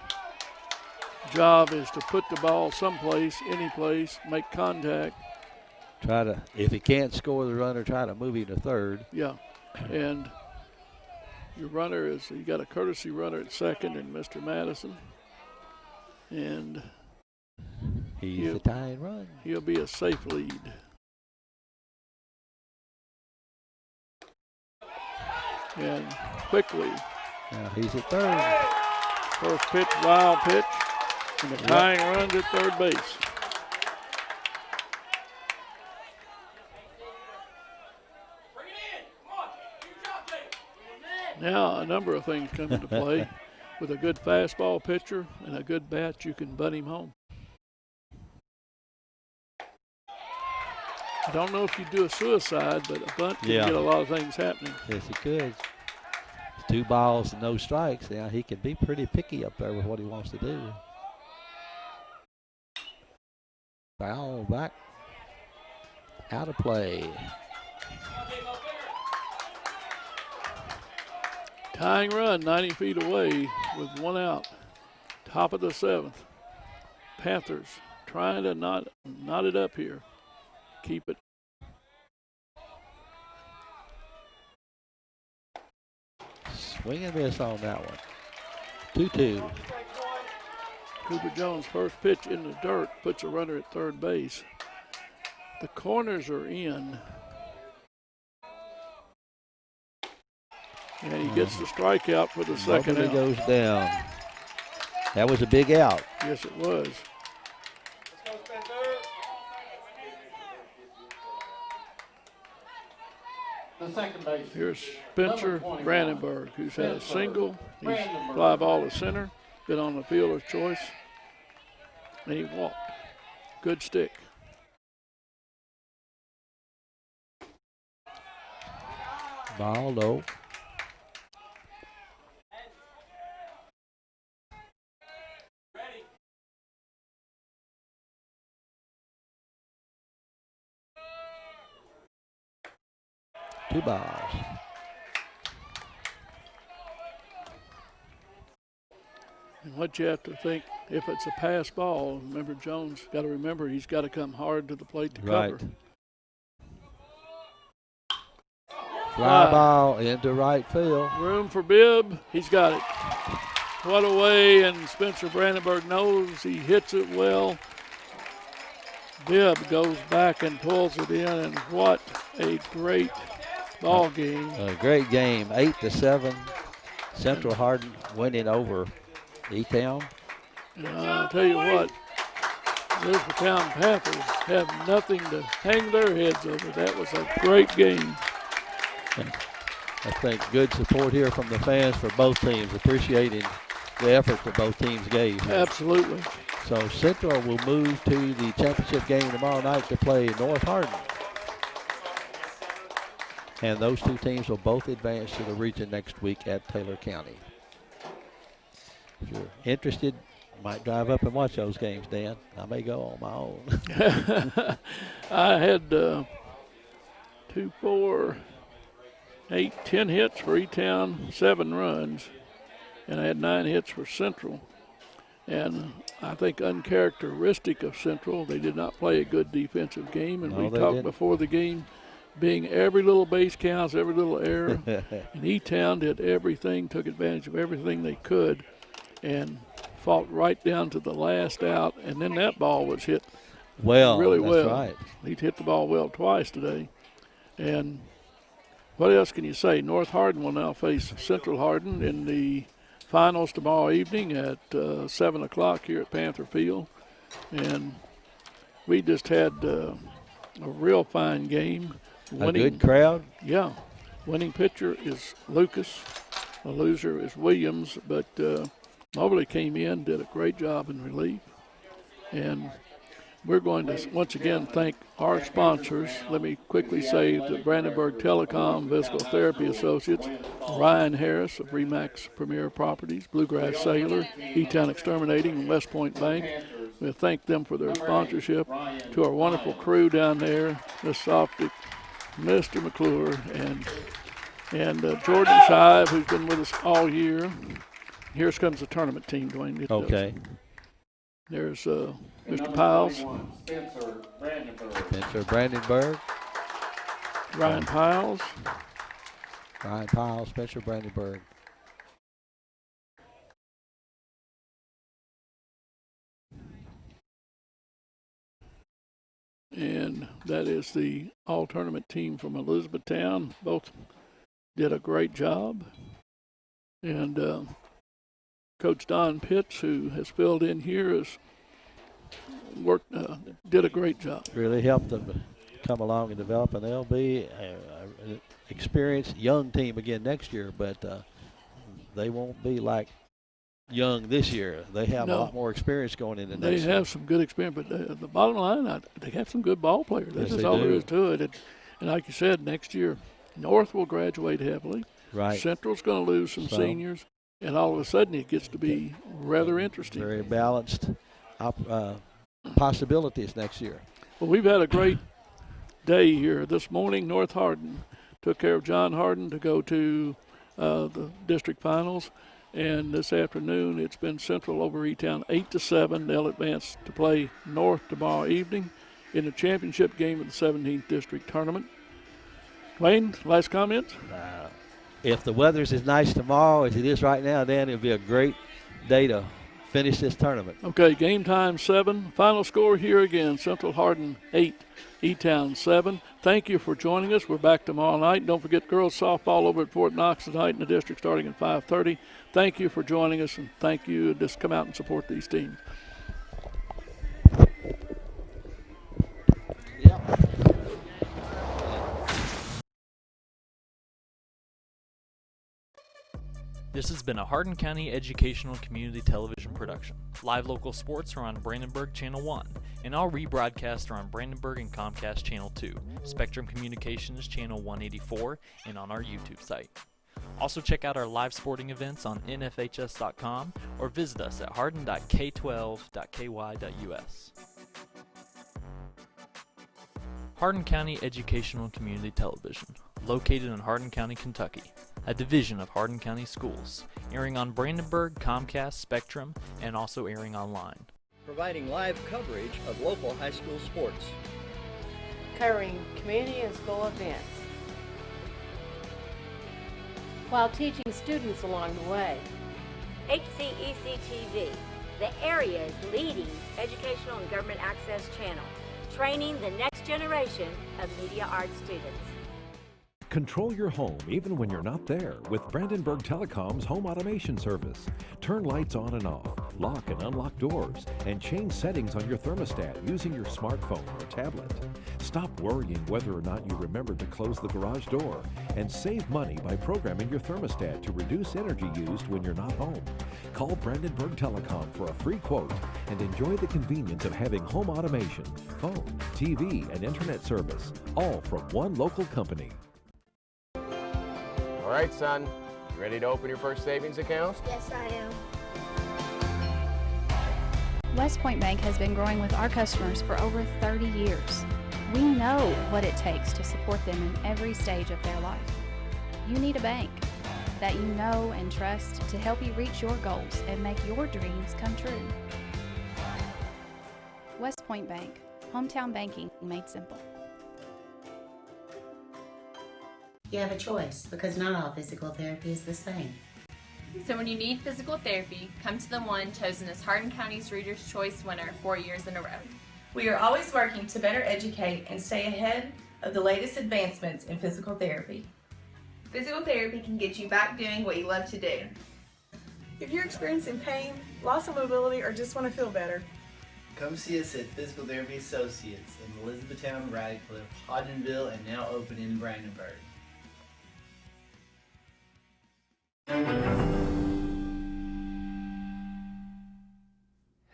job is to put the ball someplace, any place, make contact. Try to, if he can't score the runner, try to move him to third. Yeah, and your runner is, you got a courtesy runner at second in Mr. Madison, and He's Yeah. a tying run. he'll be a safe lead. And quickly, Now he's at third. first pitch, wild pitch, and the tying runs at third base. Bring it in. Come on. Good job, Jake. Now a number of things come into play. With a good fastball pitcher and a good bat, you can bunt him home. I don't know if you do a suicide, but a bunt can Yeah. get a lot of things happening. Yes, he could. 2 balls and no strikes. Now he can be pretty picky up there with what he wants to do. Foul back. Out of play. Tying run 90 feet away with 1 out. Top of the 7th. Panthers trying to knot it up here. Keep it. Swing and miss on that one. 2-2. Cooper Jones' first pitch in the dirt puts a runner at third base. The corners are in. And he gets the strikeout for the second Moberly out. goes down. That was a big out. Yes, it was. The second base. Here's Spencer Number 21, Brandenburg, who's had a Spencer single. He's Brandenburg. fly ball to center, been on the fielder's choice, and he walked. Good stick. Ball low. Two balls. And what you have to think, if it's a pass ball, remember Jones got to remember he's got to come hard to the plate to Right. cover. Fly ball into right field. Room for Bibb. He's got it. What a way, and Spencer Brandenburg knows he hits it well. Bibb goes back and pulls it in, and what a great ball game. A great game. 8-7. Central Hardin winning over E-Town. And I'll tell you what, Elizabethtown Panthers have nothing to hang their heads over. That was a great game. I think good support here from the fans for both teams, appreciating the effort that both teams gave. Absolutely. So Central will move to the championship game tomorrow night to play North Hardin. And those two teams will both advance to the region next week at Taylor County. If you're interested, might drive up and watch those games, Dan. I may go on my own. I had 2, 4, 8, 10 hits for E-Town, 7 runs, and I had 9 hits for Central. And I think uncharacteristic of Central, they did not play a good defensive game, and No, we they talked didn't. before the game, being every little base counts, every little error. And E-Town did everything, took advantage of everything they could, and fought right down to the last out. And then that ball was hit really that's well. right. He hit the ball well twice today. And what else can you say? North Hardin will now face Central Hardin in the finals tomorrow evening at 7 o'clock here at Panther Field. And we just had a real fine game. A good crowd. Yeah. Winning pitcher is Lucas. The loser is Williams. But Mobley came in, did a great job in relief. And we're going to once again thank our sponsors. Let me quickly say the Brandenburg Telecom, Physical Therapy Associates, Ryan Harris of Remax Premier Properties, Bluegrass Sailor, E-Town Exterminating, and West Point Bank. We thank them for their sponsorship. To our wonderful crew down there, Miss Softic, Mr. McClure, and Jordan Shive, who's been with us all year. Here comes the tournament team, Dwayne. Get those. Okay. There's Mr. Piles, Spencer Brandenburg. Spencer Brandenburg. Ryan Piles, Ryan Powell, Spencer Brandenburg. and that is the all-tournament team from Elizabethtown. Both did a great job. And Coach Don Pitts, who has filled in here, has did a great job. Really helped them come along and develop, and they'll be an experienced young team again next year, but they won't be like young this year. They have a lot more experience going into next year. They have some good experience, but the bottom line, they have some good ball players. That's Yes, all they there do. is to it. And like you said, next year, North will graduate heavily. Right. Central's going to lose some seniors, and all of a sudden it gets to be rather interesting. Very balanced possibilities next year. Well, we've had a great day here. This morning, North Hardin took care of John Hardin to go to the district finals. And this afternoon, it's been Central over E-Town 8-7. They'll advance to play North tomorrow evening in the championship game of the 17th district tournament. Wayne, last comments? If the weather's as nice tomorrow as it is right now, Dan, it'll be a great day to finish this tournament. Okay, game time 7. Final score here again, Central Hardin 8, E-Town 7. Thank you for joining us. We're back tomorrow night. Don't forget girls softball over at Fort Knox tonight in the district starting at 5:30. Thank you for joining us, and thank you. Just come out and support these teams. This has been a Hardin County Educational Community Television production. Live local sports are on Brandenburg Channel 1, and all rebroadcasts are on Brandenburg and Comcast Channel 2, Spectrum Communications Channel 184, and on our YouTube site. Also check out our live sporting events on nfhs.com or visit us at hardin.k12.ky.us. Hardin County Educational Community Television, located in Hardin County, Kentucky, a division of Hardin County Schools, airing on Brandenburg, Comcast, Spectrum, and also airing online. Providing live coverage of local high school sports. Covering community and school events, while teaching students along the way. HCEC-TV, the area's leading educational and government access channel, training the next generation of media arts students. Control your home even when you're not there with Brandenburg Telecom's home automation service. Turn lights on and off, lock and unlock doors, and change settings on your thermostat using your smartphone or tablet. Stop worrying whether or not you remember to close the garage door, and save money by programming your thermostat to reduce energy used when you're not home. Call Brandenburg Telecom for a free quote and enjoy the convenience of having home automation, phone, TV, and internet service, all from one local company. All right, son, you ready to open your first savings account? Yes, I am. West Point Bank has been growing with our customers for over 30 years. We know what it takes to support them in every stage of their life. You need a bank that you know and trust to help you reach your goals and make your dreams come true. West Point Bank, hometown banking made simple. You have a choice because not all physical therapy is the same. So when you need physical therapy, come to the one chosen as Hardin County's Reader's Choice winner 4 years in a row. We are always working to better educate and stay ahead of the latest advancements in physical therapy. Physical therapy can get you back doing what you love to do. If you're experiencing pain, loss of mobility, or just want to feel better, come see us at Physical Therapy Associates in Elizabethtown, Radcliffe, Hardinville, and now open in Brandenburg.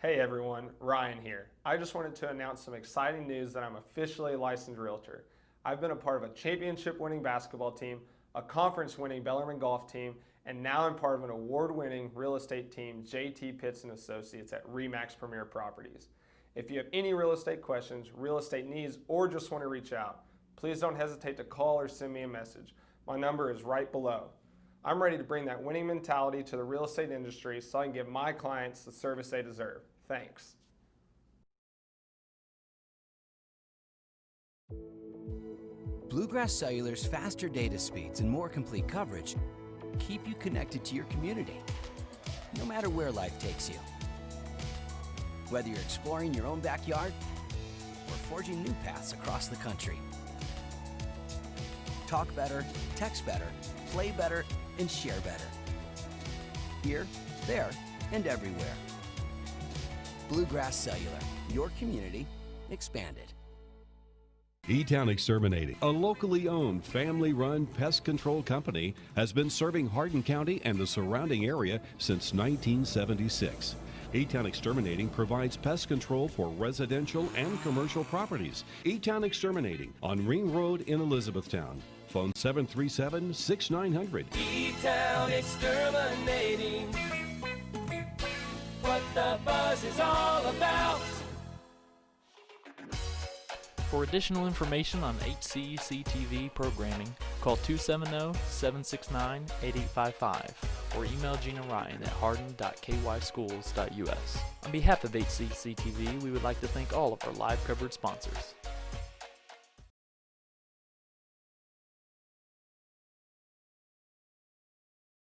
Hey everyone, Ryan here. I just wanted to announce some exciting news that I'm officially a licensed realtor. I've been a part of a championship-winning basketball team, a conference-winning Bellarmine golf team, and now I'm part of an award-winning real estate team, JT Pitts & Associates at RE/MAX Premier Properties. If you have any real estate questions, real estate needs, or just want to reach out, please don't hesitate to call or send me a message. My number is right below. I'm ready to bring that winning mentality to the real estate industry so I can give my clients the service they deserve. Thanks. Bluegrass Cellular's faster data speeds and more complete coverage keep you connected to your community, no matter where life takes you. Whether you're exploring your own backyard or forging new paths across the country. Talk better, text better, play better, and share better. Here, there, and everywhere. Bluegrass Cellular, your community expanded. E-Town Exterminating, a locally owned, family-run pest control company, has been serving Hardin County and the surrounding area since 1976. E-Town Exterminating provides pest control for residential and commercial properties. E-Town Exterminating on Ring Road in Elizabethtown. Phone 737-6900. E-Town Exterminating, what the buzz is all about. For additional information on HCEC-TV programming, call 270-769-8855 or email Gina Ryan at hardin.kyschools.us. On behalf of HCEC-TV, we would like to thank all of our live coverage sponsors.